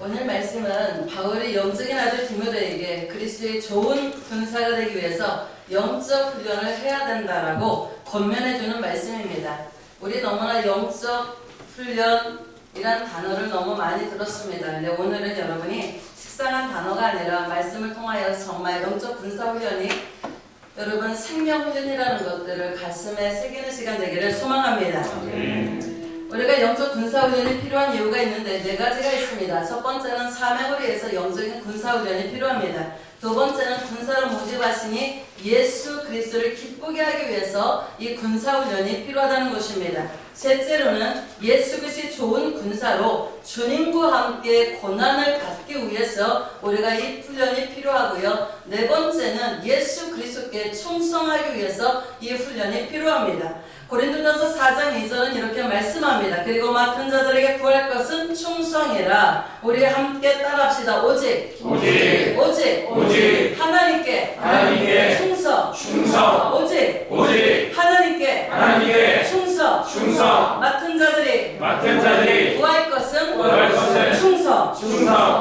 오늘 말씀은 바울이 영적인 아들 디모데에게 그리스도의 좋은 군사가 되기 위해서 영적 훈련을 해야 된다라고 권면해주는 말씀입니다. 우리 너무나 영적 훈련이란 단어를 너무 많이 들었습니다. 근데 오늘은 여러분이 식상한 단어가 아니라 말씀을 통하여 정말 영적 군사 훈련이 여러분 생명 훈련이라는 것들을 가슴에 새기는 시간 되기를 소망합니다. 우리가 영적 군사훈련이 필요한 이유가 있는데 네 가지가 있습니다. 첫 번째는 사명을 위해서 영적인 군사훈련이 필요합니다. 두 번째는 군사로 모집하시니 예수 그리스도를 기쁘게 하기 위해서 이 군사훈련이 필요하다는 것입니다. 셋째로는 예수 그리스도의 좋은 군사로 주님과 함께 고난을 받기 위해서 우리가 이 훈련이 필요하고요. 네 번째는 예수 그리스도께 충성하기 위해서 이 훈련이 필요합니다. 고린도전서 4장 2절은 이렇게 말씀합니다. 그리고 맡은 자들에게 구할 것은 충성이라. 우리 함께 따라합시다. 오직 하나님께 충성 오직 하나님께 충성 맡은 자들이 구할 것은 충성.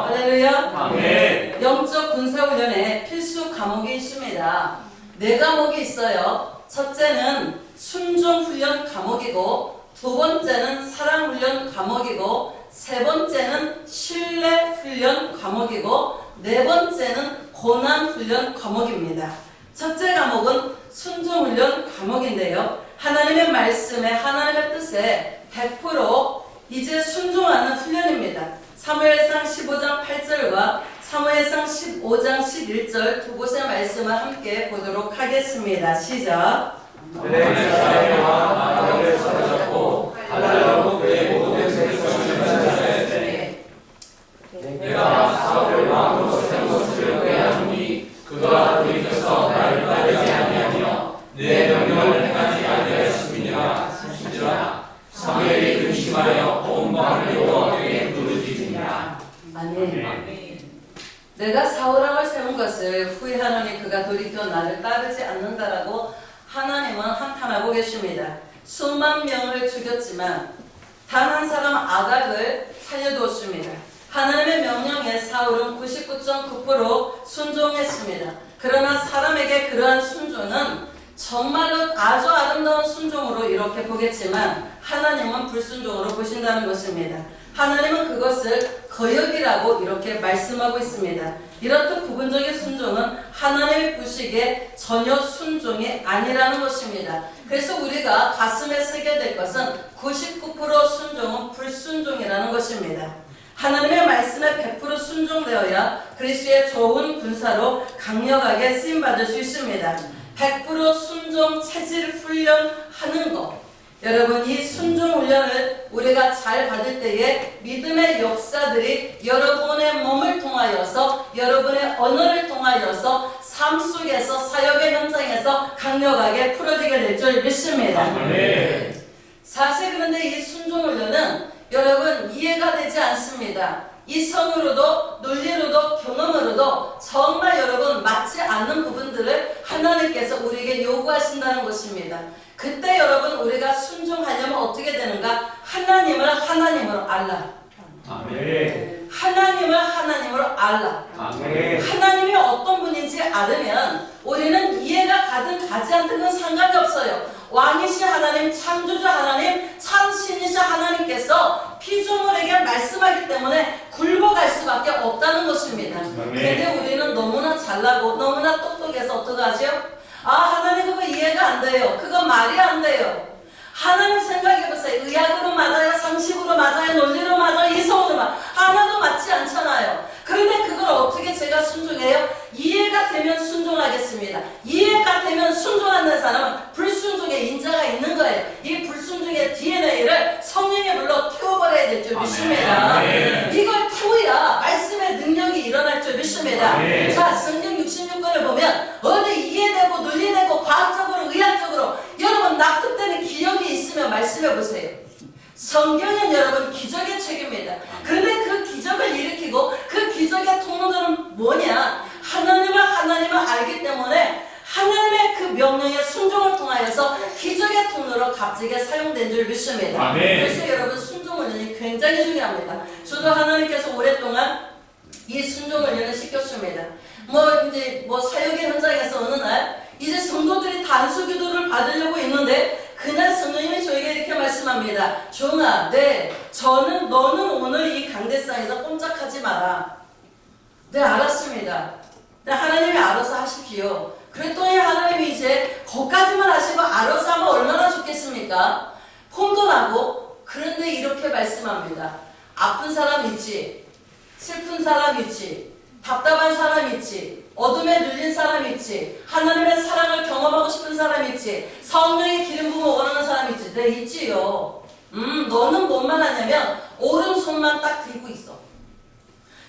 할렐루야. 아멘. 영적 군사훈련에 필수 과목이 있습니다. 네 과목이 있어요. 첫째는 순종훈련 과목이고, 두 번째는 사랑훈련 과목이고, 세 번째는 신뢰훈련 과목이고, 네 번째는 고난훈련 과목입니다. 첫째 과목은 순종훈련 과목인데요. 하나님의 말씀에 하나님의 뜻에 100% 이제 순종하는 훈련입니다. 사무엘상 15장 8절과 사무엘상 15장 11절 두 곳의 말씀을 함께 보도록 하겠습니다. 시작. 하나님을 사로잡고 하나님으로 그의 모든 세력을 전하였으니 내가 사울을 왕으로 세운 것을 꾀하노니 그가 돌이켜서 나를 따르지 아니하며 내 명령을 행하지 아니하였음이니라. 사무엘이 근심하여 온 밤을 여호와께 부르짖으니라. 아멘. 내가 사울왕을 세운 것을 후회하노니 그가 돌이켜 나를 따르지 않는다라고 하나님은 한탄하고 계십니다. 수만 명을 죽였지만 단 한 사람 아각을 살려두었습니다. 하나님의 명령에 사울은 99.9% 순종했습니다. 그러나 사람에게 그러한 순종은 정말로 아주 아름다운 순종으로 이렇게 보겠지만 하나님은 불순종으로 보신다는 것입니다. 하나님은 그것을 거역이라고 이렇게 말씀하고 있습니다. 이렇듯 부분적인 순종은 하나님의 보시기에 전혀 순종이 아니라는 것입니다. 그래서 우리가 가슴에 새겨야 될 것은 99% 순종은 불순종이라는 것입니다. 하나님의 말씀에 100% 순종되어야 그리스도의 좋은 군사로 강력하게 쓰임받을 수 있습니다. 100% 순종 체질 훈련하는 것. 여러분, 이 순종 훈련을 우리가 잘 받을 때에 믿음의 역사들이 여러분의 몸을 통하여서, 여러분의 언어를 통하여서 삶 속에서 사역의 현장에서 강력하게 풀어지게 될 줄 믿습니다. 사실 그런데 이 순종 훈련은 여러분 이해가 되지 않습니다. 이성으로도 논리로도 경험으로도 정말 여러분 맞지 않는 부분들을 하나님께서 우리에게 요구하신다는 것입니다. 그때 여러분 우리가 순종하려면 어떻게 되는가? 하나님을 하나님으로 알라. 아멘. 하나님을 하나님으로 알라. 아멘. 하나님이 어떤 분인지 알으면 우리는 이해가 가든 가지 않든 건 상관이 없어요. 왕이신 하나님, 창조주 하나님, 참신이신 하나님께서 피조물에게 말씀하기 때문에 굴복할 수밖에 없다는 것입니다. 그런데 우리는 너무나 잘나고 너무나 똑똑해서 어떡하죠? 아, 하나님 그거 이해가 안 돼요. 그거 말이 안 돼요. 하나님 생각해보세요. 의학으로 맞아요? 상식으로 맞아요? 논리로 맞아요? 이성으로 맞아요? 하나도 맞지 않잖아요. 그런데 그걸 어떻게 제가 순종해요? 이해가 되면 순종하겠습니다. 이해가 되면 순종하는 사람은 불순종의 인자가 있는 거예요. 이 불순종의 DNA를 성령의 불로 태워버려야 될 줄 믿습니다. 이걸 태워야 말씀의 능력이 일어날 줄 믿습니다. 자, 성경 66권을 보면 어디 이해되고 논리되고 과학적으로 의학적으로 여러분 납득되는 기억이 있으면 말씀해보세요. 성경은 여러분 기적의 책입니다. 그런데 그 기적을 일으키고 그 기적의 통로들은 뭐냐? 하나님을 알기 때문에 하나님의 그 명령의 순종을 통하여서 기적의 통로로 값지게 사용된 줄 믿습니다. 아멘. 그래서 여러분 순종훈련이 굉장히 중요합니다. 저도 하나님께서 오랫동안 이 순종을 연습시켰습니다. 이제 사역의 현장에서 어느 날 이제 성도들이 단수 기도를 받으려고 있는데 그날 성령님이 저에게 이렇게 말씀합니다. 종아, 너는 오늘 이 강대상에서 꼼짝하지 마라. 네, 알았습니다. 네, 하나님이 알아서 하십시오. 그랬더니 하나님이 이제 거기까지만 하시고 알아서 하면 얼마나 좋겠습니까? 폼도 나고. 그런데 이렇게 말씀합니다. 아픈 사람 있지, 슬픈 사람 있지, 답답한 사람 있지, 어둠에 눌린 사람 있지, 하나님의 사랑을 경험하고 싶은 사람 있지, 성령의 기름 부음을 원하는 사람 있지. 네, 있지요. 너는 뭐만 하냐면 오른손만 딱 들고 있어.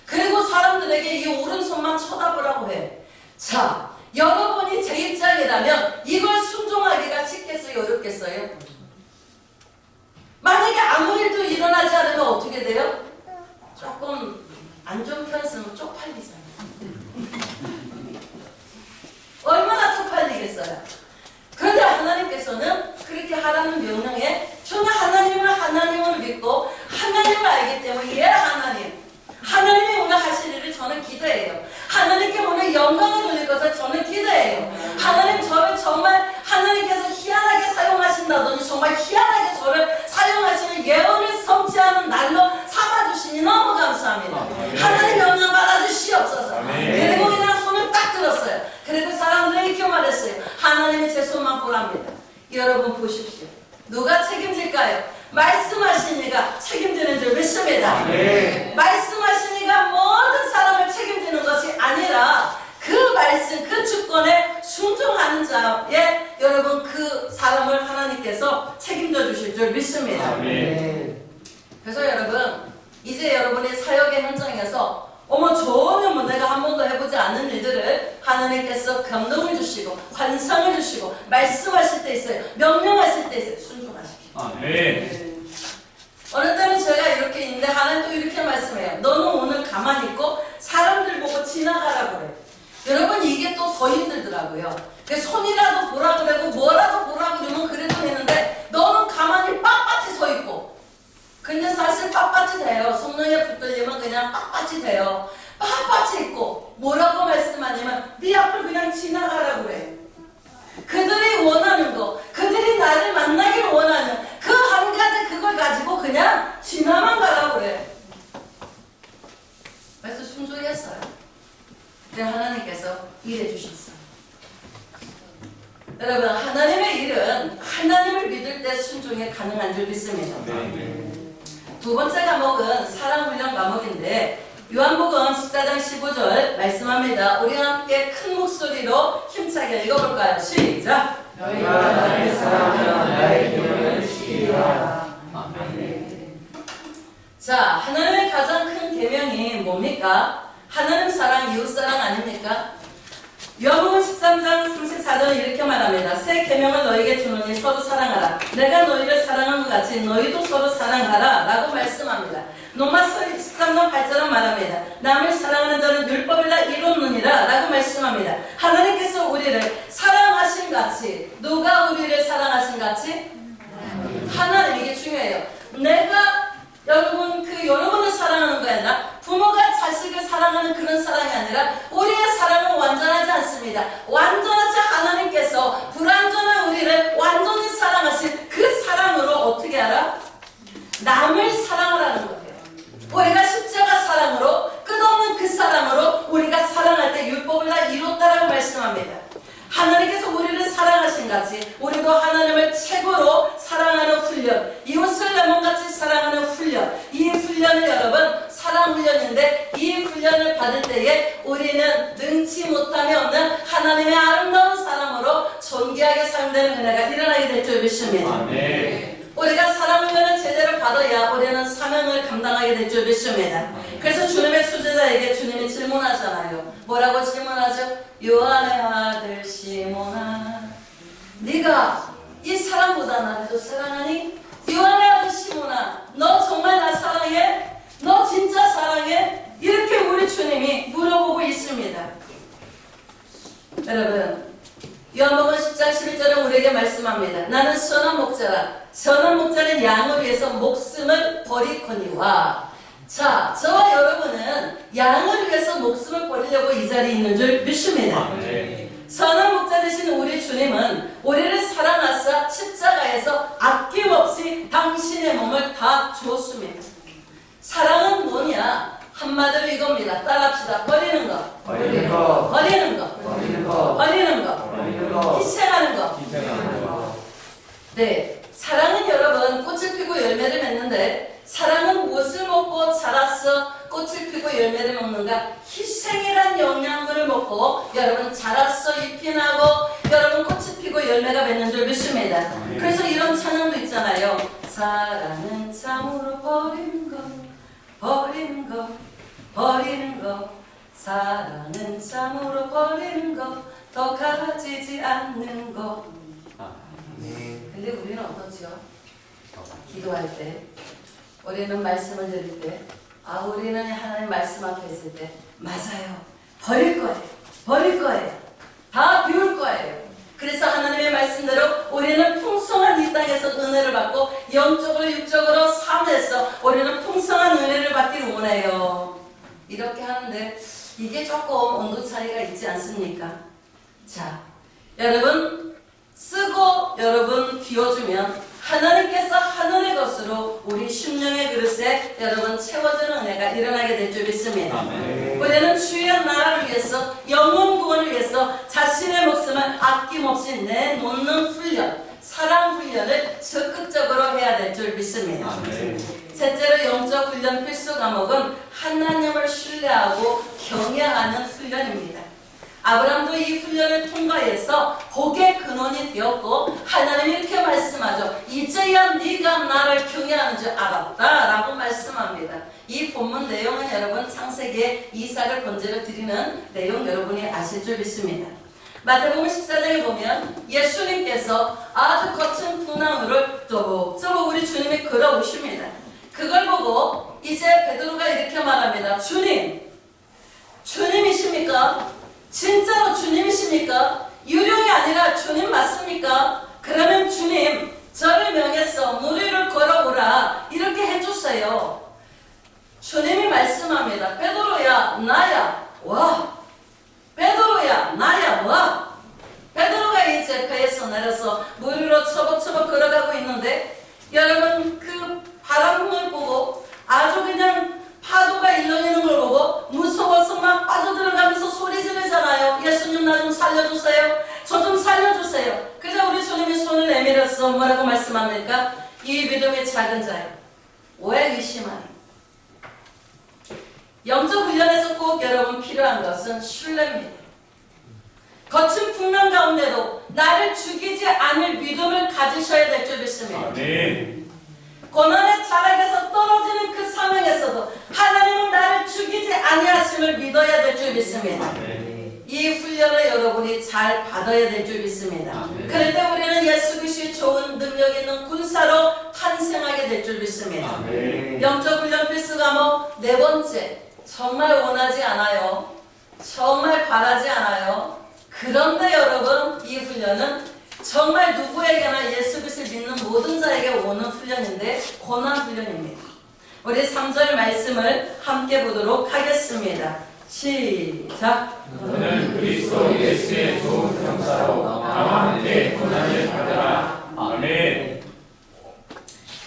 그리고 사람들에게 이 오른손만 쳐다보라고 해. 자, 여러분이 제 입장이라면 이걸 순종하기가 쉽겠어요, 어렵겠어요? 만약에 아무 일도 일어나지 않으면 어떻게 돼요? 조금 안 좋은 편 쓰면 쪽팔리잖아요. 얼마나 쪽팔리겠어요? 그런데 하나님께서는 그렇게 하라는 명령에 저는 하나님을 믿고 하나님을 알기 때문에 하나님이 오늘 하실 일을 저는 기대해요. 하나님께 오늘 영광을 돌릴 것을 저는 기대해요. 하나님 저를 정말 하나님께서 희한하게 사용하신다더니 정말 희한하게 저를 사용하시는 예언을 성취하는 날로 삼아주시니 너무 감사합니다. 하나님 영광 받아주시옵소서. 그리고 그냥 손을 딱 들었어요. 그리고 사람들이 이렇게 말했어요. 하나님이 제 손만 보랍니다. 여러분 보십시오. 누가 책임질까요? 말씀하신 이가 책임지는 줄 믿습니다. 말씀하신 이가 모든 사람을 책임지는 것이 아니라 그 말씀, 그 주권에 순종하는 자에 여러분 그 사람을 하나님께서 책임져 주실 줄 믿습니다. 그래서 여러분 이제 여러분의 사역의 현장에서 전혀 내가 한 번도 해보지 않은 일들을 하나님께서 감동을 주시고 환상을 주시고 말씀하실 때 있어요. 명령하실 때 있어요. 순종하십시오. 어느 때는 제가 이렇게 있는데 하나님 또 이렇게 말씀해요. 너는 오늘 가만히 있고 사람들 보고 지나가라고 해요. 여러분 이게 또 더 힘들더라고요. 손이라도 보라 그러고 뭐라도 보라 그러면 그래도 했는데 너는 가만히 빳빳이 서 있고. 근데 사실 빳빳이 돼요. 성령에 붙들리면 그냥 빳빳이 돼요. 빳빳이 있고 뭐라고 말씀하냐면 네 앞을 그냥 지나가라고 그래. 그들이 원하는 거, 그들이 나를 만나길 원하는 그 한 가지 그걸 가지고 그냥 지나만 가라고 그래. 그래서 순종했어요. 근데 하나님께서 일해 주셨어요. 여러분 하나님의 일은 하나님을 믿을 때 순종이 가능한 줄 믿습니다. 두 번째 과목은 사랑훈련 과목인데 요한복음 14장 15절 말씀합니다. 우리 함께 큰 목소리로 힘차게 읽어볼까요? 시작! 너희가 나를 사랑하면 나의 계명을 지키리라. 자, 하나님의 가장 큰 계명이 뭡니까? 하나님 사랑, 이웃 사랑 아닙니까? 요한복음 13장 34절 이렇게 말합니다. 새 계명을 너희에게 주노니 서로 사랑하라. 내가 너희를 사랑한 것 같이 너희도 서로 사랑하라 라고 말씀합니다. 로마서 13장 8절은 말합니다. 남을 사랑하는 자는 율법이라 이루느니라 라고 말씀합니다. 하나님께서 우리를 사랑하신 같이 누가 우리를 사랑하신 같이? 하나님. 이게 중요해요. 내가 여러분을 사랑하는 게 아니라 부모가 자식을 사랑하는 그런 사랑이 아니라 우리의 사랑은 완전하지 않습니다. 완전하지 하나님께서 불완전한 우리를 완전히 사랑하신 그 사랑으로 어떻게 알아? 남을 사랑하라는 거예요. 우리가 십자가 사랑으로 끝없는 그 사랑으로 우리가 사랑할 때 율법을 다 이뤘다라고 말씀합니다. 하나님께서 우리를 사랑하신 같이 우리도 하나님을 최고로 사랑하는 훈련, 이웃을 나만같이 사랑하는 훈련, 이 훈련을 여러분 사랑 훈련인데 이 훈련을 받을 때에 우리는 능치 못함이 없는 하나님의 아름다운 사람으로 존귀하게 사용되는 은혜가 일어나게 될 줄 믿습니다. 우리가 사랑 훈련을 제대로 받아야 우리는 사명을 감당하게 될 줄 믿습니다. 그래서 주님의 수제자에게 주님이 질문하잖아요. 뭐라고 질문하죠? 요한의 아들 시몬아, 네가 이 사람보다 나를 더 사랑하니? 요한의 아들 시몬아, 너 정말 나 사랑해? 너 진짜 사랑해? 이렇게 우리 주님이 물어보고 있습니다. 여러분 요한복음 10장 11절은 우리에게 말씀합니다. 나는 선한 목자라. 선한 목자는 양을 위해서 목숨을 버리거니와 자, 저와 여러분은 양을 위해서 목숨을 버리려고 이 자리에 있는 줄 믿습니다. 선한 목자 되신 우리 주님은 우리를 사랑하사 십자가에서 아낌없이 당신의 몸을 다 주었습니다. 사랑은 뭐냐? 한마디로 이겁니다. 따라합시다. 버리는 거, 버리는 거, 버리는 거, 버리는 거, 버리는 거, 버리는 거, 희생하는 거. 희생하는 거. 네, 사랑은 여러분 꽃을 피고 열매를 맺는데 사랑은 무엇을 먹고 자라서 꽃을 피고 열매를 먹는가? 희생이란 영양분을 먹고 여러분 자라서 잎이 나고 여러분 꽃이 피고 열매가 맺는 줄 믿습니다. 그래서 이런 찬양도 있잖아요. 사랑은 참으로 버리는 거, 버리는 거, 버리는 거. 사랑은 참으로 버리는 거, 더 가지지 않는 거. 근데 우리는 어떻지요? 기도할 때, 우리는 말씀을 드릴 때, 우리는 하나님 말씀 앞에 있을 때, 맞아요. 버릴 거예요. 버릴 거예요. 다 비울 거예요. 그래서 하나님의 말씀대로 우리는 풍성한 이 땅에서 은혜를 받고 영적으로 육적으로 삶에서 우리는 풍성한 은혜를 받기를 원해요. 이렇게 하는데 이게 조금 온도 차이가 있지 않습니까? 자, 여러분 쓰고 여러분 비워주면 하나님께서 하늘의 것으로 우리 심령의 그릇에 여러분 채워지는 은혜가 일어나게 될 줄 믿습니다. 우리는 주의 나라를 위해서 영혼 구원을 위해서 자신의 목숨을 아낌없이 내놓는 훈련, 사랑 훈련을 적극적으로 해야 될 줄 믿습니다. 셋째로 영적 훈련 필수 과목은 하나님을 신뢰하고 경외하는 훈련입니다. 아브라함도 이 훈련을 통과해서 복의 근원이 되었고 하나님이 이렇게 말씀하죠. 이제야 네가 나를 경외하는 줄 알았다 라고 말씀합니다. 이 본문 내용은 여러분 창세기에 이삭을 번제로 드리는 내용 여러분이 아실 줄 믿습니다. 마태복음 14장에 보면 예수님께서 아주 거친 풍랑우를 쪼복쪼복 우리 주님이 걸어오십니다. 그걸 보고 이제 베드로가 이렇게 말합니다. 주님, 주님이십니까? 진짜로 주님이십니까? 유령이 아니라 주님 맞습니까? 그러면 주님 저를 명해서 물 위를 걸어오라 이렇게 해주세요. 주님이 말씀합니다. 베드로야 나야 와. 베드로야 나야 와. 베드로가 이제 배에서 내려서 물 위로 처벅처벅 걸어가고 있는데 여러분 그 바람을 보고 아주 그냥 파도가 일렁이는 걸 보고 무서워서 막 빠져들어가면서 소리 지르잖아요. 예수님 나 좀 살려주세요. 저 좀 살려주세요. 그저 우리 주님이 손을 내밀어서 뭐라고 말씀합니까? 이 믿음의 작은 자요. 왜 의심하니? 영적 훈련에서 꼭 여러분 필요한 것은 신뢰입니다. 거친 풍랑 가운데도 나를 죽이지 않을 믿음을 가지셔야 될 줄 믿습니다. 고난의 자락에서 떨어지는 그 상황에서도 하나님은 나를 죽이지 아니하심을 믿어야 될 줄 믿습니다. 이 훈련을 여러분이 잘 받아야 될 줄 믿습니다. 그럴 때 우리는 예수 그리스도의 좋은 능력 있는 군사로 탄생하게 될 줄 믿습니다. 영적 훈련 필수 과목 네 번째, 정말 원하지 않아요. 정말 바라지 않아요. 그런데 여러분 이 훈련은 정말 누구에게나 예수 그리스도를 믿는 모든 자에게 오는 훈련인데 고난 훈련입니다. 우리 3절 말씀을 함께 보도록 하겠습니다. 시작. 너는 그리스도 예수의 좋은 병사로 나와 함께 고난을 받으라. 아멘.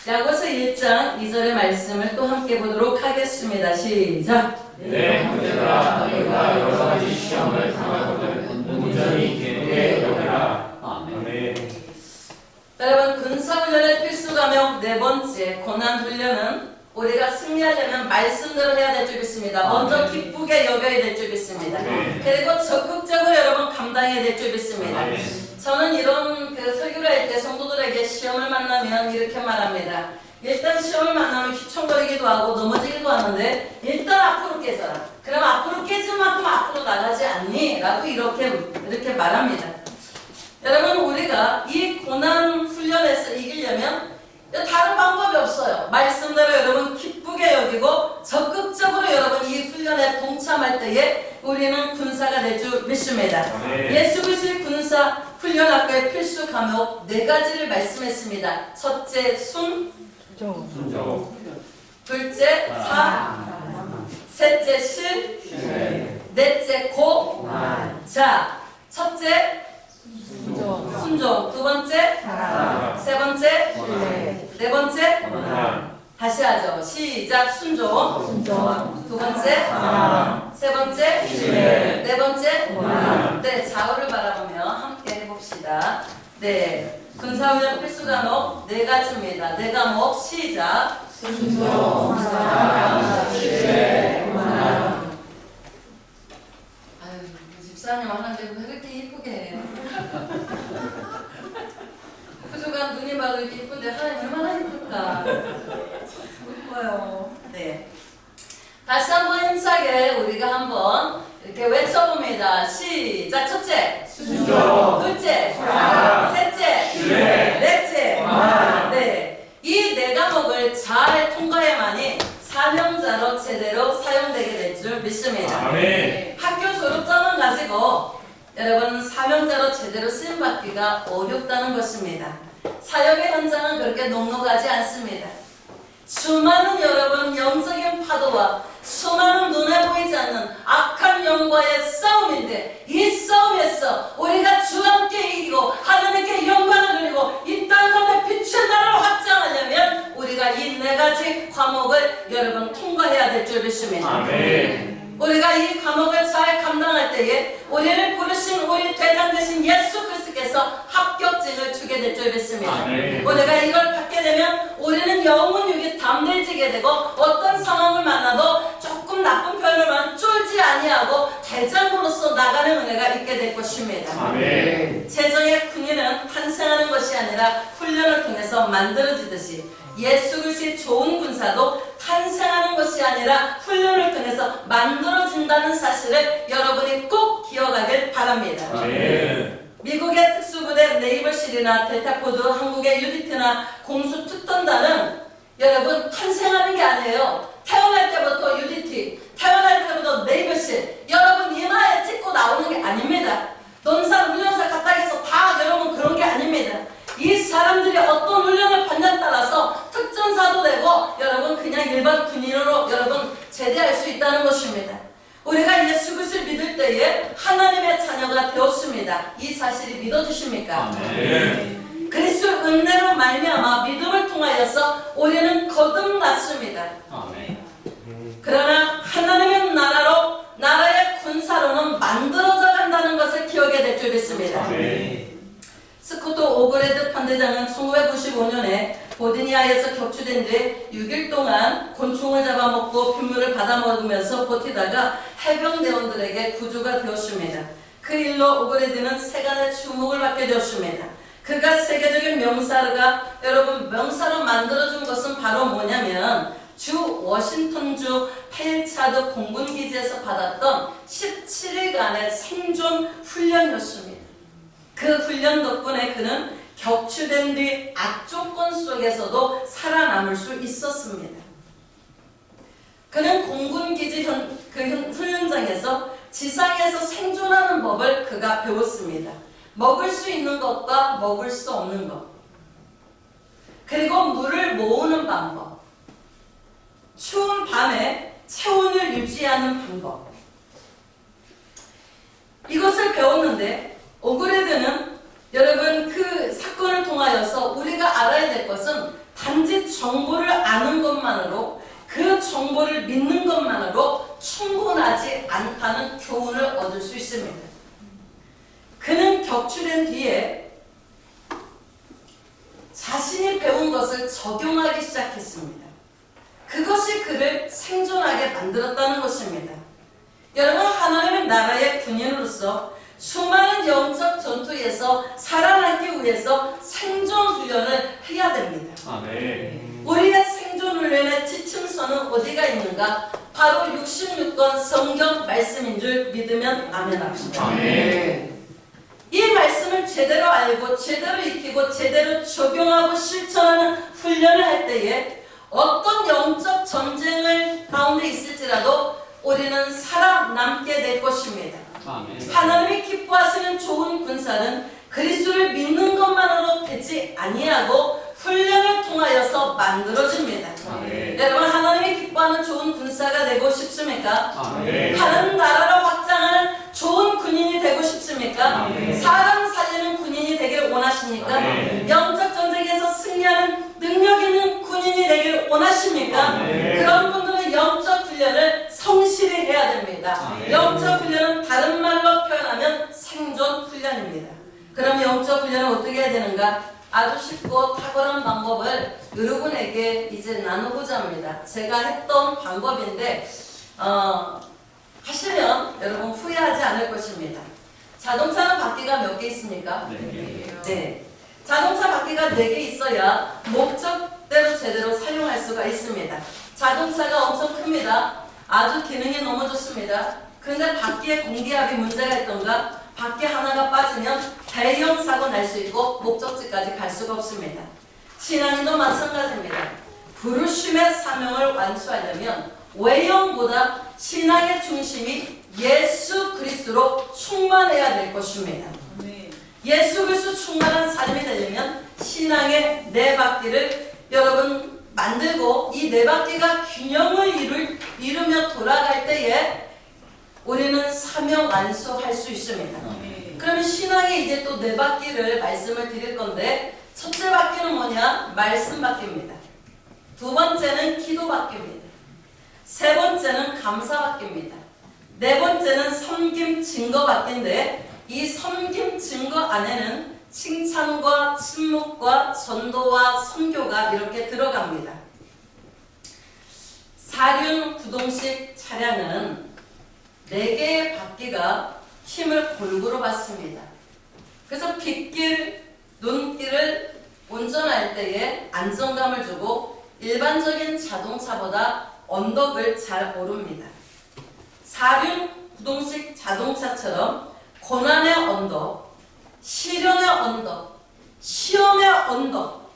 야고보서 1장 2절의 말씀을 또 함께 보도록 하겠습니다. 시작. 내 형제들아 너희가 여러 가지 시험을 당하거든 온전히 기쁘게 여기라. 아멘. 여러분 군사훈련의 필수 과목 네 번째 고난훈련은 우리가 승리하려면 말씀대로 해야 될 줄 믿습니다. 먼저 기쁘게 여겨야 될 줄 믿습니다. 그리고 적극적으로 여러분 감당해야 될 줄 믿습니다. 저는 이런 설교를 할 때 성도들에게 시험을 만나면 이렇게 말합니다. 일단 시험을 만나면 휘청거리기도 하고 넘어지기도 하는데 일단 앞으로 깨져라. 그럼 앞으로 깨진 만큼 앞으로 나가지 않니? 라고 이렇게 말합니다. 여러분 우리가 이 고난 훈련에서 이기려면 다른 방법이 없어요. 말씀대로 여러분 기쁘게 여기고 적극적으로 여러분 이 훈련에 동참할 때에 우리는 군사가 될 줄 믿습니다. 예수 그리스도의 군사 훈련학교의 필수 과목 네 가지를 말씀했습니다. 첫째 순종, 둘째 사, 셋째 실, 넷째 고. 자, 첫째 순종, 두 번째 세 번째 네 번째 다시 하죠. 시작. 순종, 두 번째 세 번째 네 번째. 네, 좌우를 바라보며 함께 해봅시다. 네, 군사훈련 필수 과목 네 가지입니다. 네 과목 시작. 아유, 집사님 하는데 왜 이렇게 이쁘게 해요? 부족한 눈이 봐도 이렇게 이쁜데 하나님 얼마나 이쁠까? 이뻐요. 네. 다시 한번 힘차게 우리가 한번 이렇게 외쳐봅니다. 시작. 첫째, 둘째, 셋째, 넷째. 네. 이 네 과목을 잘 통과해야만이 사명자로 제대로 사용되게 될 줄 믿습니다. 아멘. 학교 졸업장만 가지고 여러분 사명자로 제대로 쓰임받기가 어렵다는 것입니다. 사역의 현장은 그렇게 녹록하지 않습니다. 수많은 여러분 영적인 파도와 수많은 눈에 보이지 않는 악한 영과의 싸움인데 이 싸움에서 우리가 주와 함께 이기고 하나님께 영광을 돌리고 이 땅 가운데 빛의 나라를 확장하려면 우리가 이 네 가지 과목을 여러분 통과해야 될 줄 믿습니다. 아멘. 우리가 이 과목을 잘 감당할 때에 우리를 부르신 우리 대장 되신 예수 그리스도께서 합격증을 주게 될 줄 믿습니다. 아멘. 우리가 이걸 받게 되면 우리는 영혼 육이 담대해지게 되고 어떤 상황을 만나도 조금 나쁜 표현을만 쫄지 아니하고 대장으로서 나가는 은혜가 있게 될 것입니다. 아멘. 세상의 군인은 탄생하는 것이 아니라 훈련을 통해서 만들어지듯이 예수 그리스도의 좋은 군사도 탄생하는 것이 아니라 훈련을 통해서 만들어진다는 사실을 여러분이 꼭 기억하길 바랍니다. 아멘. 미국의 특수부대 네이버실이나 델타포드, 한국의 UDT나 공수특전단은 여러분 탄생하는 게 아니에요. 태어날 때부터 UDT, 태어날 때부터 네이버실, 여러분 이마에 찍고 나오는 게 아닙니다. 논산 훈련사 갔다 해서 다 여러분 그런 게 아닙니다. 이 사람들이 어떤 훈련을 받냐에 따라서 특전사도 되고 여러분 그냥 일반 군인으로 여러분 제대할 수 있다는 것입니다. 우리가 예수 그리스도를 믿을 때에 하나님의 자녀가 되었습니다. 이 사실이 믿어주십니까? 아멘. 그리스도 은혜로 말미암아 믿음을 통하여서 우리는 거듭났습니다. 아멘. 그러나 하나님의 나라로 나라의 군사로는 만들어져 간다는 것을 기억해야 될 줄 믿습니다. 아멘. 스코트 오그레드 판대장은 1995년에 보드니아에서 격추된 뒤에 6일 동안 곤충을 잡아먹고 빗물을 받아먹으면서 버티다가 해병대원들에게 구조가 되었습니다. 그 일로 오그레드는 세간의 주목을 받게 되었습니다. 그가 세계적인 명사가 여러분 명사로 만들어준 것은 바로 뭐냐면 주 워싱턴주 페일차드 공군기지에서 받았던 17일간의 생존 훈련이었습니다. 그 훈련 덕분에 그는 격추된 뒤 악조건 속에서도 살아남을 수 있었습니다. 그는 공군기지 훈련장에서 지상에서 생존하는 법을 그가 배웠습니다. 먹을 수 있는 것과 먹을 수 없는 것, 그리고 물을 모으는 방법, 추운 밤에 체온을 유지하는 방법, 이것을 배웠는데 오그레드는 여러분 그 사건을 통하여서 우리가 알아야 될 것은 단지 정보를 아는 것만으로 그 정보를 믿는 것만으로 충분하지 않다는 교훈을 얻을 수 있습니다. 그는 격추된 뒤에 자신이 배운 것을 적용하기 시작했습니다. 그것이 그를 생존하게 만들었다는 것입니다. 여러분 하나님의 나라의 군인으로서 수많은 영적 전투에서 살아남기 위해서 생존 훈련을 해야 됩니다. 아멘. 우리의 생존 훈련의 지침서는 어디가 있는가? 바로 66권 성경 말씀인 줄 믿으면 아멘합시다. 아멘. 이 말씀을 제대로 알고 제대로 익히고 제대로 적용하고 실천하는 훈련을 할 때에 어떤 영적 전쟁을 가운데 있을지라도 우리는 살아남게 될 것입니다. 아멘. 하나님이 기뻐하시는 좋은 군사는 그리스도를 믿는 것만으로 되지 아니하고 훈련을 통하여서 만들어집니다. 아멘. 여러분 하나님이 기뻐하는 좋은 군사가 되고 싶습니까? 아멘. 하나님 나라를 확장하는 좋은 군인이 되고 싶습니까? 아멘. 사람 살리는 군인이 되기를 원하십니까? 아멘. 영적 전쟁에서 승리하는 능력 있는 군인이 되기를 원하십니까? 아멘. 그런 분들은 영적 훈련을 성실히 해야 됩니다. 아멘. 영적 훈련은 다른 말로 표현하면 생존 훈련입니다. 그럼 영적 훈련을 어떻게 해야 되는가? 아주 쉽고 탁월한 방법을 여러분에게 이제 나누고자 합니다. 제가 했던 방법인데 하시면 여러분 후회하지 않을 것입니다. 자동차는 바퀴가 몇 개 있습니까? 네. 자동차 바퀴가 4개 있어야 목적대로 제대로 사용할 수가 있습니다. 자동차가 엄청 큽니다. 아주 기능이 너무 좋습니다. 그런데 바퀴에 공기압이 문제가 있던가 바퀴 하나가 빠지면 대형 사고 날 수 있고 목적지까지 갈 수가 없습니다. 신앙인도 마찬가지입니다. 부르심의 사명을 완수하려면 외형보다 신앙의 중심이 예수 그리스도로 충만해야 될 것입니다. 예수 그리스도 충만한 삶이 되려면 신앙의 네 바퀴를 여러분 만들고 이 네 바퀴가 균형을 이루며 돌아갈 때에 우리는 사명 완수할 수 있습니다. 그러면 신앙의 이제 또 네 바퀴를 말씀을 드릴 건데 첫째 바퀴는 뭐냐? 말씀 바퀴입니다. 두 번째는 기도 바퀴입니다. 세 번째는 감사 바퀴입니다. 네 번째는 섬김 증거 바퀴인데 이 섬김 증거 안에는 칭찬과 침묵과 전도와 선교가 이렇게 들어갑니다. 사륜 구동식 차량은 4개의 바퀴가 힘을 골고루 받습니다. 그래서 빗길, 눈길을 운전할 때에 안정감을 주고 일반적인 자동차보다 언덕을 잘 오릅니다. 사륜 구동식 자동차처럼 고난의 언덕, 시련의 언덕, 시험의 언덕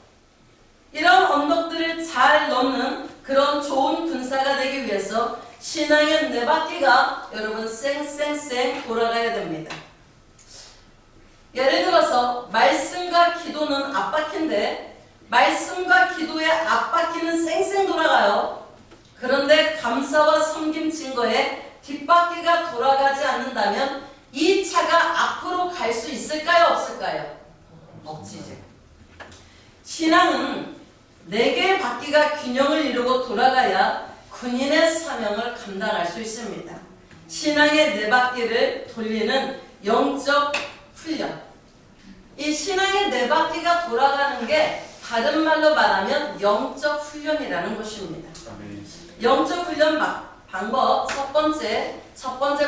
이런 언덕들을 잘 넘는 그런 좋은 군사가 되기 위해서 신앙의 네 바퀴가 여러분 쌩쌩쌩 돌아가야 됩니다. 예를 들어서 말씀과 기도는 앞바퀴인데 말씀과 기도의 앞바퀴는 쌩쌩 돌아가요. 그런데 감사와 섬김 증거에 뒷바퀴가 돌아가지 않는다면 이 차가 앞으로 갈 수 있을까요? 없을까요? 없지죠. 신앙은 4개의 바퀴가 균형을 이루고 돌아가야 군인의 사명을 감당할 수 있습니다. 신앙의 4바퀴를 돌리는 영적 훈련. 이 신앙의 4바퀴가 돌아가는 게 다른 말로 말하면 영적 훈련이라는 것입니다. 영적 훈련 방법 첫 번째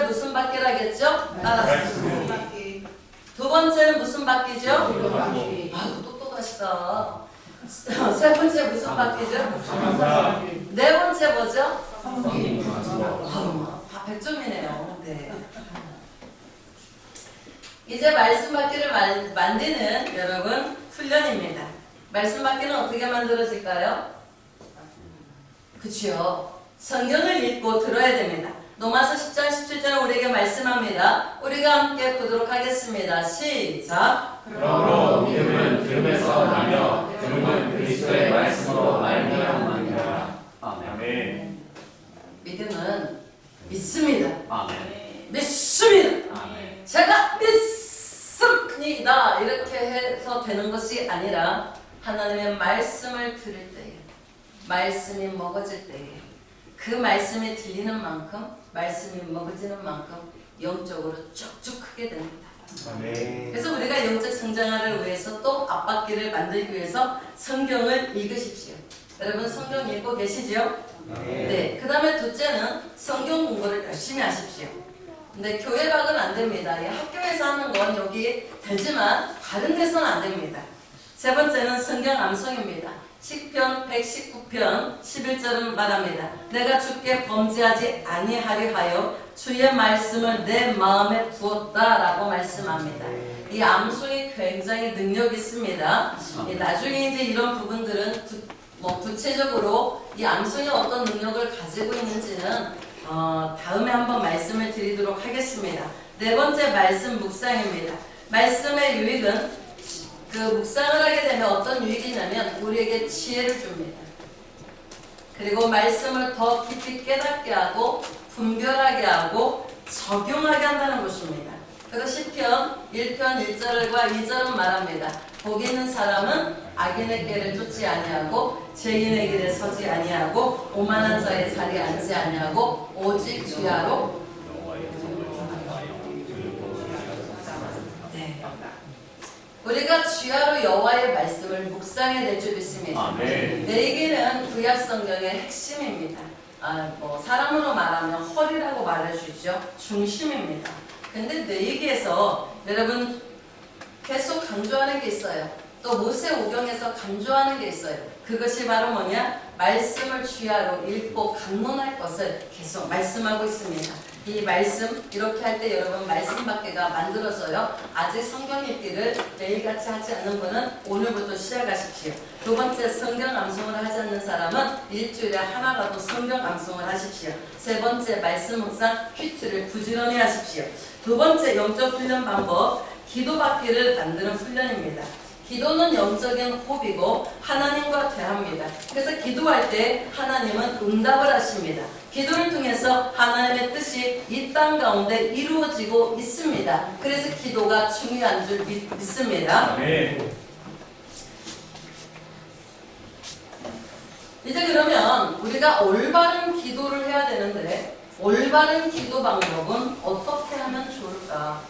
무슨 바퀴라겠죠? 따라하세요. 두 번째는 무슨 바퀴죠? 아유 똑똑하시다. 세 번째 무슨 바퀴죠? 네 번째 뭐죠? 다 100점이네요. 네. 이제 말씀 바퀴를 만드는 여러분 훈련입니다. 말씀 바퀴는 어떻게 만들어질까요? 그치요. 성경을 읽고 들어야 됩니다. 로마서 10장 17절은 우리에게 말씀합니다. 우리가 함께 보도록 하겠습니다. 시작. 그러므로 믿음은 들음에서 나며 들음은 그리스도의 말씀으로 말미암느니라. 아멘. 믿음은 믿습니다. 아멘. 믿습니다. 아멘. 제가 믿습니다. 이렇게 해서 되는 것이 아니라 하나님의 말씀을 들을 때에 말씀이 먹어질 때에 그 말씀이 들리는 만큼 말씀이 먹어지는 만큼 영적으로 쭉쭉 크게 됩니다. 아멘. 그래서 우리가 영적 성장을 위해서 또 앞바퀴를 만들기 위해서 성경을 읽으십시오. 여러분 성경 읽고 계시죠? 네. 그 다음에 둘째는 성경 공부를 열심히 하십시오. 근데 교회 밖은 안 됩니다. 학교에서 하는 건 여기 되지만 다른 데서는 안 됩니다. 세 번째는 성경 암송입니다. 시편 119편 11절은 말합니다. 내가 주께 범죄하지 아니하려 하여 주의 말씀을 내 마음에 두었다라고 말씀합니다. 이 암송이 굉장히 능력 있습니다. 나중에 이제 이런 부분들은 구체적으로 이 암송이 어떤 능력을 가지고 있는지는 다음에 한번 말씀을 드리도록 하겠습니다. 네 번째 말씀 묵상입니다. 말씀의 유익은 그 묵상을 하게 되면 어떤 유익이냐면 우리에게 지혜를 줍니다. 그리고 말씀을 더 깊이 깨닫게 하고 분별하게 하고 적용하게 한다는 것입니다. 그래서 시편 1편 1절과 2절은 말합니다. 복 있는 사람은 악인의 길을 쫓지 아니하고 죄인의 길에 서지 아니하고 오만한 자의 자리에 앉지 아니하고 오직 주야로. 네. 우리가 주야로 여호와의 말씀을 묵상해 낼 줄 믿습니다. 내기는 구약 성경의 핵심입니다. 사람으로 말하면 허리라고 말할 수 있죠. 중심입니다. 근데 내기에서 여러분 계속 강조하는 게 있어요. 또 모세오경에서 강조하는 게 있어요. 그것이 바로 뭐냐? 말씀을 주야로 읽고 강론할 것을 계속 말씀하고 있습니다. 이 말씀 이렇게 할 때 여러분 말씀 밖에가 만들어져요. 아직 성경 읽기를 매일같이 하지 않는 분은 오늘부터 시작하십시오. 두 번째, 성경 암송을 하지 않는 사람은 일주일에 하나라도 성경 암송을 하십시오. 세 번째, 말씀 묵상 퀴즈를 부지런히 하십시오. 두 번째 영적 훈련 방법, 기도받기를 만드는 훈련입니다. 기도는 영적인 호흡이고 하나님과 대화입니다. 그래서 기도할 때 하나님은 응답을 하십니다. 기도를 통해서 하나님의 뜻이 이 땅 가운데 이루어지고 있습니다. 그래서 기도가 중요한 줄 믿습니다. 이제 그러면 우리가 올바른 기도를 해야 되는데 올바른 기도 방법은 어떻게 하면 좋을까?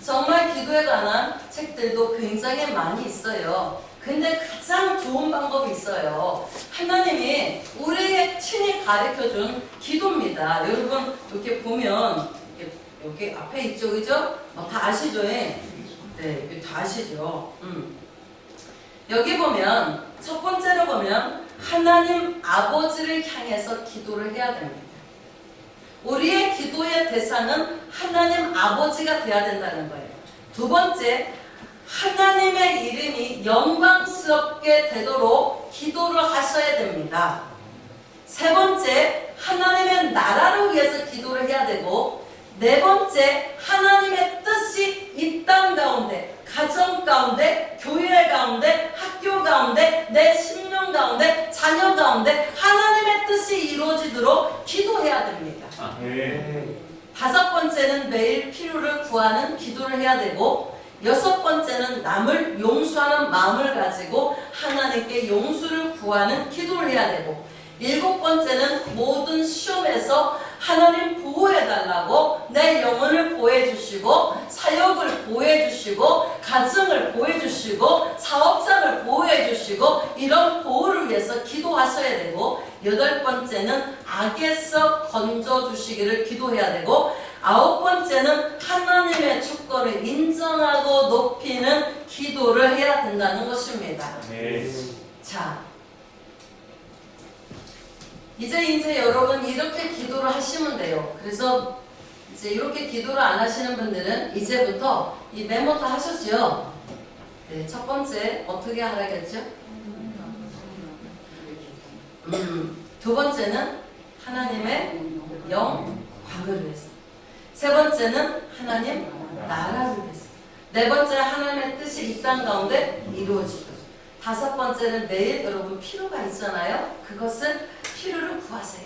정말 기도에 관한 책들도 굉장히 많이 있어요. 근데 가장 좋은 방법이 있어요. 하나님이 우리에게 친히 가르쳐준 기도입니다. 여러분 이렇게 보면 여기 앞에 있죠, 그죠? 다 아시죠? 네, 다 아시죠? 여기 보면 첫 번째로 보면 하나님 아버지를 향해서 기도를 해야 됩니다. 우리의 기도의 대상은 하나님 아버지가 돼야 된다는 거예요. 두 번째, 하나님의 이름이 영광스럽게 되도록 기도를 하셔야 됩니다. 세 번째, 하나님의 나라를 위해서 기도를 해야 되고, 네 번째, 하나님의 뜻이 이 땅 가운데, 가정 가운데, 교회 가운데, 학교 가운데, 내 심령 가운데, 자녀 가운데 하나님의 뜻이 이루어지도록 기도해야 됩니다. 다섯 번째는 매일 필요를 구하는 기도를 해야 되고, 여섯 번째는 남을 용서하는 마음을 가지고 하나님께 용서를 구하는 기도를 해야 되고, 일곱 번째는 모든 시험에서 하나님 보호해달라고 내 영혼을 보호해주시고 사역을 보호해주시고 가정을 보호해주시고 사업장을 보호해주시고 이런 보호를 위해서 기도하셔야 되고, 여덟 번째는 악에서 건져주시기를 기도해야 되고, 아홉 번째는 하나님의 주권을 인정하고 높이는 기도를 해야 된다는 것입니다. 자, 이제 여러분 이렇게 기도를 하시면 돼요. 그래서 이제 이렇게 기도를 안 하시는 분들은 이제부터 이 메모 다 하셨죠? 네, 첫 번째 어떻게 하라겠죠? 두 번째는 하나님의 영광을 위해서. 세 번째는 하나님 나라를 위해서. 네 번째, 하나님의 뜻이 이 땅 가운데 이루어지고. 다섯 번째는 매일 여러분 필요가 있잖아요. 그것은 필요를 구하세요.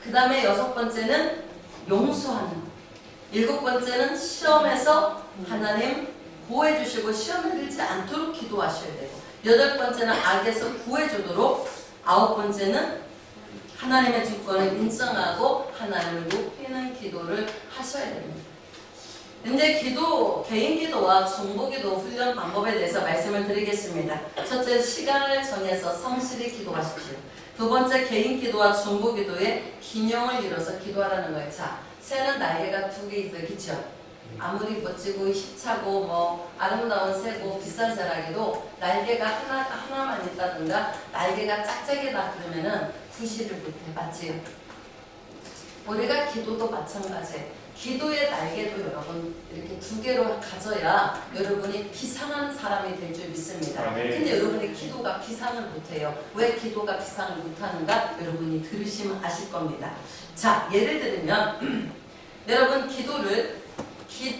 그 다음에 여섯 번째는 용서하는 것. 일곱 번째는 시험에서 하나님 보호해 주시고 시험에 들지 않도록 기도하셔야 되고, 여덟 번째는 악에서 구해 주도록, 아홉 번째는 하나님의 주권을 인정하고 하나님을 높이는 기도를 하셔야 됩니다. 근데 개인 기도와 중보 기도 훈련 방법에 대해서 말씀을 드리겠습니다. 첫째, 시간을 정해서 성실히 기도하십시오. 두 번째, 개인 기도와 중보 기도에 균형을 이뤄서 기도하라는 거예요. 자, 새는 날개가 두 개 있어요. 그쵸? 아무리 멋지고 힘차고 아름다운 새고 비싼 새라기도 날개가 하나만 있다든가 날개가 짝짝이다 그러면은 구실을 못해. 맞지요? 우리가 기도도 마찬가지예요. 기도의 날개도 여러분 이렇게 두 개로 가져야 여러분이 비상하는 사람이 될 줄 믿습니다. 근데 여러분의 기도가 비상을 못해요. 왜 기도가 비상을 못하는가? 여러분이 들으시면 아실 겁니다. 자, 예를 들면 여러분 기도를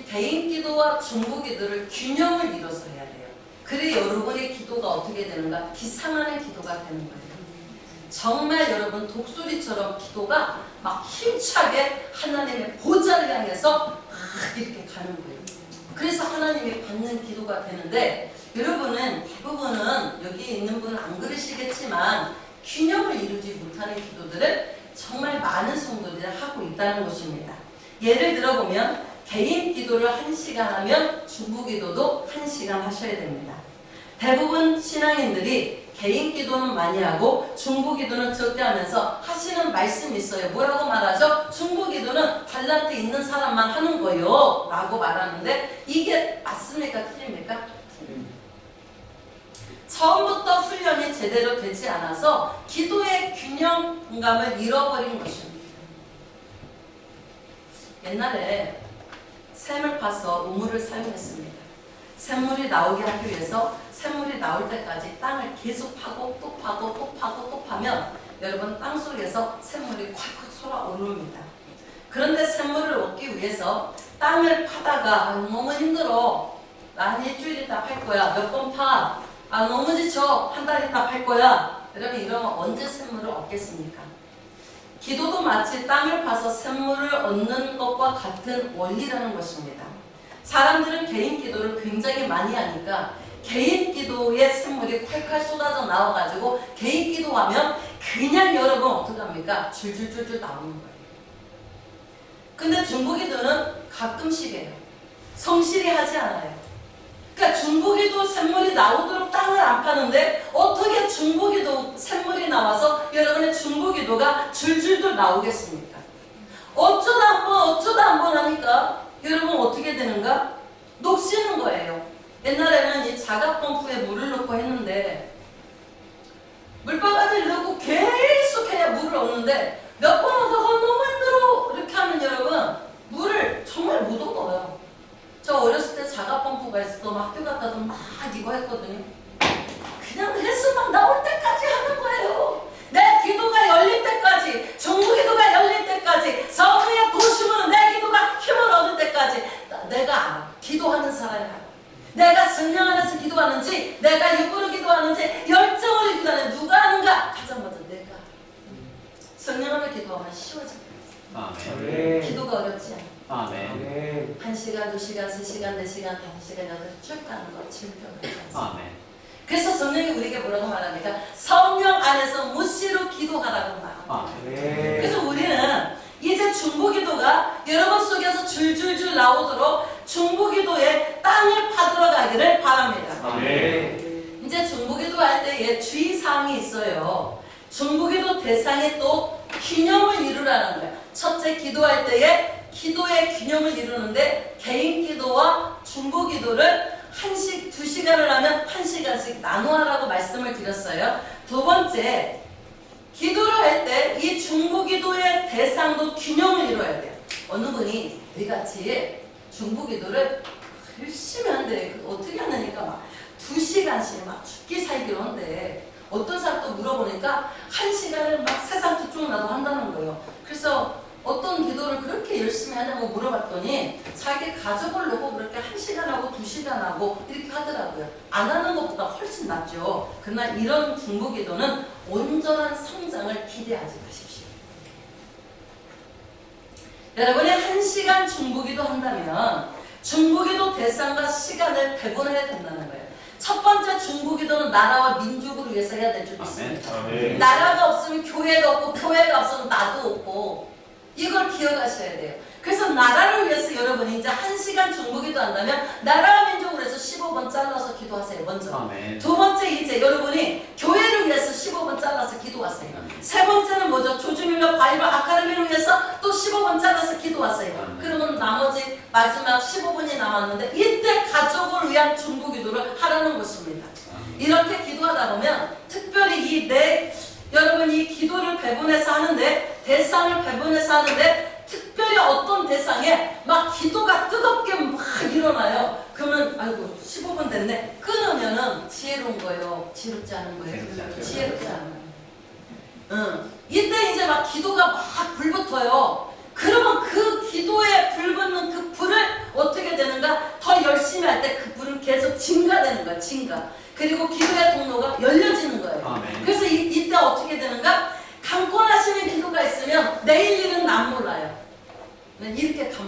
개인 기도와 중보 기도를 균형을 이뤄서 해야 돼요. 그래 여러분의 기도가 어떻게 되는가? 비상하는 기도가 되는 거예요. 정말 여러분 독수리처럼 기도가 막 힘차게 하나님의 보좌를 향해서 막 이렇게 가는 거예요. 그래서 하나님이 받는 기도가 되는데, 여러분은 대부분은 여기 있는 분은 안 그러시겠지만 균형을 이루지 못하는 기도들을 정말 많은 성도들이 하고 있다는 것입니다. 예를 들어보면 개인 기도를 1시간 하면 중보 기도도 1시간 하셔야 됩니다. 대부분 신앙인들이 개인 기도는 많이 하고 중보 기도는 적게 하면서 하시는 말씀이 있어요. 뭐라고 말하죠? 중보 기도는 달란트 있는 사람만 하는 거요 라고 말하는데, 이게 맞습니까? 틀립니까? 처음부터 훈련이 제대로 되지 않아서 기도의 균형감을 잃어버린 것입니다. 옛날에 샘을 파서 우물을 사용했습니다. 샘물이 나오게 하기 위해서 샘물이 나올 때까지 땅을 계속 파고 또 파고 또 파고 또 파면 여러분 땅속에서 샘물이 콱콱 솟아오릅니다. 그런데 샘물을 얻기 위해서 땅을 파다가 너무 힘들어, 난 일주일 있다 팔 거야, 몇 번 파, 너무 지쳐, 한 달 있다 팔 거야, 여러분 이러면 언제 샘물을 얻겠습니까? 기도도 마치 땅을 파서 샘물을 얻는 것과 같은 원리라는 것입니다. 사람들은 개인 기도를 굉장히 많이 하니까 개인 기도의 샘물이 콸콸 쏟아져 나와가지고 개인 기도하면 그냥 여러분 어떡합니까? 줄줄줄줄 나오는 거예요. 근데 중보 기도는 가끔씩이에요. 성실히 하지 않아요. 그러니까 중보 기도 샘물이 나오도록 땅을 안 파는데 어떻게 중보 기도 샘물이 나와서 여러분의 중보 기도가 줄줄줄 나오겠습니까? 어쩌다 한 번 하니까 여러분 어떻게 되는가? 녹시는 거예요. 옛날에는 이 자가 펌프에 물을 넣고 했는데 물바가지를 넣고 계속 해야 물을 얻는데 몇 번 얻어서 너무 힘들어 이렇게 하면 여러분 물을 정말 못 얻어요. 저 어렸을 때 자가 펌프가 있어서 학교 갔다도 막 이거 했거든요. 그냥 횟수만 나올 때까지 하는 거예요. 내 기도가 열릴 때까지, 중보 기도가 열릴 때까지, 성령의 도심으로 내 기도가 힘을 얻을 때까지 내가 알아. 기도하는 사람이 알아. 내가 성령 안에서 기도하는지, 내가 육으로 기도하는지, 열정으로 기도하는지 누가 아는가? 가장 먼저 내가. 성령 안에 기도하면 쉬워집니다. 아멘. 기도가 어렵지 않아. 아멘. 1시간, 2시간, 3시간, 4시간, 5시간, 8시간 쭉 가는 거 즐겨 그러지 않습니까? 아멘. 그래서 성령이 우리에게 뭐라고 말합니까? 성령 안에서 무시로 기도하라고 말합니다. 그래서 우리는 이제 중보 기도가 여러분 속에서 줄줄줄 나오도록 중보 기도에 땅을 파들어 가기를 바랍니다. 아멘. 이제 중보 기도할 때에 주의사항이 있어요. 중보 기도 대상에 또 균형을 이루라는 거예요. 첫째, 기도할 때에 기도의 균형을 이루는데 개인 기도와 중보 기도를 2시간을 하면 1시간씩 나누어라고 말씀을 드렸어요. 두 번째, 기도를 할 때 이 중보 기도의 대상도 균형을 이루어야 돼요. 어느 분이 우리같이 중보 기도를 열심히 하는데 어떻게 하느니까 막 2시간씩 막 죽기 살기로 한데 어떤 사람 또 물어보니까 1시간을 막 세상 두쪽 나도 한다는 거예요. 그래서 어떤 기도를 그렇게 열심히 하냐고 물어봤더니 자기 가족을 놓고 그렇게 1시간 하고 2시간 하고 이렇게 하더라고요. 안 하는 것보다 훨씬 낫죠. 그러나 이런 중보 기도는 온전한 성장을 기대하지 마십시오. 여러분이 1시간 중보 기도 한다면 중보 기도 대상과 시간을 배분해야 된다는 거예요. 첫 번째 중보 기도는 나라와 민족을 위해서 해야 될 줄 믿습니다. 나라가 없으면 교회가 없고 교회가 없으면 나도 없고 이걸 기억하셔야 돼요. 그래서 나라를 위해서 여러분이 이제 1시간 중보 기도 한다면 나라와 민족을 위해서 15번 잘라서 기도하세요. 먼저. 아멘. 두 번째 이제 여러분이 교회를 위해서 15번 잘라서 기도하세요. 세 번째는 뭐죠? 조주민과 바이블 아카데미를 위해서 또 15번 잘라서 기도하세요. 그러면 나머지 마지막 15분이 남았는데 이때 가족을 위한 중보 기도를 하라는 것입니다. 이렇게 기도하다 보면 특별히 여러분이 이 기도를 배분해서 하는데 대상을 배분해서 하는데 특별히 어떤 대상에 막 기도가 뜨겁게 막 일어나요. 그러면 아이고 15분 됐네. 끊으면은 지혜로운 거예요. 지혜롭지 않은 거예요. 지혜롭지 않아요. 이때 이제 막 기도가 막 불붙어요. 그러면 그 기도에 불붙는 그 불을 어떻게 되는가? 더 열심히 할 때 그 불은 계속 증가되는 거야. 증가. 그리고 기도의 통로가 열려지는 거예요. 아멘. 그래서 이때 어떻게 되는가?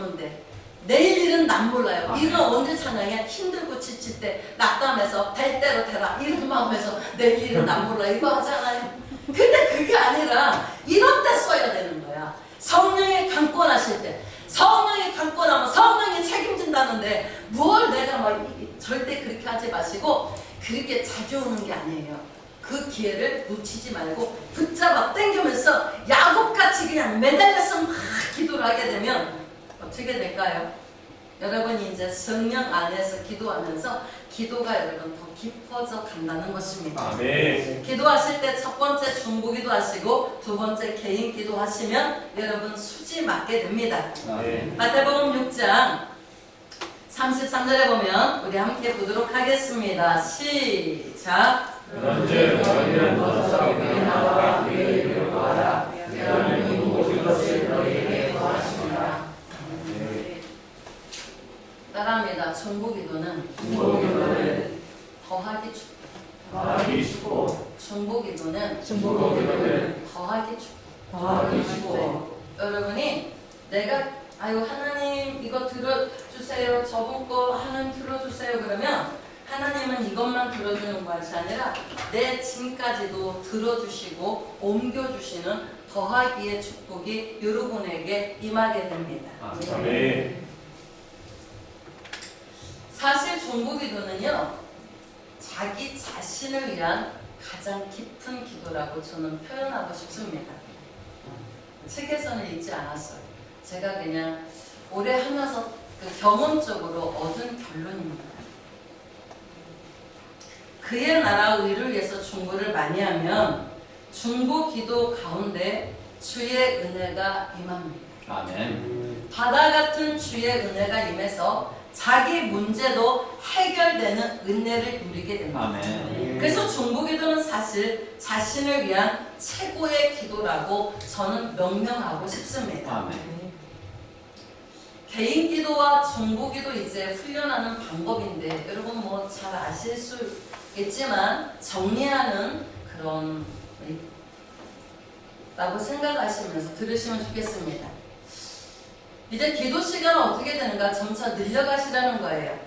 기도인데 내일 일은 난 몰라요. 이건 언제 찬양해? 힘들고 지칠 때 낙담해서 될 대로 되라 이런 마음에서 내일 일은 난 몰라 이거 하잖아요. 근데 그게 아니라 이런 때 써야 되는 거야. 성령이 강권하실 때, 성령이 강권하면 성령이 책임진다는데 뭘 내가 막 절대 그렇게 하지 마시고 그렇게 자주 오는 게 아니에요. 그 기회를 놓치지 말고 붙잡아 당기면서 야곱같이 그냥 매달려서 막 기도를 하게 되면 어떻게 될까요? 여러분이 이제 성령 안에서 기도하면서 기도가 여러분 더 깊어져 간다는 것입니다. 아멘. 기도하실 때 첫 번째 중보기도 하시고 두 번째 개인 기도 하시면 여러분 수지 맞게 됩니다. 아멘. 마태복음 6장 33절에 보면 우리 함께 보도록 하겠습니다. 시작. 그런즉 너희는 먼저 그의 나라와 그의 일을 구하라. 그러면 이 모든 것을 너희에게 더하시리라. 따라합니다. 중보기도는 중보기도는 더하기 축복. 더하기 축복. 중보기도는 중보기도는 더하기 축복. 더하기 축복. 여러분이 내가 아유 하나님 이거 들어주세요. 저번 거 하나님 들어주세요. 그러면 하나님은 이것만 들어주는 것이 아니라 내 짐까지도 들어주시고 옮겨주시는 더하기의 축복이 여러분에게 임하게 됩니다. 아멘. 사실 중보기도는요 자기 자신을 위한 가장 깊은 기도라고 저는 표현하고 싶습니다. 책에서는 읽지 않았어요. 제가 그냥 오래 하면서 그 경험적으로 얻은 결론입니다. 그의 나라 의를 위해서 중보를 많이 하면 중보 기도 가운데 주의 은혜가 임합니다. 아멘. 바다 같은 주의 은혜가 임해서 자기 문제도 해결되는 은혜를 누리게 됩니다. 아멘. 그래서 중보기도는 사실 자신을 위한 최고의 기도라고 저는 명명하고 싶습니다. 아멘. 개인 기도와 중보기도 이제 훈련하는 방법인데 여러분 뭐 잘 아실 수 있겠지만 정리하는 그런 라고 생각하시면서 들으시면 좋겠습니다. 이제 기도 시간은 어떻게 되는가 점차 늘려가시라는 거예요.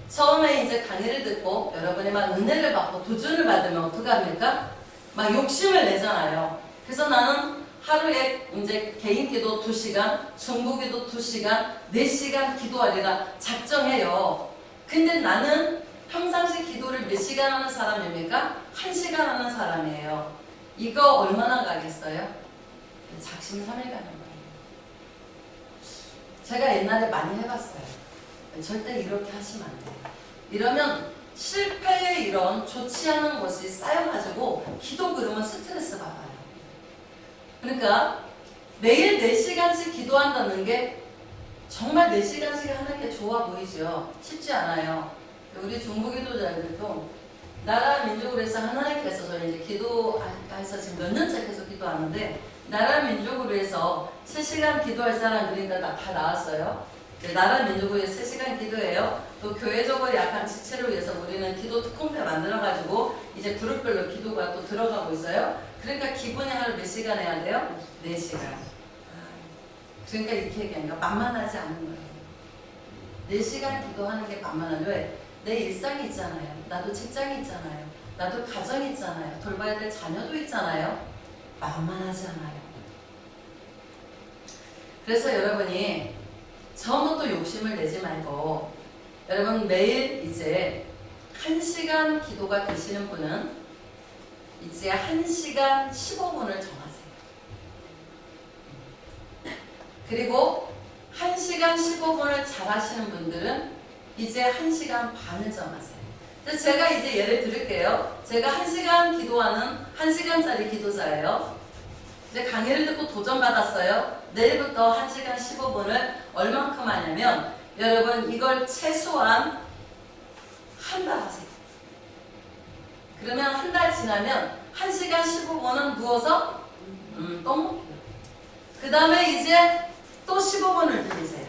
처음에 이제 강의를 듣고 여러분이 막 은혜를 받고 도전을 받으면 어떡합니까? 막 욕심을 내잖아요. 그래서 나는 하루에 이제 개인 기도 2시간, 중보 기도 2시간, 4시간 기도하리라 작정해요. 근데 나는 평상시 기도를 몇 시간 하는 사람입니까? 1시간 하는 사람이에요. 이거 얼마나 가겠어요? 작심삼일 가는 거예요. 제가 옛날에 많이 해봤어요. 절대 이렇게 하시면 안 돼요. 이러면 실패의 이런 좋지 않은 것이 쌓여가지고 기도 그러면 스트레스 받아요. 그러니까 매일 4시간씩 기도한다는 게 정말 4시간씩 하는 게 좋아 보이죠? 쉽지 않아요. 우리 중보기도자들도 나라 민족을 해서 하나님께서 저희 이제 기도해서 지금 몇 년째 계속 기도하는데 나라 민족을 위해서 3시간 기도할 사람들이 다 나왔어요. 나라 민족을 위해서 3시간 기도해요. 또 교회적으로 약한 지체를 위해서 우리는 기도 특공대 만들어가지고 이제 그룹별로 기도가 또 들어가고 있어요. 그러니까 기본이 하루 몇 시간 해야 돼요? 4시간. 그러니까 이렇게 얘기하니까 만만하지 않은 거예요. 4시간 기도하는 게 만만하죠. 왜? 내 일상이 있잖아요. 나도 직장이 있잖아요. 나도 가정이 있잖아요. 돌봐야 될 자녀도 있잖아요. 만만하지 않아요. 그래서 여러분이 처음부터 욕심을 내지 말고 여러분 매일 이제 1시간 기도가 되시는 분은 이제 1시간 15분을 정하세요. 그리고 1시간 15분을 잘 하시는 분들은 이제 1시간 반을 정하세요. 그래서 제가 이제 예를 들을게요. 제가 1시간 기도하는 1시간짜리 기도자예요. 이제 강의를 듣고 도전받았어요. 내일부터 1시간 15분을 얼만큼 하냐면 여러분 이걸 최소한 한 달 하세요. 그러면 한 달 지나면 1시간 15분은 누워서 떡 먹기요. 그 다음에 이제 또 15분을 들리세요.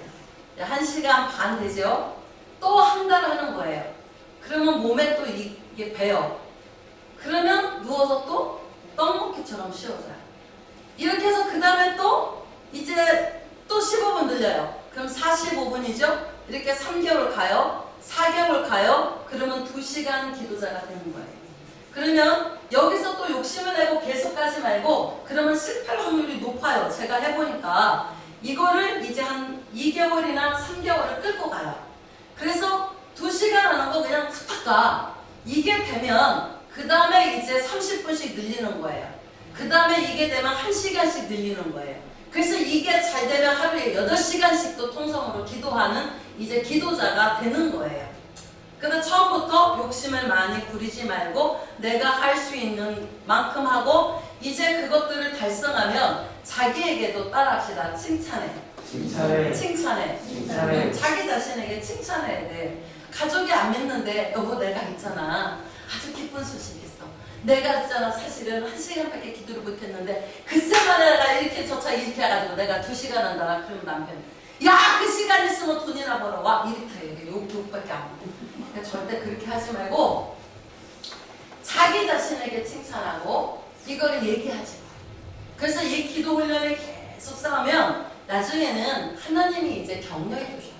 1시간 반 되죠? 또 한 달 하는 거예요. 그러면 몸에 또 이게 배요. 그러면 누워서 또 떡먹기처럼 쉬어져요. 이렇게 해서 그 다음에 또 이제 또 15분 늘려요. 그럼 45분이죠? 이렇게 3개월 가요? 4개월 가요? 그러면 2시간 기도자가 되는 거예요. 그러면 여기서 또 욕심을 내고 계속 가지 말고 그러면 실패할 확률이 높아요. 제가 해보니까 이거를 이제 한 2개월이나 3개월을 끌고 가요. 그래서 2시간 하는 거 그냥 툭 가. 이게 되면 그 다음에 이제 30분씩 늘리는 거예요. 그 다음에 이게 되면 1시간씩 늘리는 거예요. 그래서 이게 잘 되면 하루에 8시간씩도 통성으로 기도하는 이제 기도자가 되는 거예요. 근데 처음부터 욕심을 많이 부리지 말고 내가 할 수 있는 만큼 하고 이제 그것들을 달성하면 자기에게도 따라합시다. 칭찬해. 자기 자신에게 칭찬해야 돼. 가족이 안 믿는데 여보 내가 있잖아. 아주 기쁜 소식이 있어. 내가 있잖아 사실은 1시간밖에 기도를 못했는데 그새만 내가 이렇게 조차 이렇게 해가지고 내가 2시간 한다. 그러면 남편이 야 그 시간 있으면 돈이나 벌어와. 이렇게 얘기해. 욕밖에 안 해. 그러니까 절대 그렇게 하지 말고 자기 자신에게 칭찬하고 이거를 얘기하지 마. 그래서 이 기도 훈련을 계속 쌓으면 나중에는 하나님이 이제 격려해 주셔요.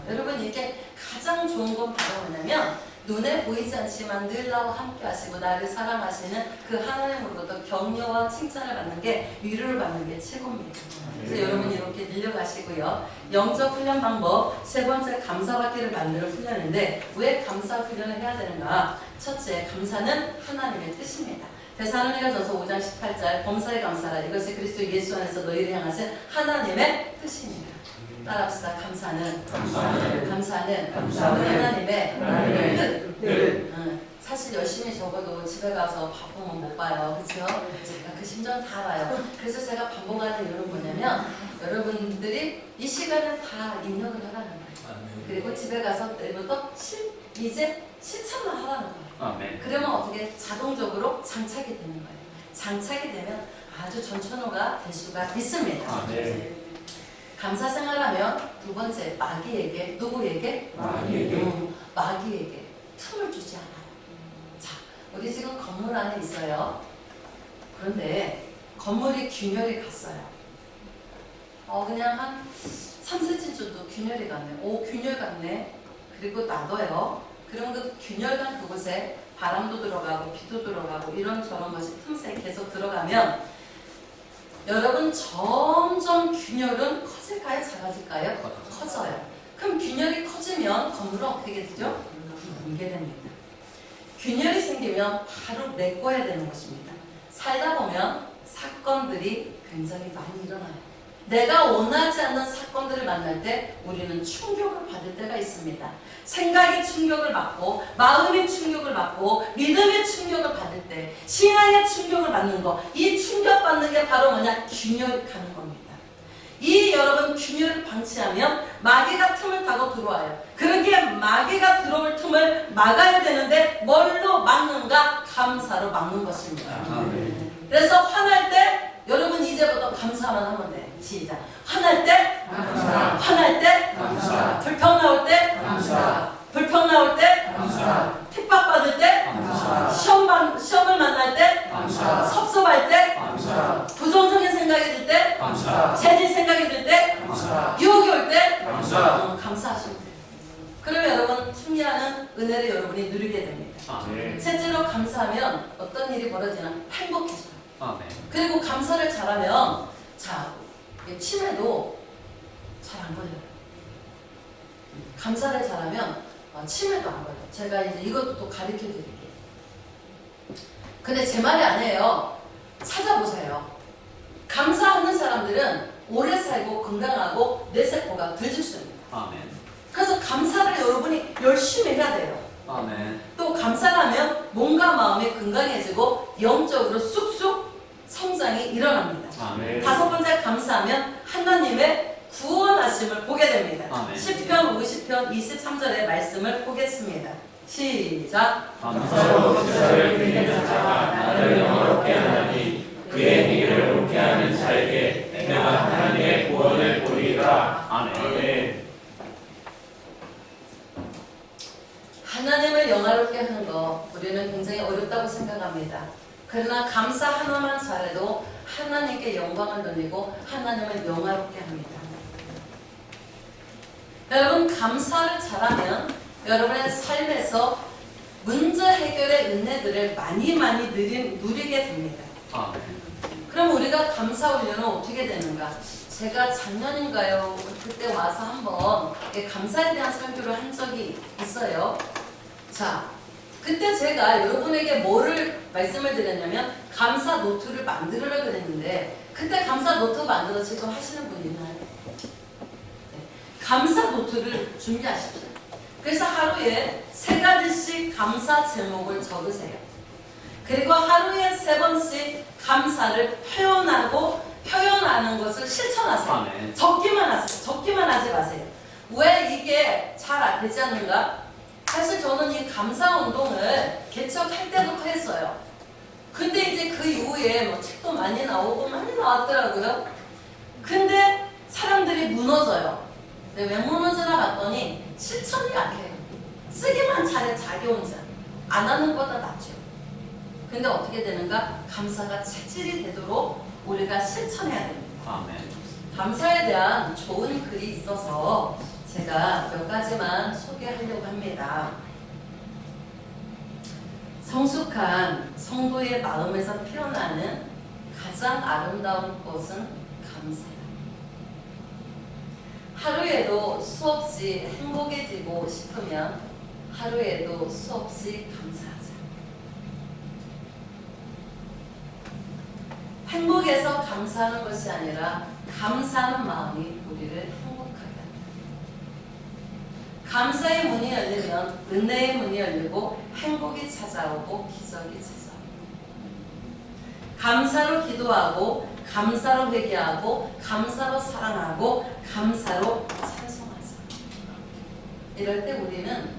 여러분 이게 가장 좋은 건 바로 뭐냐면 눈에 보이지 않지만 늘 나와 함께 하시고 나를 사랑하시는 그 하나님으로부터 격려와 칭찬을 받는 게 위로를 받는 게 최고입니다. 그래서 여러분 이렇게 늘려가시고요. 영적 훈련 방법 세 번째 감사받기를 만드는 훈련인데 왜 감사 훈련을 해야 되는가? 첫째 감사는 하나님의 뜻입니다. 데살로니가전서 5장 18절 범사에 감사라 이것이 그리스도 예수 안에서 너희를 향하신 하나님의 뜻입니다. 따라합시다. 감사는 하나님의 뜻. 사실 열심히 적어도 집에 가서 바쁘면 못 봐요. 그렇죠? 제가 그 심정 다 알아요. 그래서 제가 반복하는 이유는 뭐냐면 여러분들이 이 시간을 다 입력을 하라는 거예요. 그리고 집에 가서 내일부터 이제 실천만 하라는 거예요. 그러면 어떻게 자동적으로 장착이 되는 거예요. 장착이 되면 아주 전천후가 될 수가 있습니다. 감사 생활하면 두 번째 마귀에게 누구에게? 마귀에게 틈을 주지 않아요. 자, 우리 지금 건물 안에 있어요. 그런데 건물이 균열이 갔어요. 그냥 한 3cm 정도 균열이 갔네. 균열 갔네. 그리고 놔둬요. 그럼 그 균열 간 그곳에 바람도 들어가고 비도 들어가고 이런저런 것이 틈새 계속 들어가면 여러분 점점 균열은 커질까요? 작아질까요? 커져요. 그럼 균열이 커지면 건물은 어떻게 되죠? 붕괴 됩니다. 균열이 생기면 바로 메꿔야 되는 것입니다. 살다 보면 사건들이 굉장히 많이 일어나요. 내가 원하지 않는 사건들을 만날 때 우리는 충격을 받을 때가 있습니다. 생각이 충격을 받고 마음이 충격을 받고 믿음의 충격을 받을 때 신앙의 충격을 받는 거, 이 충격받는 게 바로 뭐냐? 균열이 가는 겁니다. 이 여러분 균열을 방치하면 마귀가 틈을 타고 들어와요. 그렇게 마귀가 들어올 틈을 막아야 되는데 뭘로 막는가? 감사로 막는 것입니다. 그래서 화날 때 여러분 이제부터 감사만 하면 돼. 시작. 화날 때 감사. 화날 때 감사. 불평 나올 때 감사. 불평 나올 때 감사. 핍박받을 때 감사. 시험을 만날 때 감사. 섭섭할 때 감사. 부정적인 생각이 들 때 감사. 재질 생각이 들 때 감사. 유혹이 올 때 감사. 감사하시면 돼요. 그러면 여러분 승리하는 은혜를 여러분이 누리게 됩니다. 실제로 감사하면 어떤 일이 벌어지나 행복해져요. 그리고 감사를 잘하면 치매도 잘 안 걸려요. 감사를 잘하면 치매도 안 걸려요. 제가 이제 이것도 또 가르쳐 드릴게요. 근데 제 말이 아니에요. 찾아보세요. 감사하는 사람들은 오래 살고 건강하고 뇌세포가 덜 죽습니다. 그래서 감사를 여러분이 열심히 해야 돼요. 또 감사를 하면 몸과 마음이 건강해지고 영적으로 쑥쑥 성장이 일어납니다. 다섯 번째 감사하면 하나님의 구원하심을 보게 됩니다. 10편 50편 23절의 말씀을 보겠습니다. 시작. 감사로 제사를 드리는 자가 나를 영화롭게 하나니 그의 행위를 옳게 하는 자에게 내가 하나님의 구원을 보리라. 아멘. 하나님을 영화롭게 하는 거 우리는 굉장히 어렵다고 생각합니다. 그러나 감사 하나만 잘해도 하나님께 영광을 돌리고 하나님을 영화롭게 합니다. 여러분 감사를 잘하면 여러분의 삶에서 문제 해결의 은혜들을 많이 누리게 됩니다. 그럼 우리가 감사 훈련은 어떻게 되는가? 제가 작년인가요? 그때 와서 한번 감사에 대한 설교를 한 적이 있어요. 자, 그때 제가 여러분에게 뭐를 말씀을 드렸냐면 감사 노트를 만들으라 그랬는데 그때 감사 노트 만들어 지금 하시는 분 있나요? 네. 감사 노트를 준비하십시오. 그래서 하루에 3가지씩 감사 제목을 적으세요. 그리고 하루에 3번씩 감사를 표현하는 것을 실천하세요. 적기만 하세요. 적기만 하지 마세요. 왜 이게 잘 되지 않는가? 사실 저는 이 감사 운동을 개척할 때부터 했어요. 근데 이제 그 이후에 뭐 책도 많이 나오고 많이 나왔더라고요. 근데 사람들이 무너져요. 근데 왜 무너지나 봤더니 실천이 약해요. 쓰기만 잘해 자기 혼자. 안 하는 것보다 낫죠. 근데 어떻게 되는가? 감사가 체질이 되도록 우리가 실천해야 됩니다. 감사에 대한 좋은 글이 있어서 제가 몇 가지만 소개하려고 합니다. 성숙한 성도의 마음에서 피어나는 가장 아름다운 것은 감사다. 하루에도 수없이 행복해지고 싶으면 하루에도 수없이 감사하자. 행복해서 감사하는 것이 아니라 감사하는 마음이 우리를 행복하게 합니다. 감사의 문이 열리면 은혜의 문이 열리고 행복이 찾아오고 기적이 찾아옵니다. 감사로 기도하고 감사로 회개하고 감사로 사랑하고 감사로 찬송하자. 이럴 때 우리는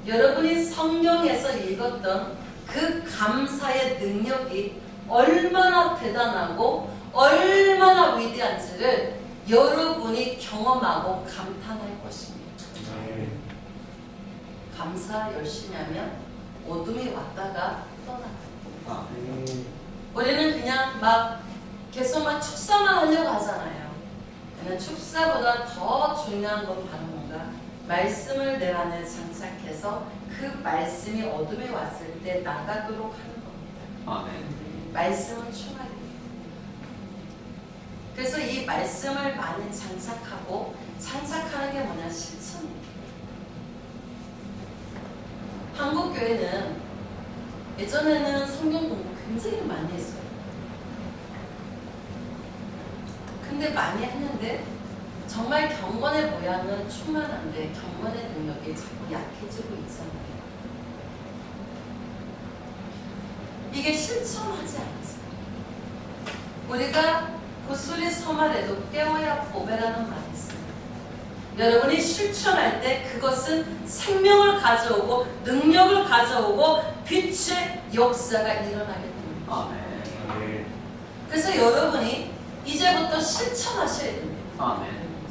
여러분이 성경에서 읽었던 그 감사의 능력이 얼마나 대단하고 얼마나 위대한지를 여러분이 경험하고 감탄할 것입니다. 감사 열심히 하면 어둠이 왔다가 떠나요. 우리는 그냥 막 계속 축사만 하려고 하잖아요. 그냥 축사보다 더 중요한 건 바로 뭔가 말씀을 내 안에 장착해서 그 말씀이 어둠에 왔을 때 나가도록 하는 겁니다. 말씀은 충하게. 그래서 이 말씀을 많이 장착하는 게 뭐냐? 실천입니다. 한국 교회는 예전에는 성경 공부 굉장히 많이 했어요. 근데 많이 했는데 정말 경건의 모양은 충만한데 경건의 능력이 자꾸 약해지고 있잖아요. 이게 실천하지 않았어요. 우리가 구슬이 서말에도 깨어야 보배라는 말이 있어요. 여러분이 실천할 때 그것은 생명을 가져오고 능력을 가져오고 빛의 역사가 일어나게 됩니다. 그래서 여러분이 이제부터 실천하셔야 됩니다.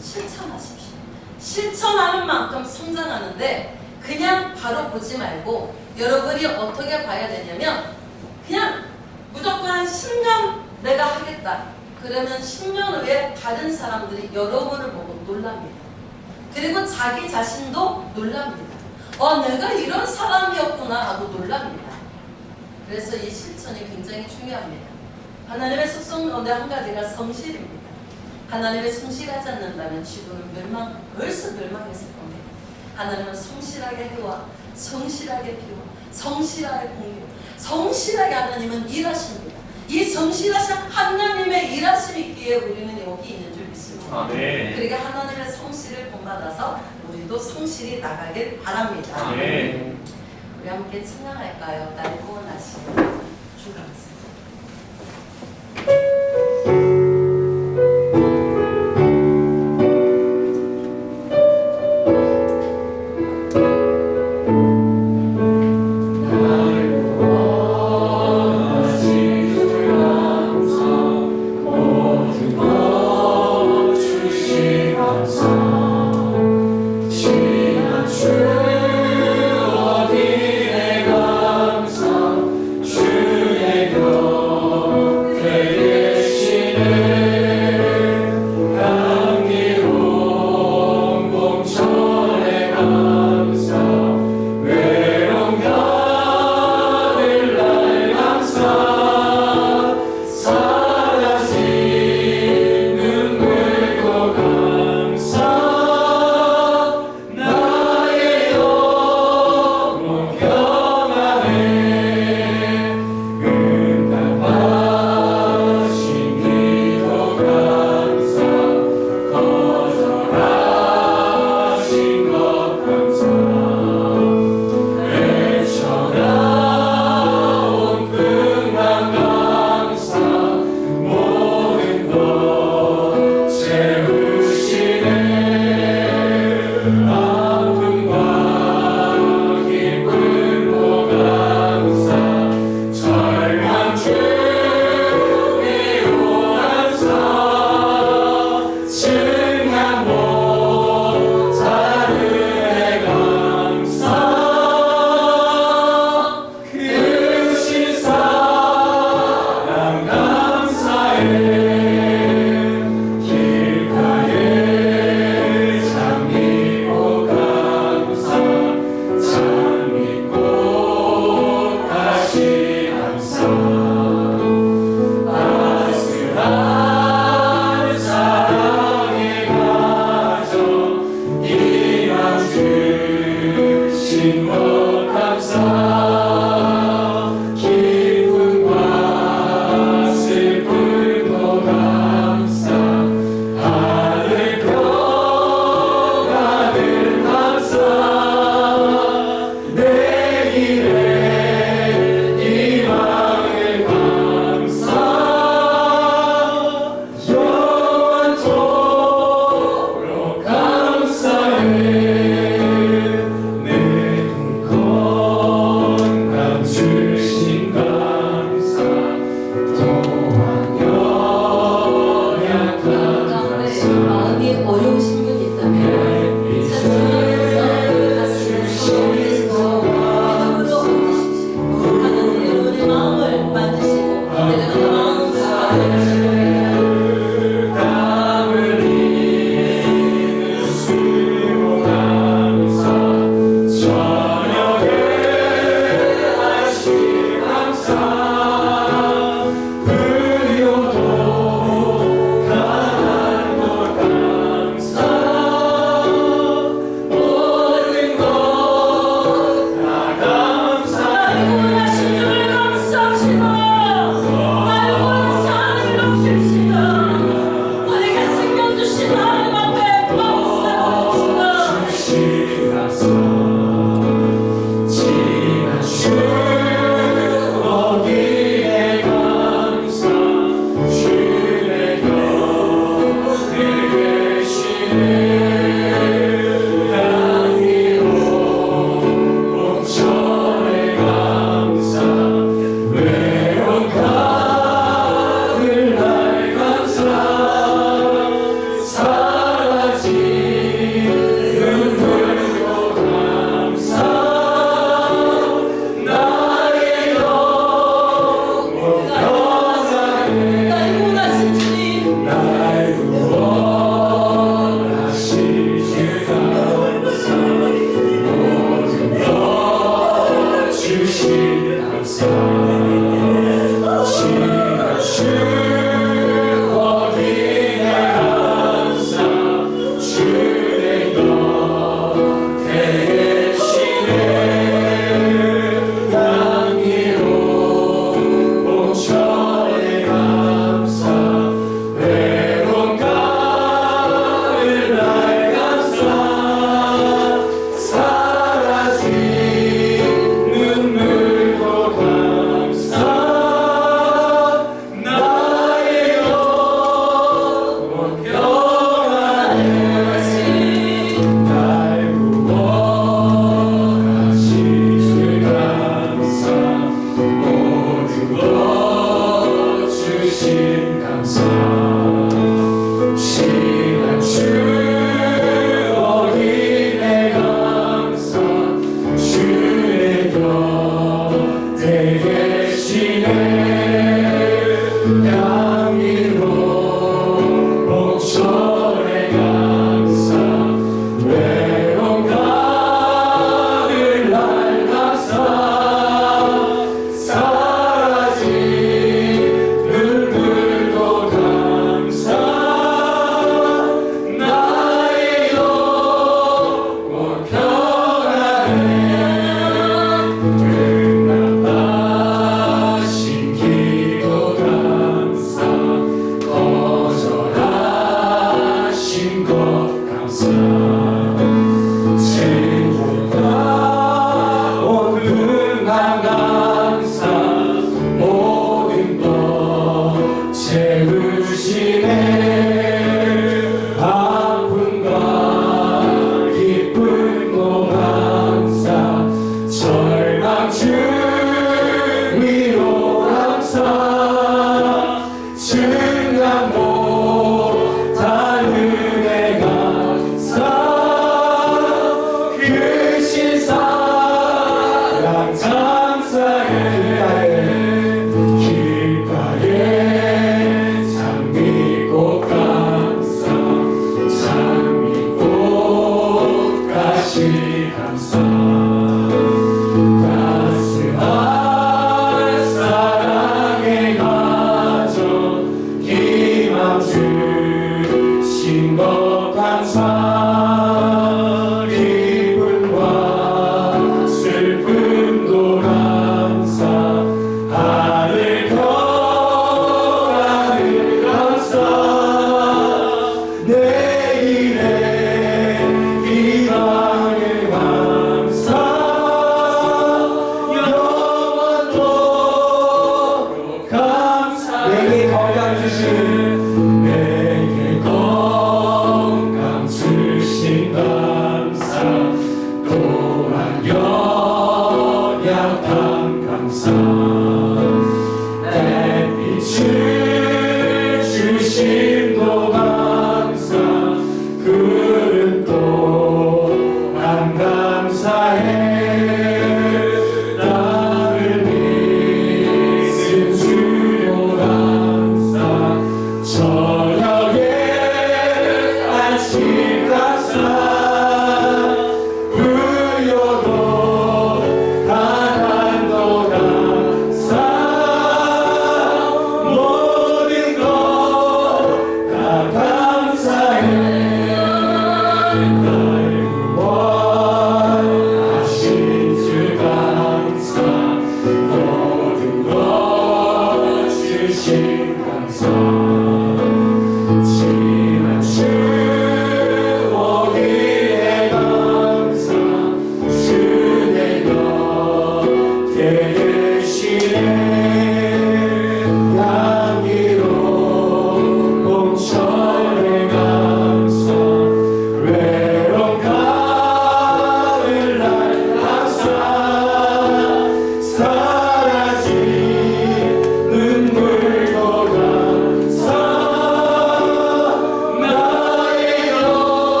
실천하십시오. 실천하는 만큼 성장하는데 그냥 바로 보지 말고 여러분이 어떻게 봐야 되냐면 그냥 무조건 한 10년 내가 하겠다. 그러면 10년 후에 다른 사람들이 여러분을 보고 놀랍니다. 그리고 자기 자신도 놀랍니다. 내가 이런 사람이었구나 하고 놀랍니다. 그래서 이 실천이 굉장히 중요합니다. 하나님의 속성 가운데 한 가지가 성실입니다. 하나님의 성실하지 않는다면 지구는 벌써 멸망했을 겁니다. 하나님은 성실하게 해와 성실하게 비워 성실하게 공유 성실하게 하나님은 일하십니다. 이 성실하신 하나님의 일하심 있기에 우리는 여기 있는 줄 믿습니다. 그러니까 하나님의 성실을 본받아서 우리도 성실히 나가길 바랍니다. 우리 함께 찬양할까요? 날 구원하신 주 감사합니다. 주의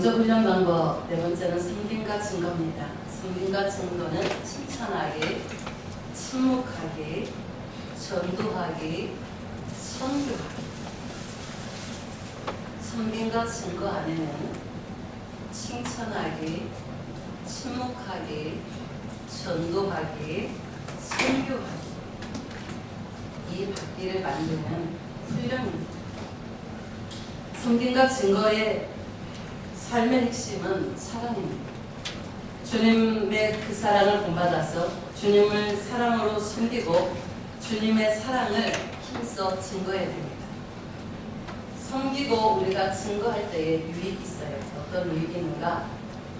먼저 훈련 방법 네 번째는 섬김과 증거입니다. 섬김과 증거는 칭찬하기, 침묵하기, 전도하기, 선교하기. 섬김과 증거 안에는 칭찬하기, 침묵하기, 전도하기, 선교하기 이 바퀴를 만드는 훈련입니다. 섬김과 증거의 삶의 핵심은 사랑입니다. 주님의 그 사랑을 본받아서 주님을 사랑으로 섬기고 주님의 사랑을 힘써 증거해야 됩니다. 섬기고 우리가 증거할 때에 유익이 있어요. 어떤 유익이 있는가?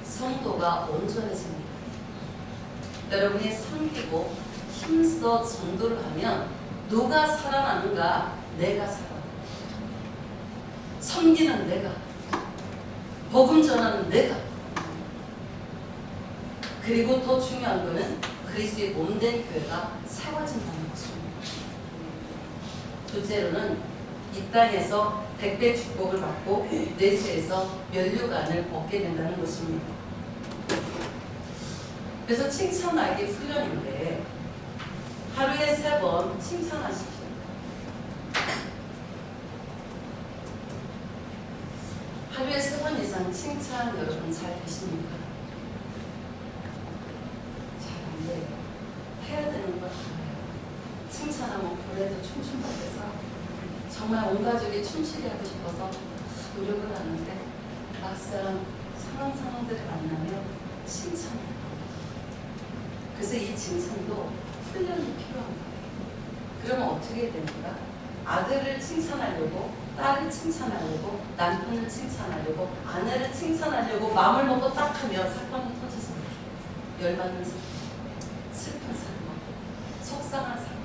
성도가 온전해집니다. 여러분이 섬기고 힘써 전도를 하면 누가 살아나는가? 내가 살아나. 섬기는 내가, 복음 전하는 내가. 그리고 더 중요한 것은 그리스도의 몸된 교회가 세워진다는 것입니다. 둘째로는 이 땅에서 백배 축복을 받고 내세에서 면류관을 얻게 된다는 것입니다. 그래서 칭찬하기 훈련인데 하루에 3번 칭찬하십시오. 하루에 3번 이상 칭찬 여러분 잘 되십니까? 잘 안 돼요. 해야 되는 거 알아요. 칭찬하면 고래도 춤춘다고 정말 온 가족이 춤추게 하고 싶어서 노력을 하는데 막상 상황들을 만나면 칭찬해요. 그래서 이 칭찬도 훈련이 필요합니다. 그러면 어떻게 됩니까? 아들을 칭찬하려고, 딸을 칭찬하려고, 남편을 칭찬하려고, 아내를 칭찬하려고 마음을 먹고 딱 하면 사건이 터지잖아요. 열받는 사건, 슬픈 사건, 속상한 사건.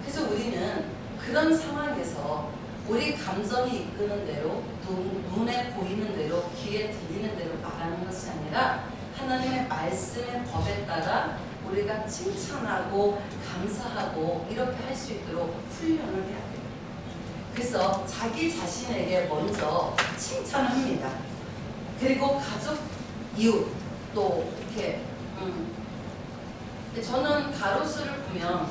그래서 우리는 그런 상황에서 우리 감정이 이끄는 대로, 눈에 보이는 대로, 귀에 들리는 대로 말하는 것이 아니라 하나님의 말씀의 법에 따라 우리가 칭찬하고 감사하고 이렇게 할 수 있도록 훈련을 해야 돼요. 그래서 자기 자신에게 먼저 칭찬합니다. 그리고 가족, 이웃 또 이렇게 저는 가로수를 보면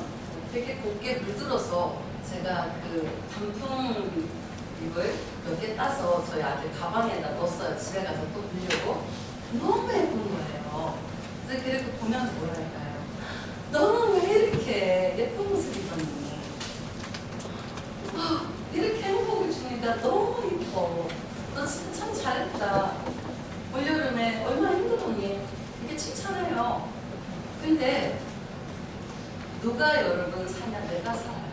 되게 곱게 물들어서 제가 그 단풍 잎을 몇 개 따서 저희 아들 가방에다 넣었어요. 집에 가서 또 보려고. 너무 예쁜 거예요. 그래서 보면 뭐랄까요? 너는 왜 이렇게 예쁜 옷을 입었니? 이렇게 행복을 주니까 너무 예뻐. 너 진짜 참 잘했다. 올여름에 얼마나 힘들었니? 이렇게 칭찬해요. 근데 누가 여러분 사냐? 내가 살아요.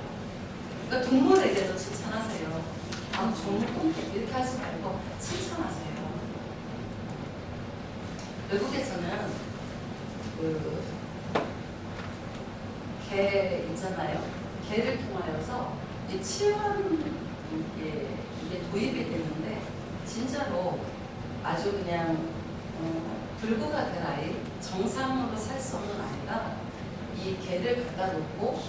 그러니까 동물에게도 칭찬하세요. 아, 정말 이렇게 하지 말고 칭찬하세요. 외국에서는 개 있잖아요. 개를 통하여서 이게 도입이 됐는데 진짜로 아주 그냥 불구가 될 아이, 정상으로 살 수 없는 아이가 이 개를 갖다 놓고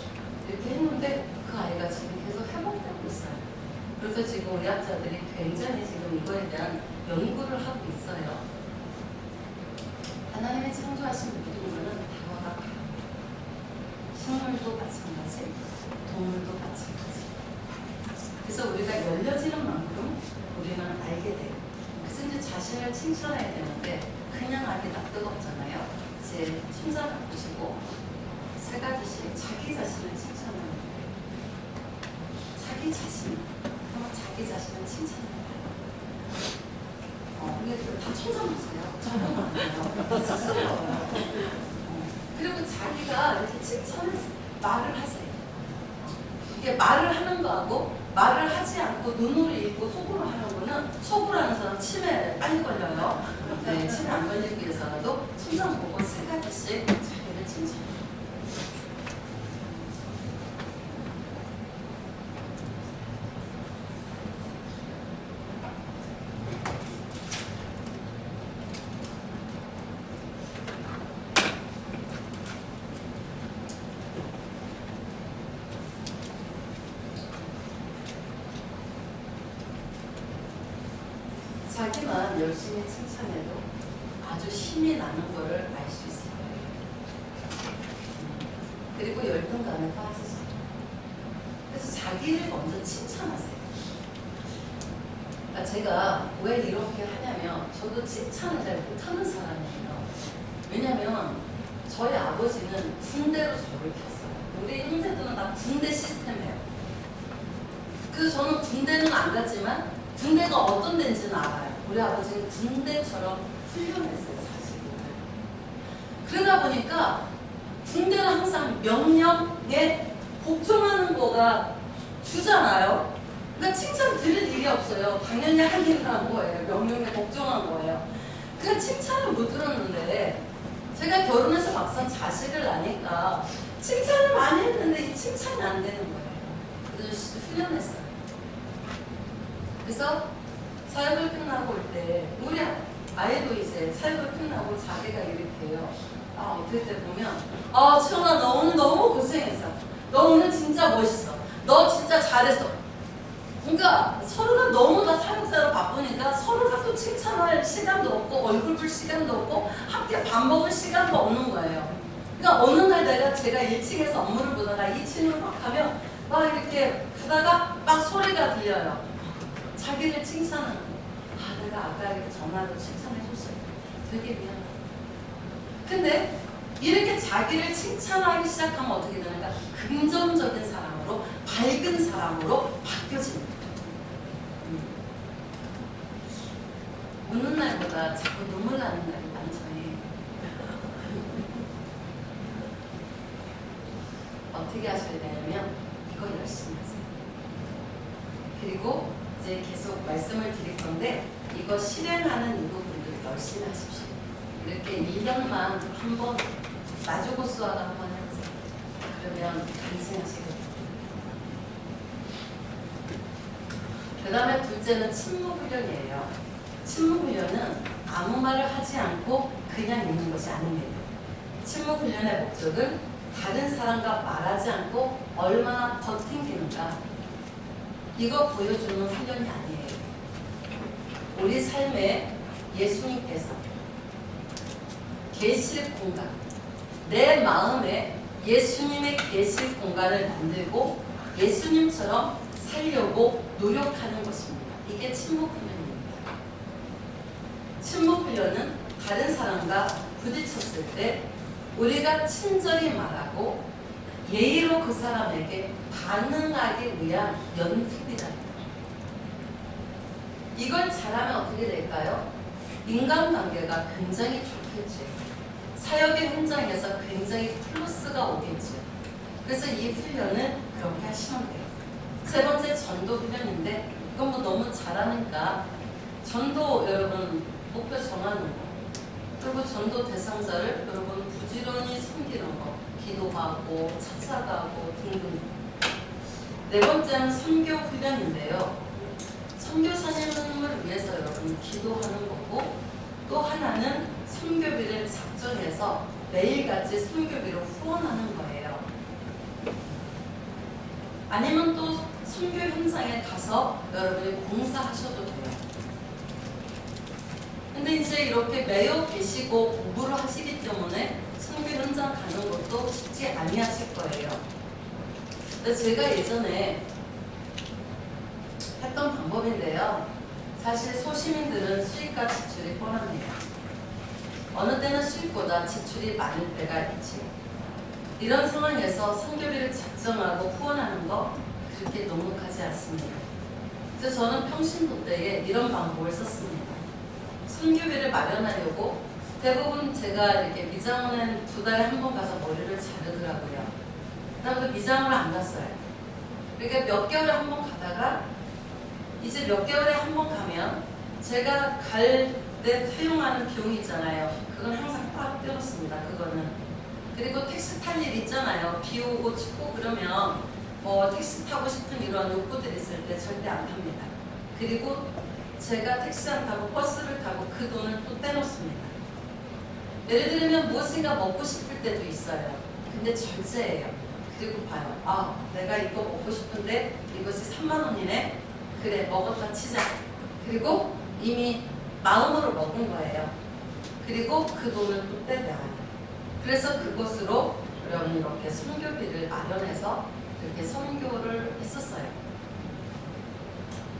이렇게 했는데 그 아이가 지금 계속 회복되고 있어요. 그래서 지금 의학자들이 굉장히 지금 이거에 대한 연구를 하고 있어요. 하나님의 창조하신 모든 것은 다와 같아요. 식물도 마찬가지, 동물도 마찬가지. 그래서 우리가 열려지는 만큼 우리는 알게 돼요. 그래서 이제 자신을 칭찬해야 되는데 그냥 하기가 뜨겁잖아요. 이제 손잡 바꾸시고 세 가지씩 자기 자신을 칭찬하는 거예요. 자기 자신, 자기 자신을 칭찬해요. 근데 다 천장보세요. 저는 안 돼요. 스스로요. 그리고 자기가 이렇게 칭찬을 말을 하세요. 이게 말을 하는 거하고 말을 하지 않고 눈으로 읽고 속으로 하는 거는 속으로 하는 사람 치매 빨리 걸려요. 네, 치매 안 걸리기 위해서라도 천장 보고 세 가지씩 자기를 칭찬해요. 자기만 열심히 칭찬해도 아주 힘이 나는 거를 알 수 있을 거예요. 그리고 열등감에 빠지죠. 그래서 자기를 먼저 칭찬하세요. 제가 왜 이렇게 하냐면 저도 칭찬을 잘 못하는 사람이에요. 왜냐면 저희 아버지는 군대로 저를 켰어요. 우리 형제들은 다 군대 시스템이에요. 그래서 저는 군대는 안 갔지만 군대가 어떤 데인지는 알아요. 우리 아버지는 군대처럼 훈련했어요, 사실. 그러다 보니까 군대는 항상 명령에 복종하는 거가 주잖아요. 그러니까 칭찬 들을 일이 없어요. 당연히 할 일을 한 거예요. 명령에 복종한 거예요. 그러니까 칭찬을 못 들었는데 제가 결혼해서 막상 자식을 낳으니까 칭찬을 많이 했는데 이 칭찬이 안 되는 거예요. 그래서 훈련했어요. 그래서 사역을 끝나고 올 때 우리 아이도 이제 사역을 끝나고 자기가 이렇게 해요. 어떨 때 보면 치원아 너 오늘 너무 고생했어. 너 오늘 진짜 멋있어. 너 진짜 잘했어. 그러니까 서로가 너무 다 사역자로 바쁘니까 서로가 또 칭찬할 시간도 없고 얼굴 볼 시간도 없고 함께 밥 먹을 시간도 없는 거예요. 그러니까 어느 날 제가 1층에서 업무를 보다가 2층으로 막 가면 막 이렇게 가다가 막 소리가 들려요. 자기를 칭찬하는 거. 내가 아까 이렇게 전화로 칭찬해줬어요. 되게 미안하다. 근데 이렇게 자기를 칭찬하기 시작하면 어떻게 되는가? 긍정적인 사람으로, 밝은 사람으로 바뀌어집니다. 웃는 날보다 자꾸 눈물 나는 날이 많죠. 어떻게 하셔야 되냐면 이거 열심히 하세요. 그리고 이제 계속 말씀을 드릴 건데 이거 실행하는 이 부분들 열심히 하십시오. 이렇게 1년만 한번 마주고 수학을 한번 해보세요. 그러면 간증하시거든요. 그 다음에 둘째는 침묵훈련이에요. 침묵훈련은 아무 말을 하지 않고 그냥 있는 것이 아닙니다. 침묵훈련의 목적은 다른 사람과 말하지 않고 얼마나 버팅기는가 이거 보여주는 훈련이 아니에요. 우리 삶에 예수님께서 계실 공간, 내 마음에 예수님의 계실 공간을 만들고 예수님처럼 살려고 노력하는 것입니다. 이게 침묵훈련입니다. 침묵훈련은 다른 사람과 부딪혔을 때 우리가 친절히 말하고 예의로 그 사람에게 반응하기 위한 연습이다. 이걸 잘하면 어떻게 될까요? 인간관계가 굉장히 좋겠죠. 사역의 현장에서 굉장히 플러스가 오겠죠. 그래서 이 훈련은 그렇게 하시면 돼요. 세 번째 전도 훈련인데 이건 뭐 너무 잘하니까 전도 여러분 목표 정하는 거 그리고 전도 대상자를 여러분 부지런히 섬기는 거 기도하고 찾아가고 등등. 네 번째는 선교 훈련인데요. 선교사님을 위해서 여러분 기도하는 거고 또 하나는 선교비를 작정해서 매일같이 선교비로 후원하는 거예요. 아니면 또 선교 현장에 가서 여러분이 봉사하셔도 돼요. 근데 이제 이렇게 매여 계시고 공부를 하시기 때문에 선교 현장 가는 것도 쉽지 아니하실 거예요. 근데 제가 예전에 했던 방법인데요. 사실 소시민들은 수익과 지출이 뻔합니다. 어느 때는 수익보다 지출이 많을 때가 있지. 이런 상황에서 선교비를 작정하고 후원하는 거 그렇게 녹록하지 않습니다. 그래서 저는 평신도 때에 이런 방법을 썼습니다. 선교비를 마련하려고 대부분 제가 이렇게 미장원에 2달에 한 번 가서 머리를 자르더라고요. 그다음에 미장원을 안 갔어요. 그러니까 몇 개월에 한 번 가다가 이제 몇 개월에 한 번 가면 제가 갈 때 사용하는 비용이 있잖아요. 그건 항상 꽉 떼었습니다. 그거는. 그리고 택시 탈 일 있잖아요. 비 오고 춥고 그러면 뭐 택시 타고 싶은 이런 욕구들이 있을 때 절대 안 탑니다. 그리고 제가 택시 안 타고 버스를 타고 그 돈을 또 떼놓습니다. 예를 들면 무엇인가 먹고 싶을 때도 있어요. 근데 절제예요. 그리고 봐요. 내가 이거 먹고 싶은데 이것이 3만 원이네. 그래 먹었다 치자. 그리고 이미 마음으로 먹은 거예요. 그리고 그 돈을 또 떼내요. 그래서 그곳으로 여러분 이렇게 선교비를 마련해서 이렇게 선교를 했었어요.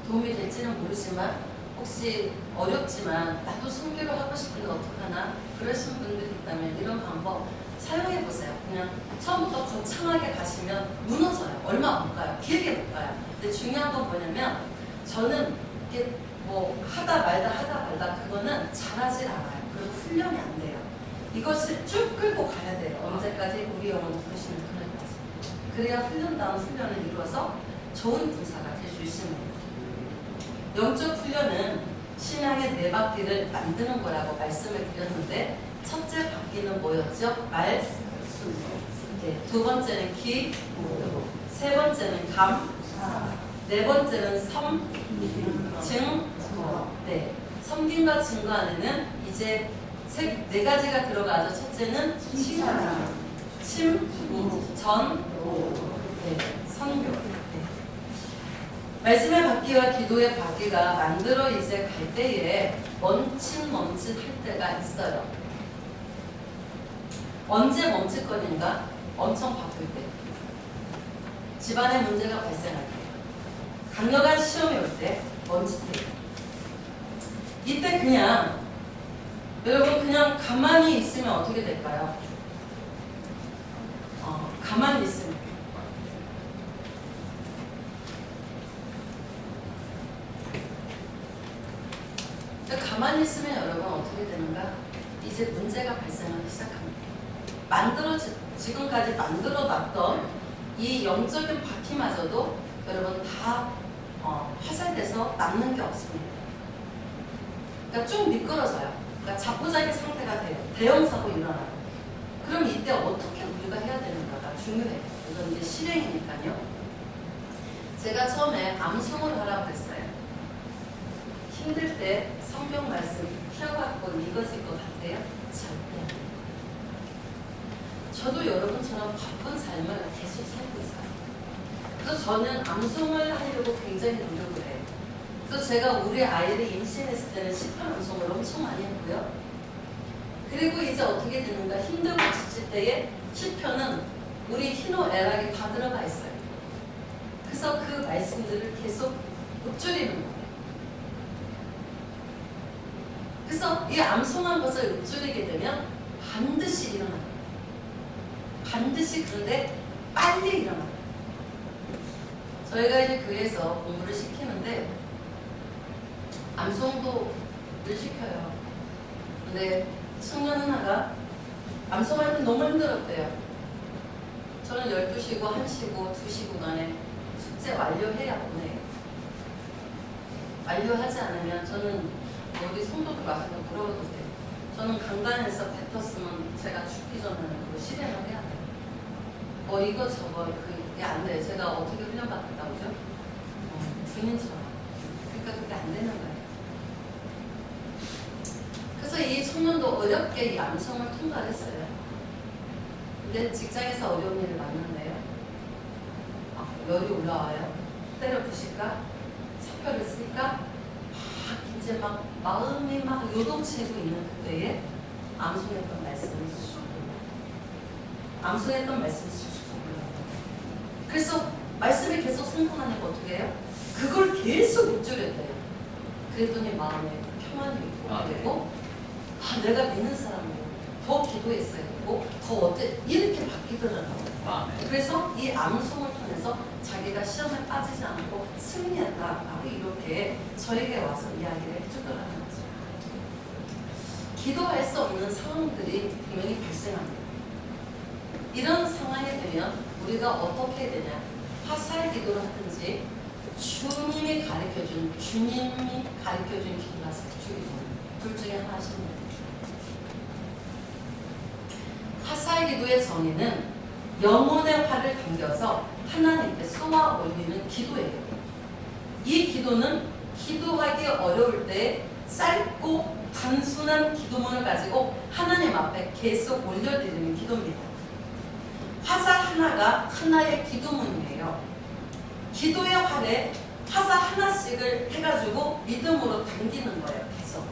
도움이 될지는 모르지만 혹시 어렵지만 나도 선교를 하고 싶은데 어떡하나 그러신 분들이 있다면 이런 방법 사용해 보세요. 그냥 처음부터 거창하게 가시면 무너져요. 얼마 못 가요. 길게 못 가요. 근데 중요한 건 뭐냐면 저는 이게 뭐 하다 말다 그거는 잘하질 않아요. 그리고 훈련이 안 돼요. 이것을 쭉 끌고 가야 돼요. 언제까지? 우리 영혼 부르시는 그날까지. 그래야 훈련 다음 훈련을 이루어서 좋은 군사가 될 수 있습니다. 영적 훈련은 신앙의 네 바퀴를 만드는 거라고 말씀을 드렸는데 첫째 바퀴는 뭐였죠? 말씀. 네, 두 번째는 기, 세 번째는 감, 네 번째는 섬, 증, 네, 섬김과 증거 안에는 이제 네 가지가 들어가죠. 첫째는 침, 전, 네, 선교. 네. 말씀의 바퀴와 기도의 바퀴가 만들어 이제 갈 때에 멈칫할 때가 있어요. 언제 멈칫거리는가? 엄청 바쁠 때. 집안에 문제가 발생할 때. 강력한 시험이 올 때 멈칫해요. 이때 그냥 여러분 그냥 가만히 있으면 어떻게 될까요? 가만히 있으면 가만히 있으면 여러분 어떻게 되는가? 이제 문제가 발생하기 시작합니다. 지금까지 만들어놨던 이 영적인 바퀴마저도 여러분 다 화살돼서 남는 게 없습니다. 그러니까 쭉 미끄러져요. 그러니까 자포자기 상태가 돼요. 대형 사고 일어나요. 그럼 이때 어떻게 우리가 해야 되는가가 중요해요. 이건 이제 실행이니까요. 제가 처음에 암송을 하라고 했어요. 힘들 때 성경 말씀 펴갖고 읽어질 것 같아요? 절대 안 돼요. 저도 여러분처럼 바쁜 삶을 계속 살고 있어요. 그래서 저는 암송을 하려고 굉장히 노력을 해요. 그래서 제가 우리 아이를 임신했을 때는 시편 암송을 엄청 많이 했고요. 그리고 이제 어떻게 되는가 힘들고 지칠 때에 시편은 우리 희노애락에 다 들어가 있어요. 그래서 그 말씀들을 계속 읊조리는 거예요. 그래서 이 암송한 것을 읊조리게 되면 반드시 일어납니다. 반드시 그런데 빨리 일어납니다. 저희가 이제 교회에서 공부를 시키는데 암송도 늘 시켜요. 근데 청년 하나가 암송할 때 너무 힘들었대요. 저는 12시고 1시고 2시 구간에 숙제 완료해야 보내요. 완료하지 않으면 저는 어디 성도들 와서 물어봐도 돼요. 저는 강단에서 뱉었으면 제가 죽기 전에는 그거 실행을 해야 돼요. 이거 저거 그게 안 돼요. 제가 어떻게 훈련받았다고 그러죠? 군인처럼. 그러니까 그게 안 되는 거예요. 그래서 이 청년도 어렵게 이 암송을 통과했어요. 근데 직장에서 어려운 일을 만났네요. 열이 올라와요. 때려 부실까? 사표를 쓸까? 이제 막 마음이 막 요동치고 있는 그때에 암송했던 말씀이 쑥 암송했던 말씀이 쑥쑥 올라와요. 그래서 말씀이 계속 생각나니까 어떻게 해요? 그걸 계속 읊조렸대요. 그랬더니 마음에 평안이 있고 되고 내가 믿는 사람으로 더 기도했어야 되고 더 어때 이렇게 바뀌더라고요. 그래서 이 암송을 통해서 자기가 시험에 빠지지 않고 승리한다라고 이렇게 저에게 와서 이야기를 해주더라는 거죠. 기도할 수 없는 상황들이 분명히 발생합니다. 이런 상황이 되면 우리가 어떻게 해야 되냐? 화살 기도를 하든지 주님이 가르쳐준 기도를 하세요. 둘 중에 하나 하시면 돼요. 화살 기도의 정의는 영혼의 화를 당겨서 하나님께 쏘아 올리는 기도예요. 이 기도는 기도하기 어려울 때 짧고 단순한 기도문을 가지고 하나님 앞에 계속 올려드리는 기도입니다. 화살 하나가 하나의 기도문이에요. 기도의 활에 화살 하나씩을 해가지고 믿음으로 당기는 거예요. 계속.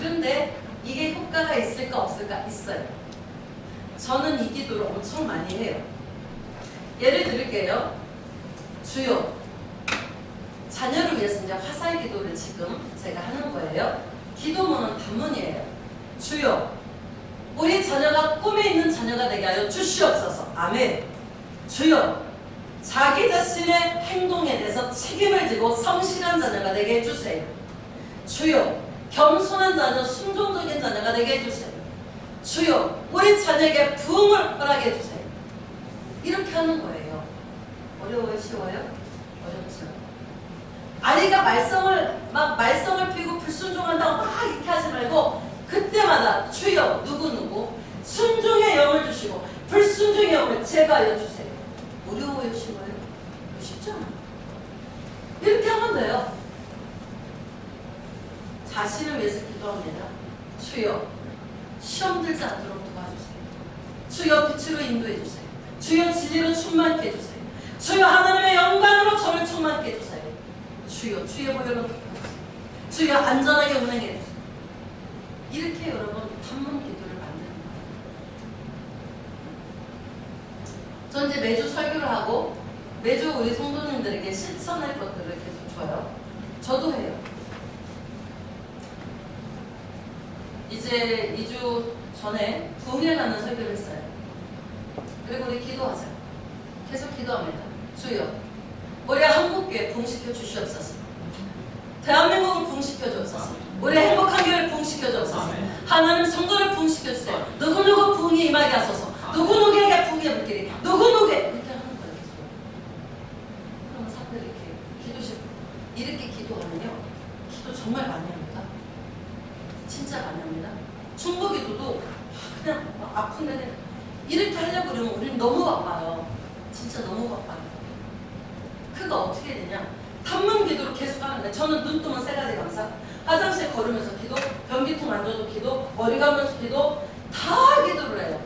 그런데 이게 효과가 있을까 없을까? 있어요. 저는 이 기도를 엄청 많이 해요. 예를 들을게요. 주여, 자녀를 위해서 이제 화살 기도를 지금 제가 하는 거예요. 기도문은 단문이에요. 주여, 우리 자녀가 꿈에 있는 자녀가 되게 하여 주시옵소서. 아멘. 주여, 자기 자신의 행동에 대해서 책임을 지고 성실한 자녀가 되게 해주세요. 주여, 겸손한 자녀, 순종적인 자녀가 되게 해주세요. 주여, 우리 자녀에게 부흥을 허락해 주세요. 이렇게 하는 거예요. 어려워요? 쉬워요? 어렵죠. 아이가 말썽을 피우고 불순종한다고 막 이렇게 하지 말고 그때마다 주여 누구누구 순종의 영을 주시고 불순종의 영을 제거하여 주세요. 어려워요? 쉬워요? 쉽지 않아요. 이렇게 하면 돼요. 자신을 위해서 기도합니다. 주여, 시험 들지 않도록 도와주세요. 주여, 빛으로 인도해 주세요. 주여, 진리로 충만케 해주세요. 주여, 하나님의 영광으로 저를 충만케 해주세요. 주여, 주의 보혈로 덮어주세요. 주여, 안전하게 운행해 주세요. 이렇게 여러분 단문 기도를 만드는 거예요. 전 이제 매주 설교를 하고 매주 우리 성도님들에게 실천할 것들을 계속 줘요. 저도 해요. 이제 2주 전에 부흥에 가는 설교를 했어요. 그리고 우리 기도하자. 계속 기도합니다. 주여, 우리 한국교회 부흥시켜 주시옵소서. 대한민국을 부흥시켜 주옵소서. 우리 행복한 교회를 부흥시켜 주옵소서. 하나님 성도를 부흥시켜 주세요. 누구누구 부흥이 임하게 하소서. 누구누구에게 부흥의 물길이 누구누구에 이렇게 하는 거예요. 계속. 그럼 사람들이 이렇게 기도식 이렇게 기도하면요, 기도 정말 많이 합니다. 진짜 많이 합니다. 중보기도도 그냥 아픈데 이렇게 하려고 그러면 우리는 너무 바빠요. 진짜 너무 바빠요. 그거 어떻게 되냐? 단문 기도를 계속 하는데 저는 눈 뜨면 3가지 감사, 화장실 걸으면서 기도, 변기통 만져도 기도, 머리 감으면서 기도, 다 기도를 해요.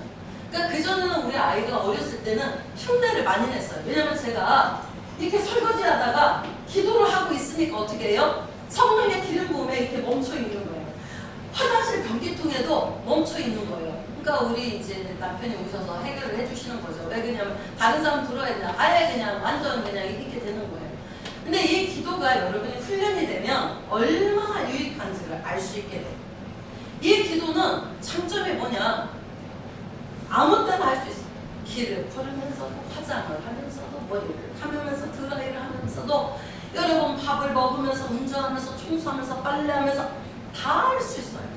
그러니까 그전에는 우리 아이가 어렸을 때는 흉내를 많이 냈어요. 왜냐면 제가 이렇게 설거지 하다가 기도를 하고 있으니까 어떻게 해요? 성령의 기름 부음에 이렇게 멈춰 있는 거예요. 화장실 변기통에도 멈춰 있는 거예요. 그러니까 우리 이제 남편이 오셔서 해결을 해주시는 거죠. 왜 그러냐면 다른 사람 들어야 되나, 아예 그냥 완전 그냥 이렇게 되는 거예요. 근데 이 기도가 여러분이 훈련이 되면 얼마나 유익한지를 알 수 있게 돼요. 이 기도는 장점이 뭐냐? 아무 때나 할 수 있어요. 길을 걸으면서도, 화장을 하면서도, 머리를 감으면서, 드라이를 하면서도, 여러분 밥을 먹으면서, 운전하면서, 청소하면서, 빨래하면서 다 할 수 있어요.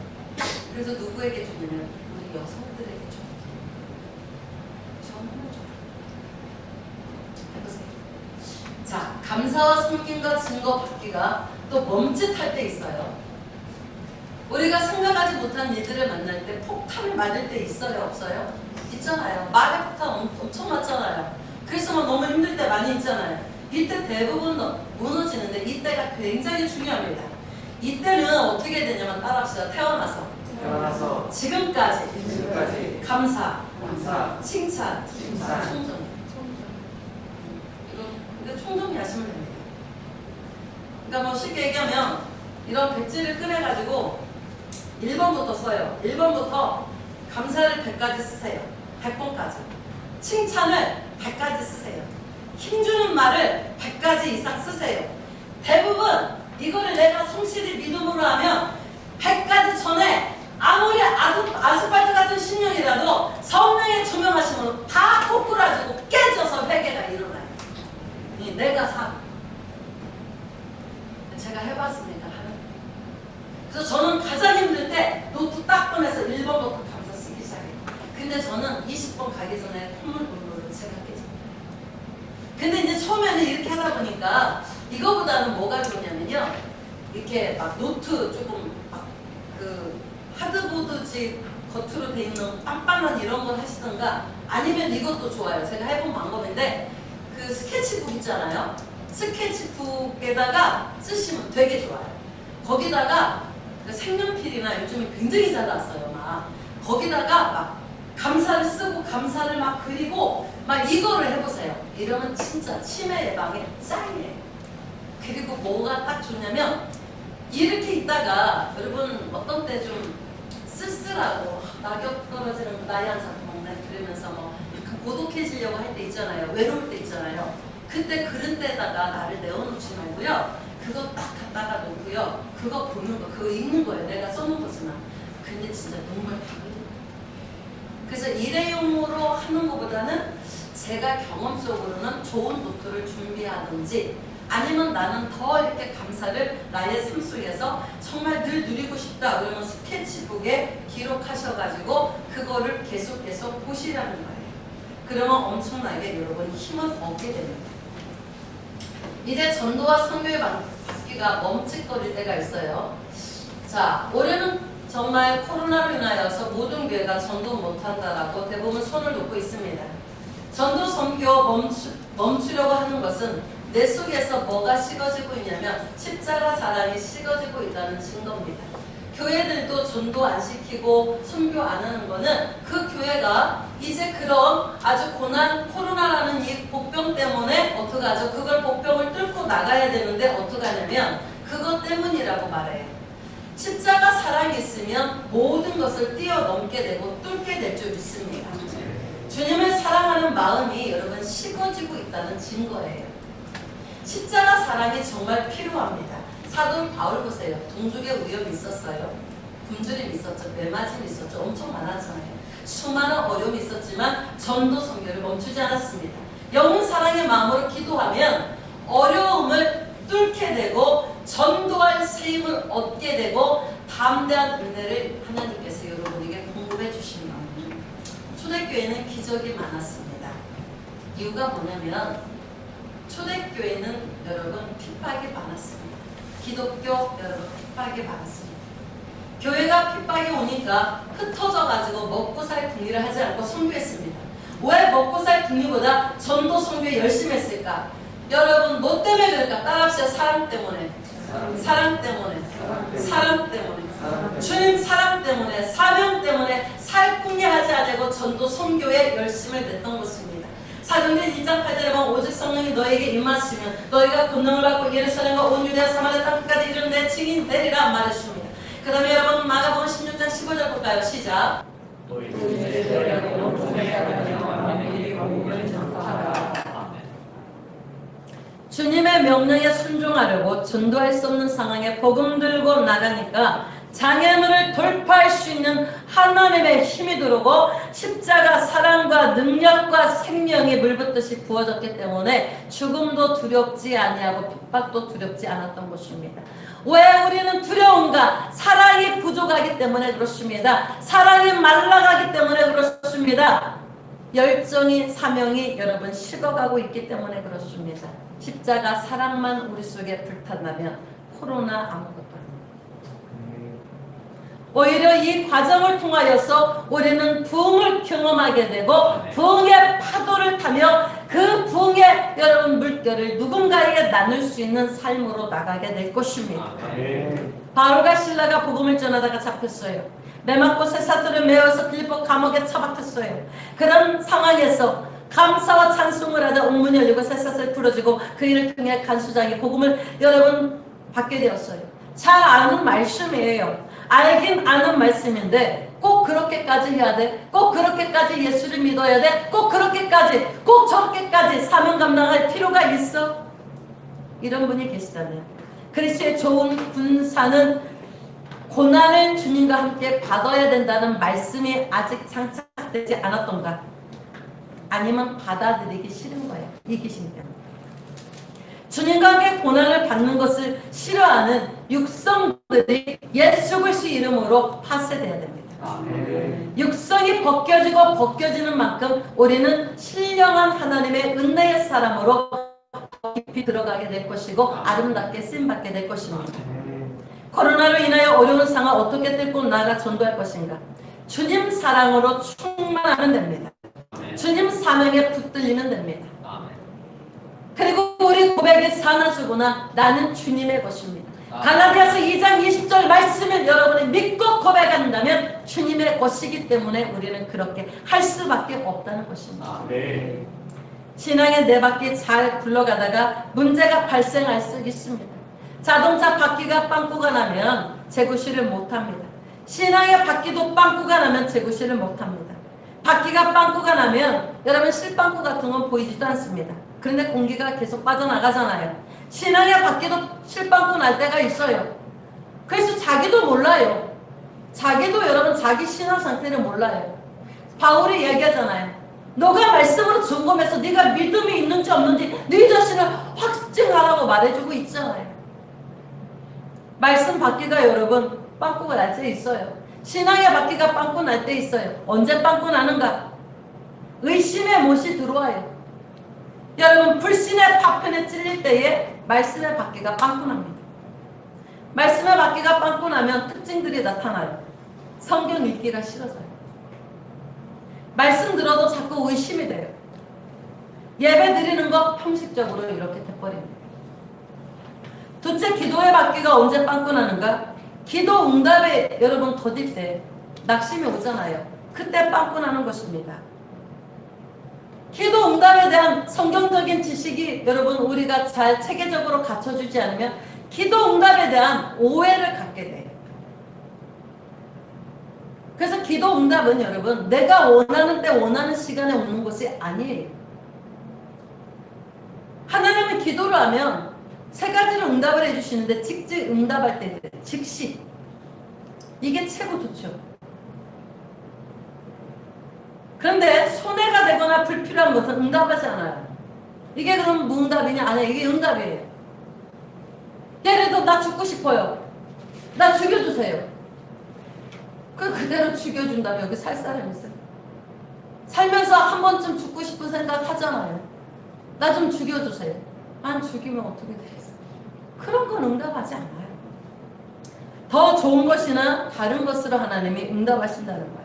그래서 누구에게 주냐면 우리 여성들에게 줘요. 정말 좋아요. 해보세요. 자, 감사와 섬김과 증거 받기가 또 멈칫할 때 있어요. 우리가 생각하지 못한 이들을 만날 때 폭탄을 맞을 때 있어요? 없어요? 있잖아요. 말의 폭탄 엄청 맞잖아요. 그래서 막 너무 힘들 때 많이 있잖아요. 이때 대부분 무너지는데 이때가 굉장히 중요합니다. 이때는 어떻게 되냐면 따라합시다. 태어나서 지금까지 감사, 칭찬, 총정. 이거 총정리 하시면 됩니다. 그러니까 뭐 쉽게 얘기하면 이런 백지를 꺼내가지고 1번부터 써요. 1번부터 감사를 100가지 쓰세요. 100번까지. 칭찬을 100가지 쓰세요. 힘주는 말을 100가지 이상 쓰세요. 대부분 이거를 내가 성실히 믿음으로 하면 100가지 전에 아무리 아스팔트 같은 신령이라도 성령의 조명하심으로 다 꼬꾸라지고 깨져서 회개가 일어나요. 내가 제가 해봤으니까 하는. 그래서 저는 가장 힘들 때 노트 딱 꺼내서 1번부터 감사 쓰기 시작해요. 근데 저는 20번 가기 전에 콧물 공부를 제가 깨집니다. 근데 이제 처음에는 이렇게 하다 보니까 이거보다는 뭐가 좋냐면요, 이렇게 막 노트 조금 막 그 하드보드지 겉으로 돼 있는 빤빤한 이런 걸 하시던가, 아니면 이것도 좋아요. 제가 해본 방법인데 그 스케치북 있잖아요. 스케치북에다가 쓰시면 되게 좋아요. 거기다가 그 색연필이나 요즘에 굉장히 잘 나왔어요. 막 거기다가 막 감사를 쓰고 감사를 막 그리고 막 이거를 해보세요. 이러면 진짜 치매 예방에 짱이에요. 그리고 뭐가 딱 좋냐면 이렇게 있다가 여러분 어떤 때 좀 쓸쓸하고 낙엽 떨어지는 나이 한 사람 먹네 그러면서 뭐 약간 고독해지려고 할 때 있잖아요. 외로울 때 있잖아요. 그때 그런 데다가 나를 내어놓지 말고요. 그거 딱 갖다가 놓고요. 그거 보는 거, 그거 읽는 거예요. 내가 써놓은 거지만. 근데 진짜 눈물 다 흘려요. 그래서 일회용으로 하는 것보다는 제가 경험적으로는 좋은 노트를 준비하든지 아니면 나는 더 이렇게 감사를 나의 삶 속에서 정말 늘 누리고 싶다 그러면 스케치북에 기록하셔가지고 그거를 계속 보시라는 거예요. 그러면 엄청나게 여러분 힘을 얻게 됩니다. 이제 전도와 선교의 바퀴가 멈칫거릴 때가 있어요. 자, 올해는 정말 코로나로 인하여서 모든 교회가 전도 못한다라고 대부분 손을 놓고 있습니다. 전도 선교 멈추려고 하는 것은 내 속에서 뭐가 식어지고 있냐면 십자가 사랑이 식어지고 있다는 증거입니다. 교회들도 전도 안 시키고 선교 안 하는 거는 그 교회가 이제 그런 아주 고난 코로나라는 이 복병 때문에 어떡하죠? 그걸 복병을 뚫고 나가야 되는데 어떡하냐면 그것 때문이라고 말해요. 십자가 사랑이 있으면 모든 것을 뛰어넘게 되고 뚫게 될 줄 믿습니다. 주님을 사랑하는 마음이 여러분 식어지고 있다는 증거예요. 십자가 사랑이 정말 필요합니다. 사도 바울 보세요. 동족의 위협이 있었어요. 굶주림이 있었죠. 매맞음이 있었죠. 엄청 많았잖아요. 수많은 어려움이 있었지만 전도 선교를 멈추지 않았습니다. 영혼 사랑의 마음으로 기도하면 어려움을 뚫게 되고 전도할 세임을 얻게 되고 담대한 은혜를 하나님께서 여러분에게 공급해 주십니다. 초대교회는 기적이 많았습니다. 이유가 뭐냐면 초대교회는 여러분 핍박이 많았습니다. 기독교 여러분 핍박이 많았습니다. 교회가 핍박이 오니까 흩어져 가지고 먹고 살 궁리를 하지 않고 선교했습니다. 왜 먹고 살 궁리보다 전도 선교에 열심히 했을까? 여러분 뭐 때문에 그럴까? 따라합시다. 사랑 때문에. 사랑 때문에. 사랑 때문에. 주님 사랑 때문에. 사명 때문에 살 궁리하지 않고 전도 선교에 열심을 냈던 것입니다. 사도행전 2장 8절에 보면 오직 성령이 너에게 임하시면 너희가 권능을 받고 예루살렘과 온 유대와 사마리아 땅까지 이르는 내 증인 되리라 말했습니다. 그 다음에 여러분 마가복음 16장 15절 볼까요? 시작. 주님의 명령에 순종하려고 전도할 수 없는 상황에 복음 들고 나가니까 장애물을 돌파할 수 있는 하나님의 힘이 들어오고 십자가 사랑과 능력과 생명이 물붓듯이 부어졌기 때문에 죽음도 두렵지 아니하고 핍박도 두렵지 않았던 것입니다. 왜 우리는 두려운가? 사랑이 부족하기 때문에 그렇습니다. 사랑이 말라가기 때문에 그렇습니다. 열정이 사명이 여러분 식어가고 있기 때문에 그렇습니다. 십자가 사랑만 우리 속에 불탄다면 코로나 아무것도 아닙니다. 오히려 이 과정을 통하여서 우리는 부흥을 경험하게 되고 부흥의 파도를 타며 그 부흥의 여러분 물결을 누군가에게 나눌 수 있는 삶으로 나가게 될 것입니다. 바울과 실라가 복음을 전하다가 잡혔어요. 매맞고 쇠사슬을 메어서 빌립보 감옥에 처박혔어요. 그런 상황에서 감사와 찬송을 하자 옥문이 열리고 쇠사슬 풀어지고 그 일을 통해 간수장이 복음을 여러분 받게 되었어요. 잘 아는 말씀이에요. 알긴 아는 말씀인데 꼭 그렇게까지 해야 돼? 꼭 그렇게까지 예수를 믿어야 돼? 꼭 그렇게까지 꼭 저렇게까지 사명 감당할 필요가 있어? 이런 분이 계시다면 그리스도의 좋은 군사는 고난을 주님과 함께 받아야 된다는 말씀이 아직 장착되지 않았던가? 아니면 받아들이기 싫은 거예요. 이기심 때문에. 주님과 함께 고난을 받는 것을 싫어하는 육성들이 예수 그리스도 이름으로 파쇄되어야 됩니다. 육성이 벗겨지는 만큼 우리는 신령한 하나님의 은혜의 사람으로 깊이 들어가게 될 것이고 아름답게 쓰임받게 될 것입니다. 코로나로 인하여 어려운 상황 어떻게 뚫고 나아가 전도할 것인가? 주님 사랑으로 충만하면 됩니다. 주님 사명에 붙들리면 됩니다. 그리고 우리 고백이 사나주구나. 나는 주님의 것입니다. 갈라디아서 2장 20절 말씀을 여러분이 믿고 고백한다면 주님의 것이기 때문에 우리는 그렇게 할 수밖에 없다는 것입니다. 신앙의 네 바퀴 잘 굴러가다가 문제가 발생할 수 있습니다. 자동차 바퀴가 빵꾸가 나면 재구시를 못합니다. 신앙의 바퀴도 빵꾸가 나면 재구시를 못합니다. 바퀴가 빵꾸가 나면 여러분 실빵꾸 같은 건 보이지도 않습니다. 그런데 공기가 계속 빠져나가잖아요. 신앙의 바퀴도 실빵꾸 날 때가 있어요. 그래서 자기도 몰라요. 자기도 여러분 자기 신앙 상태를 몰라요. 바울이 얘기하잖아요. 너가 말씀으로 점검해서 네가 믿음이 있는지 없는지 네 자신을 확증하라고 말해주고 있잖아요. 말씀 바퀴가 여러분 빵꾸가 날 때 있어요. 신앙의 바퀴가 빵꾸 날 때 있어요. 언제 빵꾸 나는가? 의심의 못이 들어와요. 여러분 불신의 파편에 찔릴 때에 말씀의 바퀴가 빵꾸 납니다. 말씀의 바퀴가 빵꾸 나면 특징들이 나타나요. 성경 읽기가 싫어져요. 말씀 들어도 자꾸 의심이 돼요. 예배 드리는 거 형식적으로 이렇게 돼버립니다. 둘째, 기도의 바퀴가 언제 빵꾸 나는가? 기도 응답에 여러분 더딜 때 낙심이 오잖아요. 그때 빵꾸 나는 것입니다. 기도 응답에 대한 성경적인 지식이 여러분 우리가 잘 체계적으로 갖춰주지 않으면 기도 응답에 대한 오해를 갖게 돼요. 그래서 기도 응답은 여러분 내가 원하는 때 원하는 시간에 오는 것이 아니에요. 하나님은 기도를 하면 세 가지를 응답을 해주시는데 직접 응답할 때 즉시 이게 최고 좋죠. 그런데 손해가 되거나 불필요한 것은 응답하지 않아요. 이게 그럼 무응답이냐? 아니야. 이게 응답이에요. 예를 들어 나 죽고 싶어요. 나 죽여주세요. 그대로 죽여준다면 여기 살 사람 있어요? 살면서 한 번쯤 죽고 싶은 생각 하잖아요. 나 좀 죽여주세요. 안 죽이면 어떻게 되겠어요? 그런 건 응답하지 않아요. 더 좋은 것이나 다른 것으로 하나님이 응답하신다는 거예요.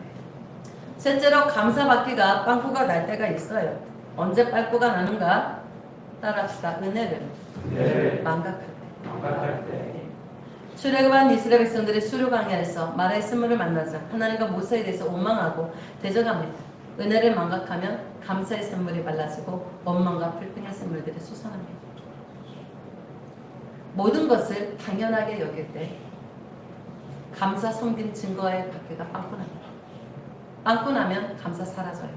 셋째로 감사받기가 빵꾸가 날 때가 있어요. 언제 빵꾸가 나는가? 따라합시다. 은혜를 망각할 때. 출애굽한 이스라엘 백성들이 수르 광야에서 마라의 스물을 만나자 하나님과 모세에 대해서 원망하고 대적합니다. 은혜를 망각하면 감사의 샘물이 말라지고 원망과 불평의 샘물들이 솟아납니다. 모든 것을 당연하게 여길 때 감사 섬긴 증거의 바퀴가 빵꾸 납니다. 빵꾸 나면 감사 사라져요.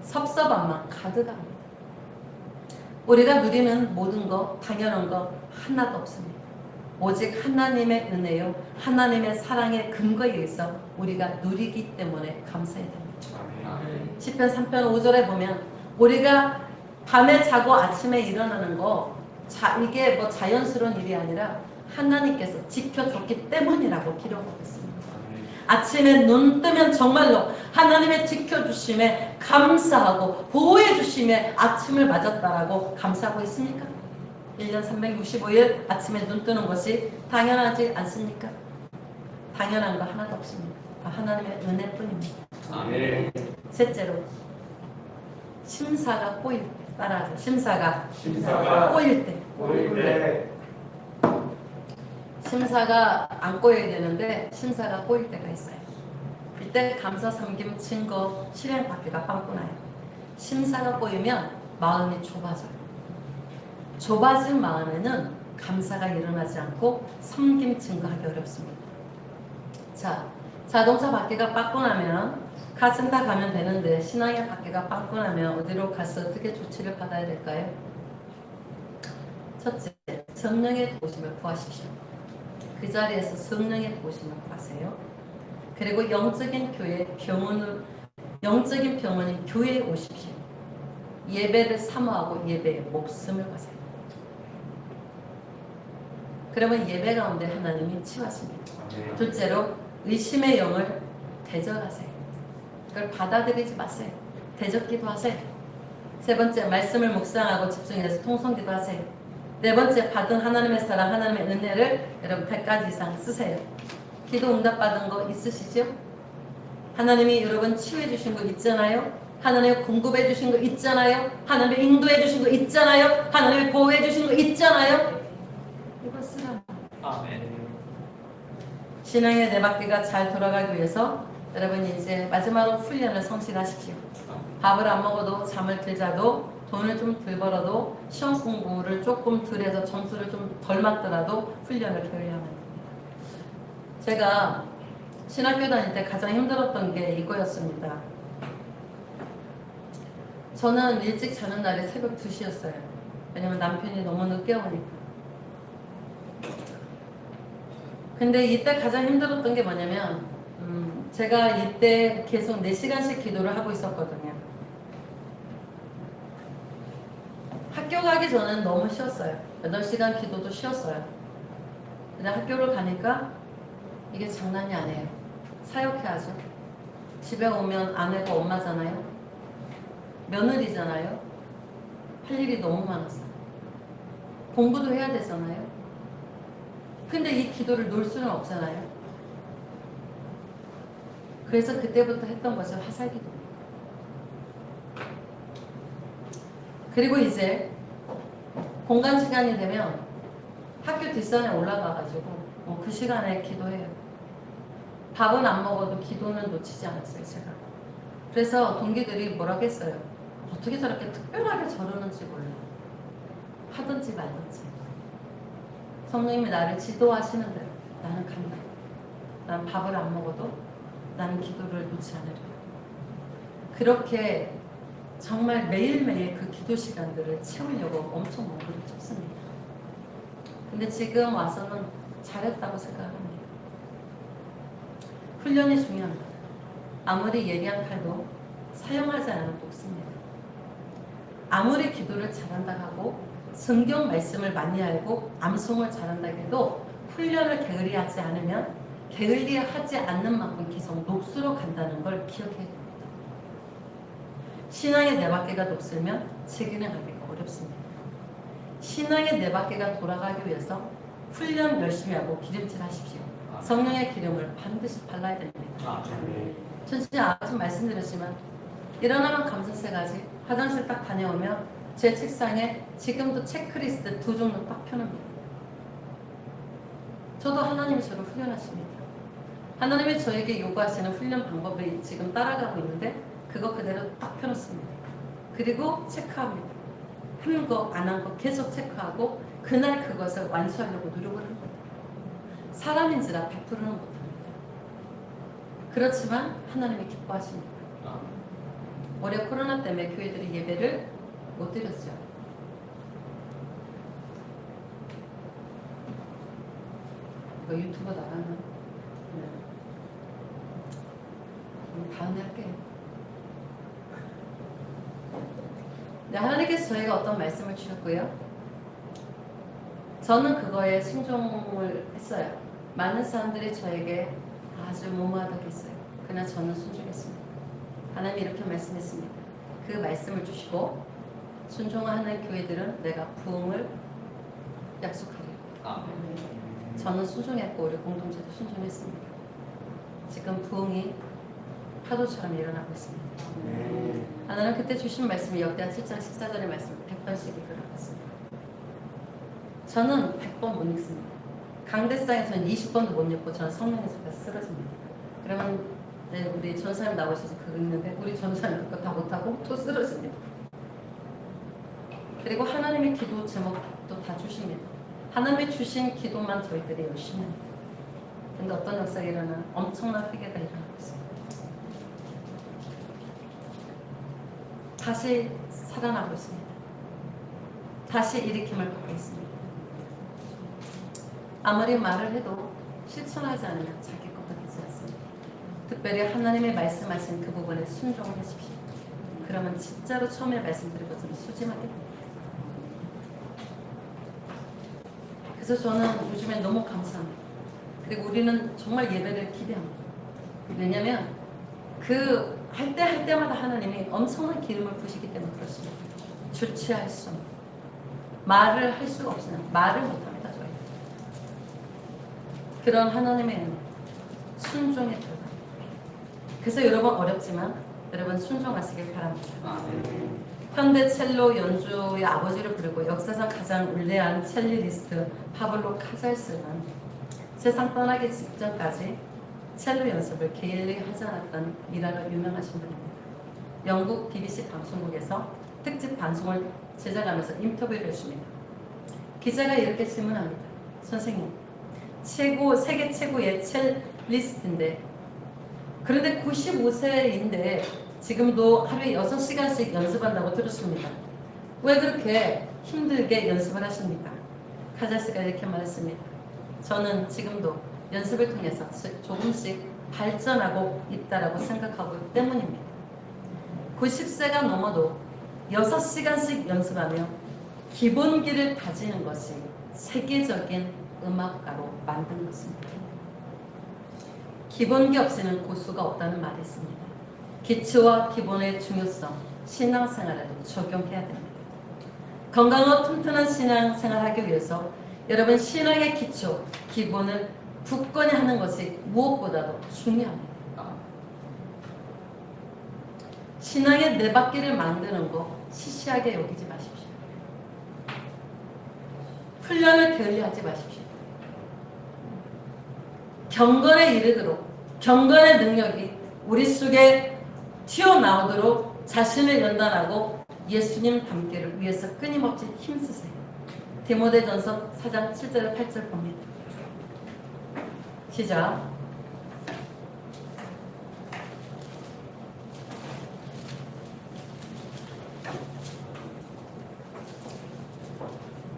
섭섭함만 가득합니다. 우리가 누리는 모든 거 당연한 거 하나도 없습니다. 오직 하나님의 은혜요 하나님의 사랑의 근거에 의해서 우리가 누리기 때문에 감사해야 됩니다. 시편 3편 5절에 보면 우리가 밤에 자고 아침에 일어나는 거 이게 뭐 자연스러운 일이 아니라 하나님께서 지켜줬기 때문이라고 기록하고 있습니다. 아침에 눈 뜨면 정말로 하나님의 지켜주심에 감사하고 보호해주심에 아침을 맞았다라고 감사하고 있습니까? 1년 365일 아침에 눈 뜨는 것이 당연하지 않습니까? 당연한 거 하나도 없습니다. 다 하나님의 은혜뿐입니다. 아멘. 셋째로 심사가 꼬일 때 따라하세요. 심사가 꼬일 때. 심사가 안 꼬여야 되는데 심사가 꼬일 때가 있어요. 이때 감사 섬김 증거 실행 바퀴가 빵꾸 나요. 심사가 꼬이면 마음이 좁아져요. 좁아진 마음에는 감사가 일어나지 않고 섬김 증거하기 어렵습니다. 자, 자동차 바퀴가 빵꾸 나면 카센터 가면 되는데 신앙의 바퀴가 빵꾸 나면 어디로 가서 어떻게 조치를 받아야 될까요? 첫째, 성령의 도우심을 구하십시오. 그 자리에서 성령의 도우심을 구하세요. 그리고 영적인 병원인 교회에 오십시오. 예배를 사모하고 예배에 목숨을 거세요. 그러면 예배 가운데 하나님이 치유하십니다. 둘째로 의심의 영을 대적하세요. 그걸 받아들이지 마세요. 대적기도 하세요. 세 번째, 말씀을 묵상하고 집중해서 통성기도 하세요. 네 번째, 받은 하나님의 사랑, 하나님의 은혜를 여러분 100가지 이상 쓰세요. 기도 응답받은 거 있으시죠? 하나님이 여러분 치유해 주신 거 있잖아요? 하나님이 공급해 주신 거 있잖아요? 하나님이 인도해 주신 거 있잖아요? 하나님이 보호해 주신 거 있잖아요? 이거 쓰라. 아멘. 신앙의 네 바퀴가 잘 돌아가기 위해서 여러분 이제 마지막으로 훈련을 성실하십시오. 밥을 안 먹어도 잠을 들자도 돈을 좀 덜 벌어도 시험 공부를 조금 덜 해서 점수를 좀 덜 맞더라도 훈련을 게을리하면 됩니다. 제가 신학교 다닐 때 가장 힘들었던 게 이거였습니다. 저는 일찍 자는 날이 새벽 2시였어요. 왜냐면 남편이 너무 늦게 오니까. 근데 이때 가장 힘들었던 게 뭐냐면 제가 이때 계속 4시간씩 기도를 하고 있었거든요. 학교 가기 전엔 너무 쉬었어요. 8시간 기도도 쉬었어요. 근데 학교를 가니까 이게 장난이 아니에요. 사역해야죠. 집에 오면 아내가 엄마잖아요. 며느리잖아요. 할 일이 너무 많았어요. 공부도 해야 되잖아요. 근데 이 기도를 놓을 수는 없잖아요. 그래서 그때부터 했던 것이 화살기도입니다. 그리고 이제 공간 시간이 되면 학교 뒷산에 올라가가지고 그 시간에 기도해요. 밥은 안 먹어도 기도는 놓치지 않았어요, 제가. 그래서 동기들이 뭐라고 했어요. 어떻게 저렇게 특별하게 저러는지 몰라요. 하든지 말든지. 성령님이 나를 지도하시는 대로 나는 간다. 난 밥을 안 먹어도 나는 기도를 놓지 않으려. 그렇게 정말 매일매일 그 기도 시간들을 채우려고 엄청 몸부림 쳤습니다. 근데 지금 와서는 잘했다고 생각합니다. 훈련이 중요합니다. 아무리 예리한 칼도 사용하지 않으면 녹습니다. 아무리 기도를 잘한다 하고 성경 말씀을 많이 알고 암송을 잘한다 해도 훈련을 게을리하지 않으면 게을리하지 않는 만큼 계속 녹수로 간다는 걸 기억해야 됩니다. 신앙의 네 바퀴가 녹슬면 세계는 가기가 어렵습니다. 신앙의 네 바퀴가 돌아가기 위해서 훈련 열심히 하고 기름칠 하십시오. 성령의 기름을 반드시 발라야 됩니다. 전 진짜 아까 말씀드렸지만 일어나면 감사 3가지, 화장실 딱 다녀오면 제 책상에 지금도 체크리스트 2 종류 딱 펴놓습니다. 저도 하나님이 저를 훈련하십니다. 하나님이 저에게 요구하시는 훈련 방법을 지금 따라가고 있는데 그거 그대로 딱 펴놓습니다. 그리고 체크합니다. 한 거 안 한 거 계속 체크하고 그날 그것을 완수하려고 노력을 합니다. 사람인지라 100%는 못합니다. 그렇지만 하나님이 기뻐하십니다. 올해 코로나 때문에 교회들이 예배를 못 드렸죠. 이거 유튜브 나가나? 네. 다음에 할게요. 네, 하나님께서 저희가 어떤 말씀을 주셨고요. 저는 그거에 순종을 했어요. 많은 사람들이 저에게 아주 무모하다고 했어요. 그러나 저는 순종했습니다. 하나님이 이렇게 말씀했습니다. 그 말씀을 주시고 순종하는 교회들은 내가 부흥을 약속하리라. 저는 순종했고 우리 공동체도 순종했습니다. 지금 부흥이 파도처럼 일어나고 있습니다. 하나님 그때 주신 말씀이 역대하 7장 14절의 말씀 100번씩 읽어놨습니다. 저는 100번 못 읽습니다. 강대상에서는 20번도 못 읽고 저는 성령에서 쓰러집니다. 그러면 네, 우리 전사님 나오셔서 그거 읽는데 우리 전사님 그거 다 못하고 또 쓰러집니다. 그리고 하나님의 기도 제목도 다 주십니다. 하나님이 주신 기도만 저희들이 열심히 합니다. 근데 어떤 역사가 일어나 엄청난 회개가 일어나고 있습니다. 다시 살아나고 있습니다. 다시 일으킴을 받고 있습니다. 아무리 말을 해도 실천하지 않으면 자기 것도 되지 않습니다. 특별히 하나님의 말씀하신 그 부분에 순종을 하십시오. 그러면 진짜로 처음에 말씀드린 것처럼 수지하게 됩니다. 그래서 저는 요즘에 너무 감사합니다. 그리고 우리는 정말 예배를 기대합니다. 왜냐하면 그 할 때마다 하나님이 엄청난 기름을 부시기 때문에 그렇습니다. 주체할 수 없는 말을 할 수가 없으나 말을 못합니다. 저희 그런 하나님의 순종에 들어갑니다. 그래서 여러분 어렵지만 여러분 순종하시길 바랍니다. 현대 첼로 연주의 아버지를 부르고 역사상 가장 울레한 첼리리스트 파블로 카잘스는 세상 떠나기 직전까지 첼로 연습을 게을리 하지 않았던 일화로 유명하신 분입니다. 영국 BBC 방송국에서 특집 방송을 제작하면서 인터뷰를 했습니다. 기자가 이렇게 질문합니다. 선생님, 세계 최고의 첼리스트인데 그런데 95세인데 지금도 하루에 6시간씩 연습한다고 들었습니다. 왜 그렇게 힘들게 연습을 하십니까? 카잘스가 이렇게 말했습니다. 저는 지금도 연습을 통해서 조금씩 발전하고 있다고 생각하고 있기 때문입니다. 90세가 넘어도 6시간씩 연습하며 기본기를 다지는 것이 세계적인 음악가로 만든 것입니다. 기본기 없이는 고수가 없다는 말이 있습니다. 기초와 기본의 중요성, 신앙생활에도 적용해야 됩니다. 건강하고 튼튼한 신앙생활을 하기 위해서 여러분 신앙의 기초, 기본을 굳건히 하는 것이 무엇보다도 중요합니다. 신앙의 네 바퀴를 만드는 거 시시하게 여기지 마십시오. 훈련을 게을리하지 마십시오. 경건에 이르도록 경건의 능력이 우리 속에 튀어나오도록 자신을 연단하고 예수님 닮기를 위해서 끊임없이 힘쓰세요. 디모데전서 4장 7절 8절 봅니다. 시작.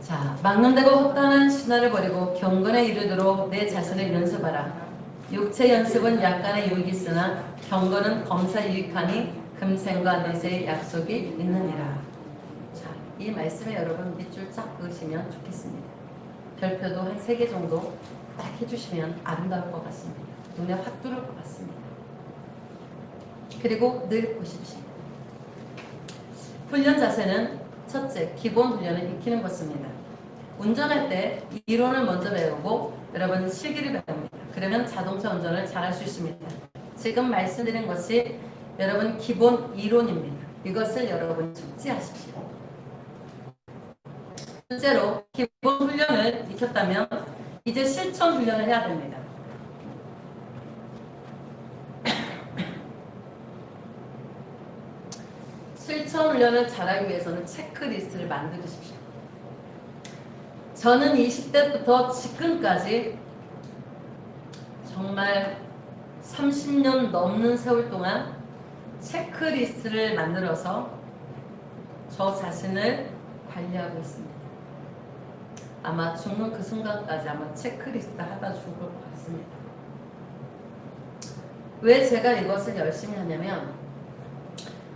자, 막론되고 헛다한 신화를 버리고 경건에 이르도록 내 자신을 연습하라. 육체 연습은 약간의 유익이 있으나 경건은 범사 유익하니 금생과 내세의 약속이 있느니라. 자, 이 말씀에 여러분 밑줄 쫙 그으시면 좋겠습니다. 별표도 한 3개 정도 딱 해주시면 아름다울 것 같습니다. 눈에 확 들어올 것 같습니다. 그리고 늘 보십시오. 훈련 자세는 첫째, 기본 훈련을 익히는 것입니다. 운전할 때 이론을 먼저 배우고 여러분 실기를 배웁니다. 그러면 자동차 운전을 잘할 수 있습니다. 지금 말씀드린 것이 여러분 기본 이론입니다. 이것을 여러분 숙지하십시오. 둘째로 기본 훈련을 익혔다면 이제 실천 훈련을 해야 됩니다. 실천 훈련을 잘하기 위해서는 체크리스트를 만드십시오. 저는 20대부터 지금까지 정말 30년 넘는 세월 동안 체크리스트를 만들어서 저 자신을 관리하고 있습니다. 아마 죽는 그 순간까지 아마 체크리스트 하다 죽을 것 같습니다. 왜 제가 이것을 열심히 하냐면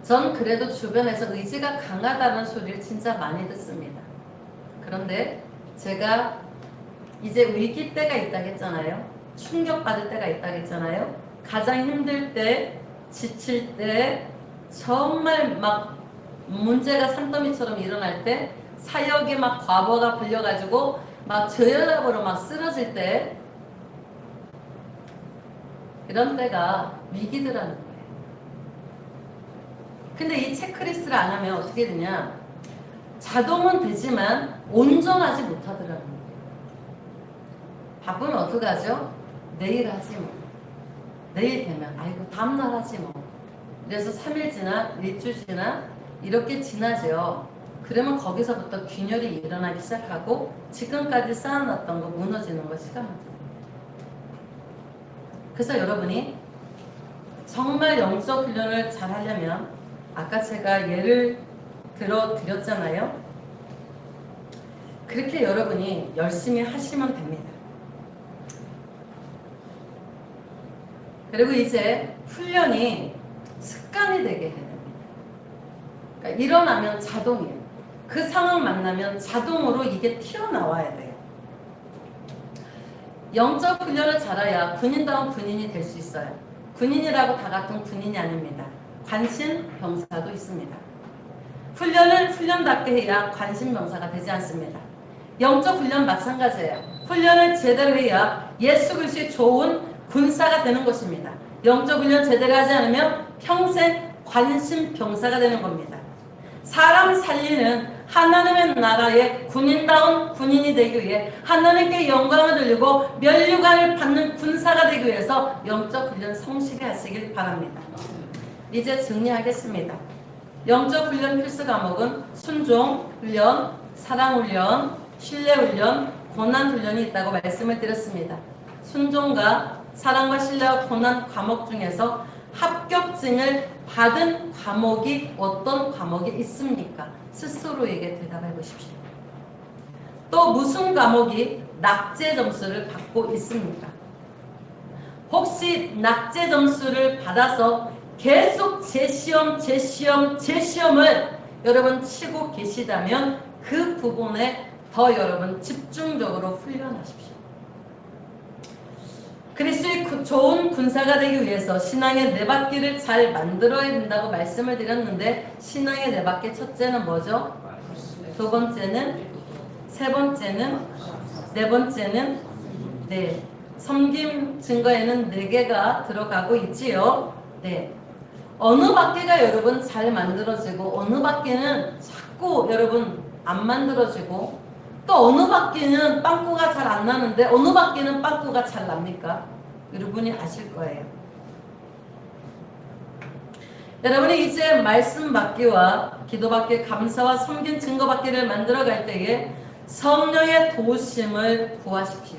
전 그래도 주변에서 의지가 강하다는 소리를 진짜 많이 듣습니다. 그런데 제가 이제 위기 때가 있다고 했잖아요. 충격받을 때가 있다고 했잖아요. 가장 힘들 때, 지칠 때, 정말 막 문제가 산더미처럼 일어날 때, 사역에 막 과부하가 불려가지고 막 저혈압으로 막 쓰러질 때, 이런 때가 위기더라는 거예요. 근데 이 체크리스트를 안 하면 어떻게 되냐? 자동은 되지만 온전하지 못하더라는 거예요. 바쁘면 어떡하죠? 내일 하지 뭐. 내일 되면 아이고 다음날 하지 뭐. 그래서 3일 지나 일주일 지나 이렇게 지나죠. 그러면 거기서부터 균열이 일어나기 시작하고 지금까지 쌓아놨던 거 무너지는 거 시간 문제입니다. 그래서 여러분이 정말 영적 훈련을 잘 하려면 아까 제가 예를 들어 드렸잖아요. 그렇게 여러분이 열심히 하시면 됩니다. 그리고 이제 훈련이 습관이 되게 해야 됩니다. 그러니까 일어나면 자동이에요. 그 상황 만나면 자동으로 이게 튀어나와야 돼요. 영적 훈련을 잘해야 군인다운 군인이 될 수 있어요. 군인이라고 다 같은 군인이 아닙니다. 관심병사도 있습니다. 훈련을 훈련답게 해야 관심병사가 되지 않습니다. 영적 훈련 마찬가지예요. 훈련을 제대로 해야 예수 그리스도의 좋은 군사가 되는 것입니다. 영적 훈련 제대로 하지 않으면 평생 관심병사가 되는 겁니다. 사람 살리는 하나님의 나라의 군인다운 군인이 되기 위해 하나님께 영광을 돌리고 면류관을 받는 군사가 되기 위해서 영적 훈련 성실히 하시길 바랍니다. 이제 정리하겠습니다. 영적 훈련 필수 과목은 순종 훈련, 사랑 훈련, 신뢰 훈련, 고난 훈련이 있다고 말씀을 드렸습니다. 순종과 사랑과 신뢰와 고난 과목 중에서 합격증을 받은 과목이 어떤 과목이 있습니까? 스스로에게 대답해 보십시오. 또 무슨 과목이 낙제 점수를 받고 있습니까? 혹시 낙제 점수를 받아서 계속 재시험을 여러분 치고 계시다면 그 부분에 더 여러분 집중적으로 훈련하십시오. 그리스도의 좋은 군사가 되기 위해서 신앙의 네 바퀴를 잘 만들어야 된다고 말씀을 드렸는데 신앙의 네 바퀴 첫째는 뭐죠? 두 번째는, 세 번째는, 네 번째는 네, 섬김 증거에는 4개가 들어가고 있지요. 네. 어느 바퀴가 여러분 잘 만들어지고 어느 바퀴는 자꾸 여러분 안 만들어지고 또 어느 바퀴는 빵꾸가 잘 안 나는데 어느 바퀴는 빵꾸가 잘 납니까? 여러분이 아실 거예요. 여러분이 이제 말씀 바퀴와 기도 바퀴, 감사와 섬긴 증거 바퀴를 만들어 갈 때에 성령의 도우심을 구하십시오.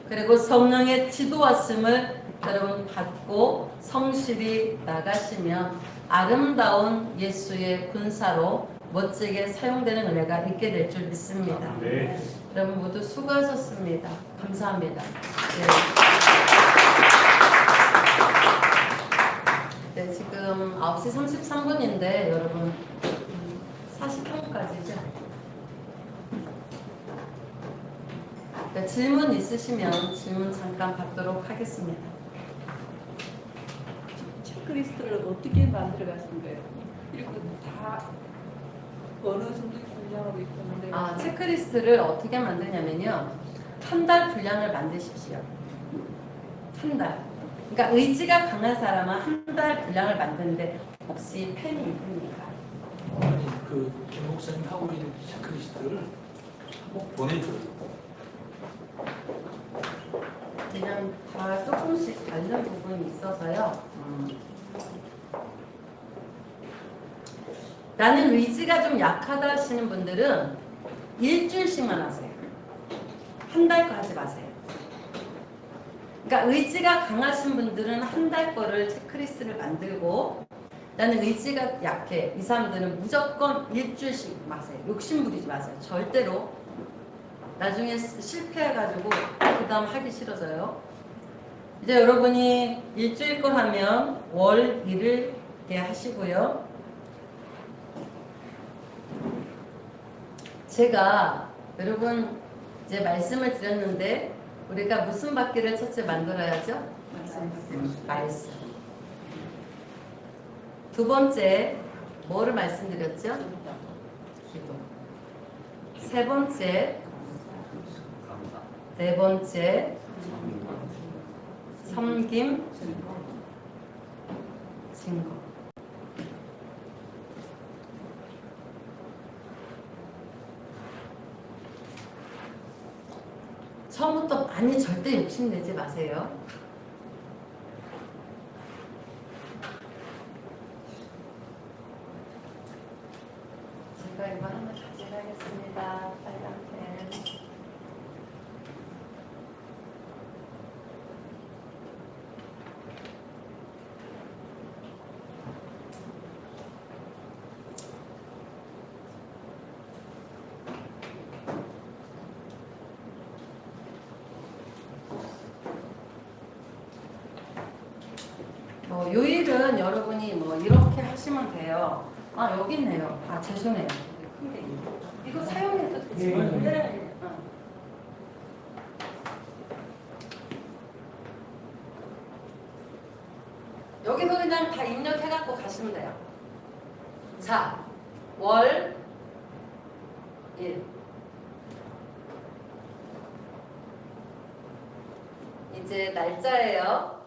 그리고 성령의 지도하심을 여러분 받고 성실히 나가시면 아름다운 예수의 군사로 멋지게 사용되는 은혜가 있게 될 줄 믿습니다. 네. 여러분 모두 수고하셨습니다. 감사합니다. 네, 지금 9시 33분인데 여러분 40분까지죠. 네, 질문 있으시면 질문 잠깐 받도록 하겠습니다. 체크리스트를 어떻게 만들어 가신 거예요? 이렇게 다 어느 정도 분량으로 있었는데 체크리스트를 어떻게 만드냐면요. 한 달 분량을 만드십시오. 한 달. 그러니까 의지가 강한 사람은 한 달 분량을 만드는데 혹시 펜이 있습니까? 아니 김 목사님 하고 있는 체크리스트를 꼭 보내줘요. 그냥 다 조금씩 다른 부분이 있어서요. 나는 의지가 좀 약하다 하시는 분들은 일주일씩만 하세요. 한 달 거 하지 마세요. 그러니까 의지가 강하신 분들은 한 달 거를 체크리스트를 만들고 나는 의지가 약해. 이 사람들은 무조건 일주일씩 마세요. 욕심 부리지 마세요. 절대로. 나중에 실패해가지고 그 다음 하기 싫어져요. 이제 여러분이 일주일 거 하면 월 1일 하시고요. 제가 여러분 이제 말씀을 드렸는데 우리가 무슨 바퀴를 첫째 만들어야죠? 말씀. 두 번째 뭐를 말씀드렸죠? 기도. 세 번째, 네 번째 섬김, 증거. 처음부터 많이 절대 욕심내지 마세요. 제가 이거 하나 가져가겠습니다. 빨간 펜. 요일은 여러분이 뭐 이렇게 하시면 돼요. 여기 있네요. 죄송해요. 이거 사용해도 되지? 네. 여기서 그냥 다 입력해갖고 가시면 돼요. 자, 월 1. 이제 날짜예요.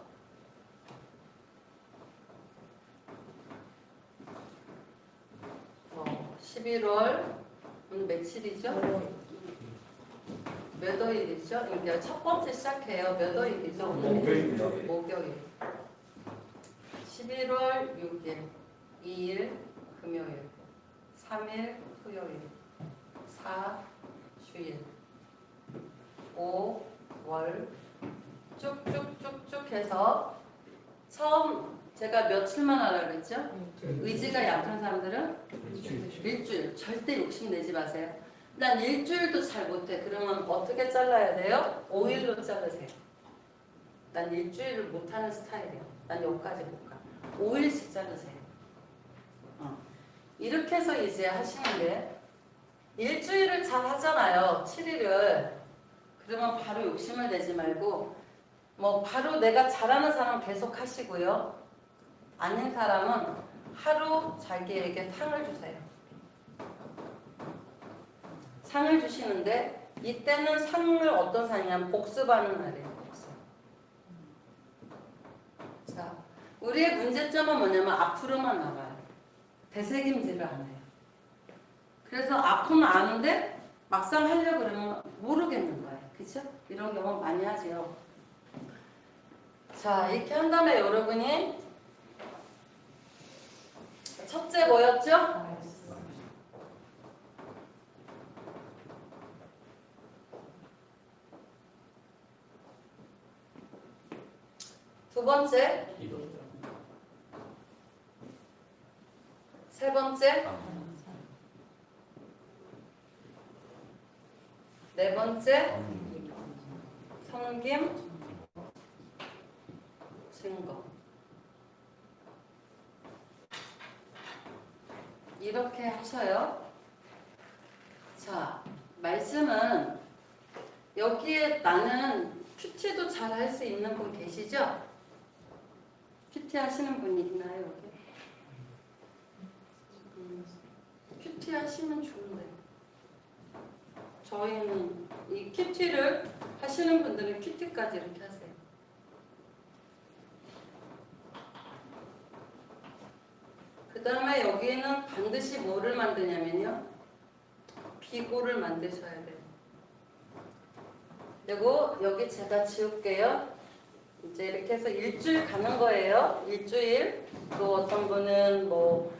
11월 오늘 며칠이죠? 몇 월이죠? 이제 첫 번째 시작해요. 몇 월이죠? 목요일. 11월 6일 2일 금요일. 3일 토요일, 4 주일, 5 월, 쭉쭉쭉쭉 해서 처음 제가 며칠만 하라 그랬죠? 의지가 약한 사람들은 일주일. 절대 욕심내지 마세요. 난 일주일도 잘 못해. 그러면 어떻게 잘라야 돼요? 5일로 자르세요. 난 일주일을 못하는 스타일이에요. 난 여기까지 못 가. 5일씩 자르세요. 이렇게 해서 이제 하시는 게 일주일을 잘 하잖아요. 7일을. 그러면 바로 욕심을 내지 말고 뭐 바로 내가 잘하는 사람 계속 하시고요. 아닌 사람은 하루 자기에게 상을 주세요. 상을 주시는데 이때는 상을 어떤 상이냐면 복습하는 날이에요. 복습. 자, 우리의 문제점은 뭐냐면 앞으로만 나가요. 되새김질을 안 해요. 그래서 앞은 아는데 막상 하려고 그러면 모르겠는 거예요. 그쵸? 이런 경우 많이 하지요. 자, 이렇게 한 다음에 여러분이 첫째 뭐였죠? 두 번째, 세 번째, 네 번째, 섬김, 증거. 이렇게 하셔요. 자, 말씀은 여기에 나는 큐티도 잘 할 수 있는 분 계시죠? 큐티 하시는 분이 있나요, 여기? 큐티 하시면 좋은데. 저희는 이 큐티를 하시는 분들은 큐티까지 이렇게 하세요. 그 다음에 여기에는 반드시 뭐를 만드냐면요. 비고를 만드셔야 돼요. 그리고 여기 제가 지울게요. 이제 이렇게 해서 일주일 가는 거예요. 일주일. 또 어떤 분은 뭐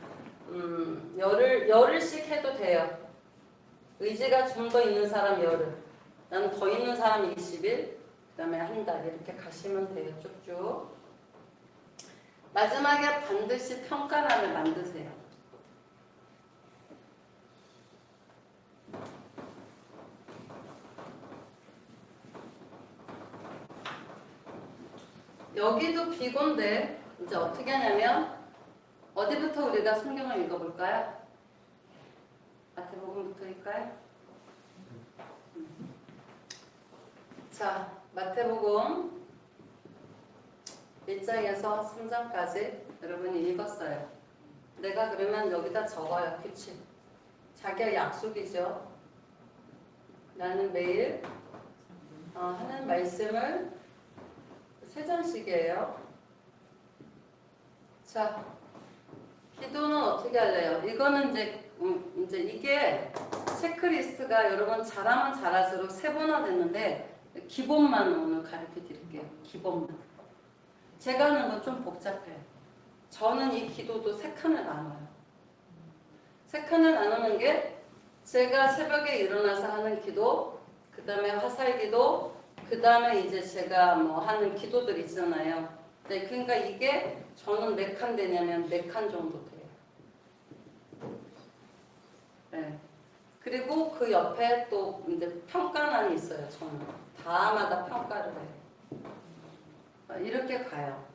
열흘씩 해도 돼요. 의지가 좀 더 있는 사람 열흘, 나는 더 있는 사람 20일, 그 다음에 한 달 이렇게 가시면 돼요. 쭉쭉. 마지막에 반드시 평가란을 만드세요. 여기도 비고인데 이제 어떻게 하냐면 어디부터 우리가 성경을 읽어볼까요? 마태복음부터일까요? 자, 마태복음 1장에서 3장까지 여러분이 읽었어요. 내가 그러면 여기다 적어요. 규칙. 자기가 약속이죠. 나는 매일 하는 말씀을 3장씩이에요. 자, 기도는 어떻게 할래요? 이거는 이제 이게 체크리스트가 여러분 잘하면 잘할수록 세분화됐는데 기본만 오늘 가르쳐 드릴게요. 기본만. 제가 하는 건 좀 복잡해요. 저는 이 기도도 3칸을 나눠요. 3칸을 나누는 게 제가 새벽에 일어나서 하는 기도, 그 다음에 화살기도, 그 다음에 이제 제가 뭐 하는 기도들 있잖아요. 네, 그러니까 이게 저는 몇 칸 되냐면 4칸 정도 돼요. 네. 그리고 그 옆에 또 이제 평가란이 있어요. 저는 다마다 평가를 해요. 이렇게 가요.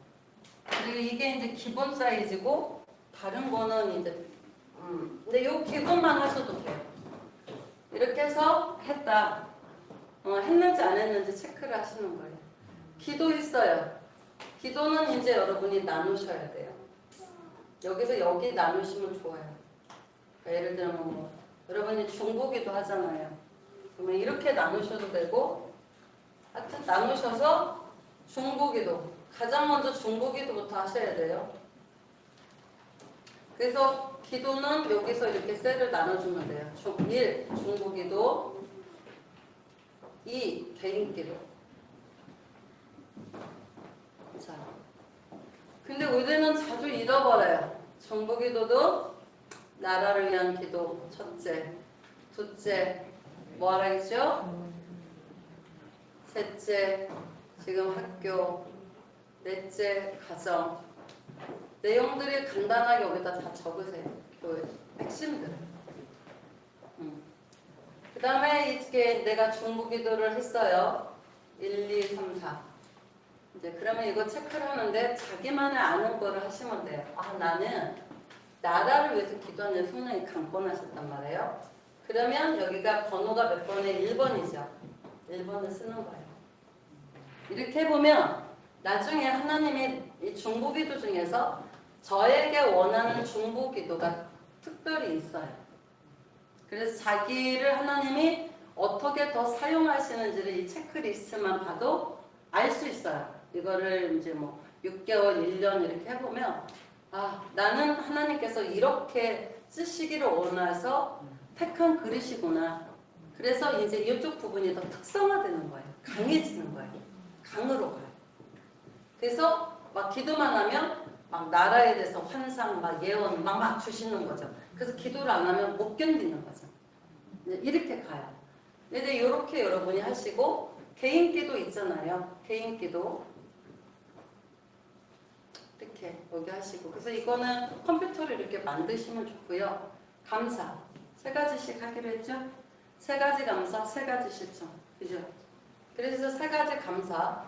그리고 이게 이제 기본 사이즈고 다른 거는 이제 근데 요 기본만 하셔도 돼요. 이렇게 해서 했다. 했는지 안 했는지 체크를 하시는 거예요. 기도 있어요. 기도는 이제 여러분이 나누셔야 돼요. 여기서 여기 나누시면 좋아요. 그러니까 예를 들면 뭐 여러분이 중보기도 하잖아요. 그러면 이렇게 나누셔도 되고 하여튼 나누셔서 중보기도 가장 먼저 중보기도부터 하셔야 돼요. 그래서 기도는 여기서 이렇게 셀을 나눠주면 돼요. 1. 중보기도 2. 개인기도. 자, 근데 우리는 자주 잃어버려요. 중보기도도 나라를 위한 기도 첫째. 둘째, 뭐 하라 했죠? 셋째, 지금 학교. 넷째, 가정. 내용들이 간단하게 여기다 다 적으세요. 그 핵심들. 그 다음에 이게 내가 중보기도를 했어요. 1, 2, 3, 4. 이제 그러면 이거 체크를 하는데 자기만의 아는 거를 하시면 돼요. 아, 나는 나라를 위해서 기도하는 성령이 강권하셨단 말이에요. 그러면 여기가 번호가 몇 번에 1번이죠. 1번을 쓰는 거예요. 이렇게 해보면 나중에 하나님이 이 중보기도 중에서 저에게 원하는 중보기도가 특별히 있어요. 그래서 자기를 하나님이 어떻게 더 사용하시는지를 이 체크리스트만 봐도 알 수 있어요. 이거를 이제 뭐 6개월, 1년 이렇게 해보면 아, 나는 하나님께서 이렇게 쓰시기를 원해서 택한 그릇이구나. 그래서 이제 이쪽 부분이 더 특성화되는 거예요. 강해지는 거예요. 강으로 가요. 그래서 막 기도만 하면 막 나라에 대해서 환상, 막 예언 막 주시는 거죠. 그래서 기도를 안 하면 못 견디는 거죠. 이렇게 가요. 근데 이렇게 여러분이 하시고 개인 기도 있잖아요. 개인 기도 이렇게 여기 하시고 그래서 이거는 컴퓨터를 이렇게 만드시면 좋고요. 감사 3가지씩 하기로 했죠. 3가지 감사, 3가지 실천, 그죠? 그래서 3가지 감사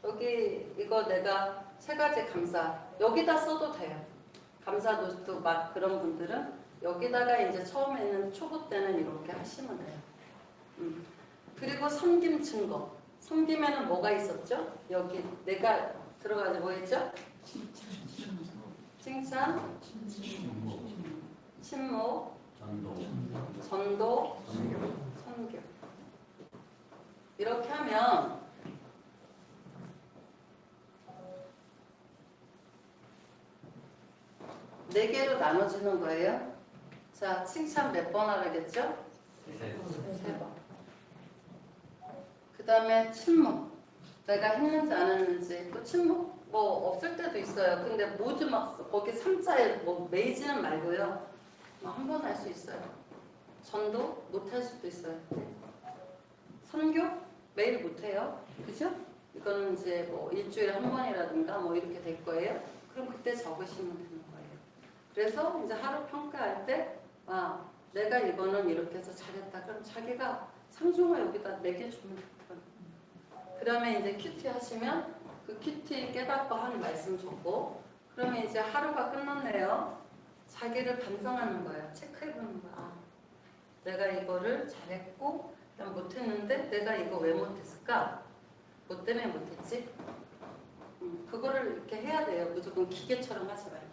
여기 이거 내가 3가지 감사 여기다 써도 돼요. 감사 노트 막 그런 분들은 여기다가 이제 처음에는 초보 때는 이렇게 하시면 돼요. 그리고 섬김 증거. 섬김에는 뭐가 있었죠? 여기 내가 들어가지 뭐 있죠? 칭찬, 침묵, 전도, 선교. 이렇게 하면 네 개로 나눠지는 거예요. 자, 칭찬 몇 번 하라겠죠? 3번. 그 다음에 침묵. 내가 했는지 안 했는지. 또 침묵? 뭐 없을 때도 있어요. 근데 모두 막 거기 3자에 뭐 매이지는 말고요. 한 번 할 수 있어요. 전도 못 할 수도 있어요. 선교? 매일 못 해요. 그죠? 이거는 이제 뭐 일주일에 한 번이라든가 뭐 이렇게 될 거예요. 그럼 그때 적으시면 되는 거예요. 그래서 이제 하루 평가할 때, 아, 내가 이거는 이렇게 해서 잘했다. 그럼 자기가 상중하 여기다 4개 주면 되거든요. 그러면 이제 큐티 하시면 그 큐티 깨닫고 한 말씀 적고, 그러면 이제 하루가 끝났네요. 자기를 반성하는 거예요. 체크해보는 거야. 아, 내가 이거를 잘했고, 그냥 못했는데 내가 이거 왜 못했을까? 뭐 때문에 못했지? 그거를 이렇게 해야 돼요. 무조건 기계처럼 하지 말고.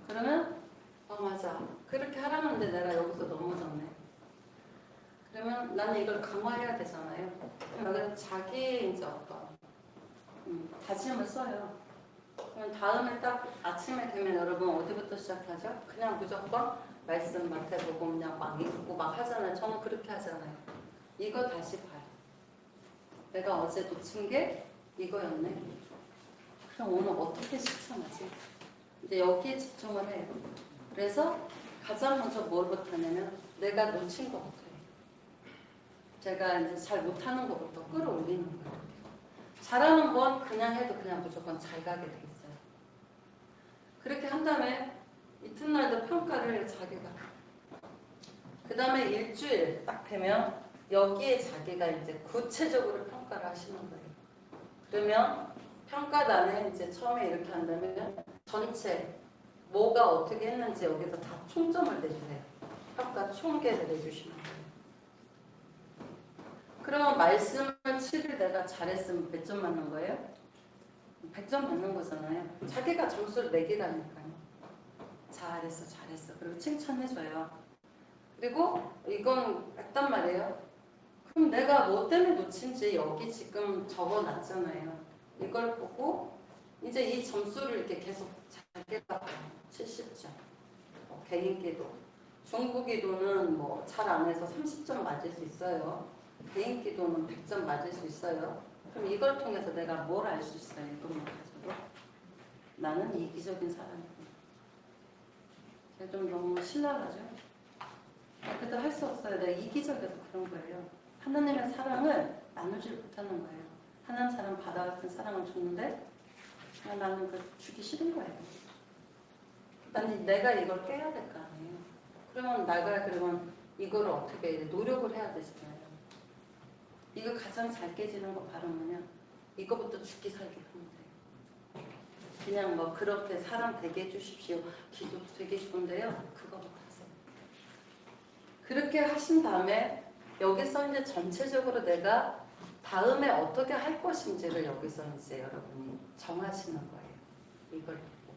그러면 맞아. 그렇게 하라는데 내가 여기서 넘어졌네. 그러면 나는 이걸 강화해야 되잖아요. 그러면 자기 이제 어떤 다짐을 써요. 그러면 다음에 딱 아침에 되면 여러분 어디부터 시작하죠? 그냥 무조건 말씀 맡아보고 그냥 막 읽고 막 하잖아요. 저는 그렇게 하잖아요. 이거 다시 봐요. 내가 어제 놓친 게 이거였네. 그럼 오늘 어떻게 실천하지? 이제 여기에 집중을 해요. 그래서 가장 먼저 뭘부터 하냐면 내가 놓친 것부터 해요. 제가 이제 잘 못하는 것부터 끌어올리는 거예요. 잘하는 건 그냥 해도 그냥 무조건 잘 가게 돼 있어요. 그렇게 한 다음에 이튿날도 평가를 자기가 그 다음에 일주일 딱 되면 여기에 자기가 이제 구체적으로 평가를 하시는 거예요. 그러면 평가단에 이제 처음에 이렇게 한다면 전체 뭐가 어떻게 했는지 여기서 다 총점을 내주세요. 평가 총계를 내주시면 돼요. 그러면 말씀을 7일 내가 잘했으면 몇 점 맞는 거예요? 100점 맞는 거잖아요. 자기가 점수를 매기라니까요. 잘했어, 잘했어. 그리고 칭찬해줘요. 그리고 이건 했단 말이에요. 그럼 내가 뭐 때문에 놓친지 여기 지금 적어놨잖아요. 이걸 보고 이제 이 점수를 이렇게 계속 자기가 봐요. 70점. 개인 기도. 중부 기도는 뭐 잘 안 해서 30점 맞을 수 있어요. 개인 기도는 100점 맞을 수 있어요. 그럼 이걸 통해서 내가 뭘 알 수 있어요? 이것만 가지고. 나는 이기적인 사람이고. 좀 너무 신랄하죠. 그래도 할 수 없어요. 내가 이기적이어서 그런 거예요. 하나님의 사랑을 나누질 못하는 거예요. 하나님 사랑 바다 같은 사랑을 줬는데 그냥 나는 그 주기 싫은 거예요. 난 내가 이걸 깨야 될 거 아니에요. 그러면 이거를 어떻게 해야 돼? 노력을 해야 되잖아요. 이거 가장 잘 깨지는 거 바로 뭐냐? 이거부터 죽기 살기 하면 돼요. 그냥 뭐 그렇게 사람 되게 해주십시오. 기도 되게 좋은데요. 그거부터 하세요. 그렇게 하신 다음에 여기서 이제 전체적으로 내가 다음에 어떻게 할 것인지를 여기서 이제 여러분이 정하시는 거예요. 이걸 보고.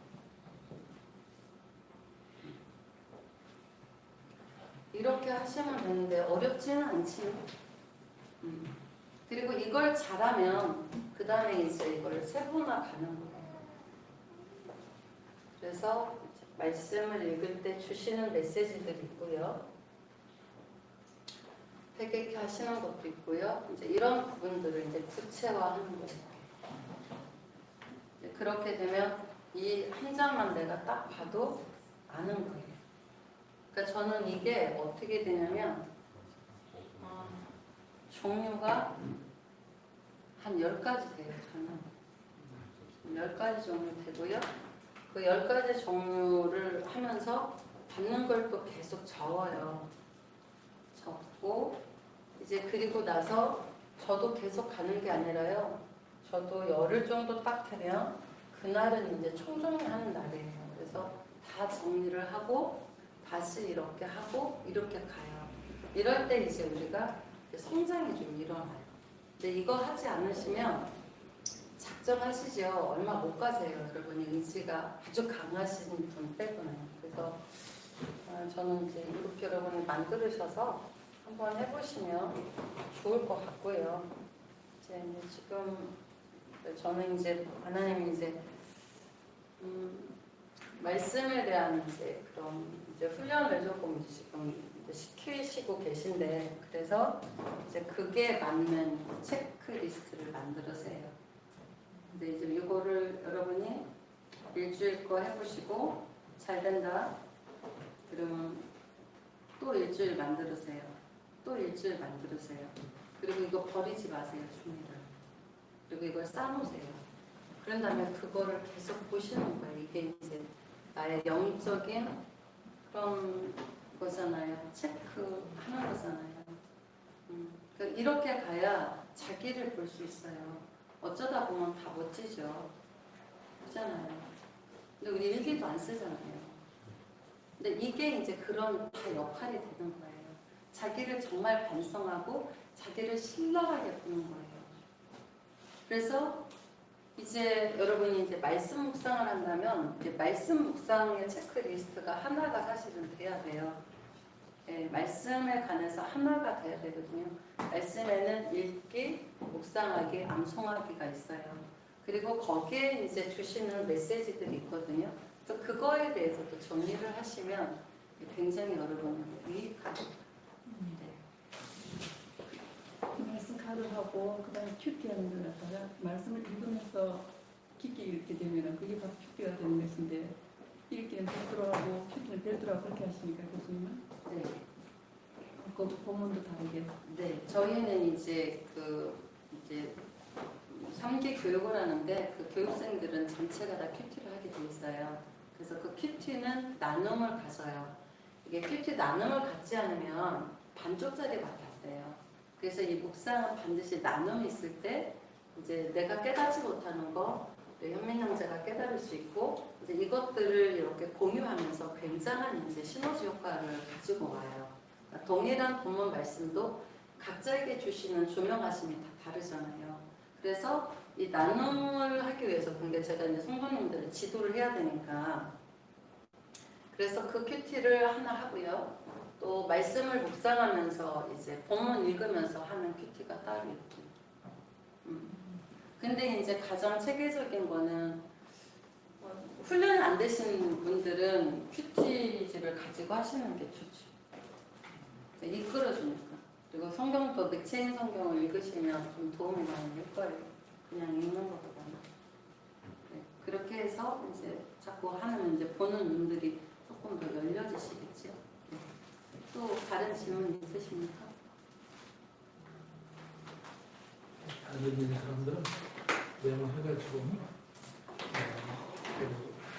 이렇게 하시면 되는데 어렵지는 않지요. 그리고 이걸 잘하면 그 다음에 이제 이걸 세분화 가는 거예요. 그래서 이제 말씀을 읽을 때 주시는 메시지들이 있고요. 회개케 하시는 것도 있고요. 이제 이런 부분들을 이제 구체화하는 거예요. 그렇게 되면 이 한 장만 내가 딱 봐도 아는 거예요. 그러니까 저는 이게 어떻게 되냐면 종류가 한 10가지 돼요. 저는 10가지 종류 되고요. 그 10가지 종류를 하면서 받는 걸 또 계속 적어요. 적고 이제 그리고 나서 저도 계속 가는 게 아니라요. 저도 열흘 정도 딱 되면 그날은 이제 총정리하는 날이에요. 그래서 다 정리를 하고 다시 이렇게 하고 이렇게 가요. 이럴 때 이제 우리가 성장이 좀 일어나요. 근데 이거 하지 않으시면 작정하시죠. 얼마 못 가세요. 여러분이 의지가 아주 강하신 분 빼고는. 그래서 저는 이제 이렇게 여러분이 만들으셔서 한번 해보시면 좋을 것 같고요. 이제 지금 저는 이제 하나님이 이제 말씀에 대한 이제 그런 이제 훈련을 조금 지금 이제 시키시고 계신데 그래서 이제 그게 맞는 체크리스트를 만들으세요. 근데 이제 이거를 여러분이 일주일 거 해보시고 잘 된다. 그러면 또 일주일 만들으세요. 또 일주일 만들으세요. 그리고 이거 버리지 마세요, 종이를. 그리고 이걸 싸놓으세요. 그런 다음에 그거를 계속 보시는 거예요. 이게 이제 나의 영적인 그런 거잖아요. 체크하는 거잖아요. 그러니까 이렇게 가야 자기를 볼 수 있어요. 어쩌다 보면 다 멋지죠. 그렇잖아요. 근데 우리 일기도 안 쓰잖아요. 근데 이게 이제 그런 다 역할이 되는 거예요. 자기를 정말 반성하고 자기를 신랄하게 보는 거예요. 그래서 이제 여러분이 이제 말씀 묵상을 한다면 이제 말씀 묵상의 체크리스트가 하나가 사실은 돼야 돼요. 네, 말씀에 관해서 하나가 돼야 되거든요. 말씀에는 읽기, 묵상하기, 암송하기가 있어요. 그리고 거기에 이제 주시는 메시지들이 있거든요. 그래서 그거에 대해서도 정리를 하시면 굉장히 여러분 유익하죠. 말씀 카드하고 그다음에 큐티하는 걸 갖다가 말씀을 읽으면서 깊게 읽게 되면은 그게 바로 큐티가 되는 것인데 읽기는 별도로 하고 큐티는 별도로 하고 그렇게 하시니까 교수님은? 네. 그 본문도 다르게. 네. 저희는 이제 이제 3기 교육을 하는데 그 교육생들은 전체가 다 큐티를 하게 돼 있어요. 그래서 그 큐티는 나눔을 가져요. 이게 큐티 나눔을 갖지 않으면 반쪽짜리밖에 안 돼요. 그래서 이 묵상은 반드시 나눔이 있을 때 이제 내가 깨닫지 못하는 거 현민 형제가 깨달을 수 있고 이제 이것들을 이렇게 공유하면서 굉장한 이제 시너지 효과를 가지고 와요. 그러니까 동일한 본문 말씀도 각자에게 주시는 조명하심이 다 다르잖아요. 그래서 이 나눔을 하기 위해서 그러니까 제가 이제 성도님들을 지도를 해야 되니까 그래서 그 큐티를 하나 하고요. 또 말씀을 묵상하면서 이제 본문 읽으면서 하는 큐티가 따로 있고. 근데 이제 가장 체계적인 거는 훈련이 안 되신 분들은 큐티집을 가지고 하시는 게 좋죠. 이끌어주니까. 그리고 성경도 맥체인 성경을 읽으시면 좀 도움이 많이 될 거예요. 그냥 읽는 것보다는. 네, 그렇게 해서 이제 자꾸 하면 이제 보는 눈들이 조금 조금 더 넓혀지시겠죠. 또 다른 질문 있으십니까? 다른 있는 사람들은 메모해가지고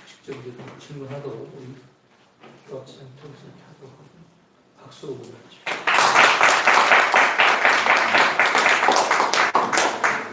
직접 이제 질문하도록 우리 교학생 통해서 이렇게 하도록 하고 박수로 보내죠.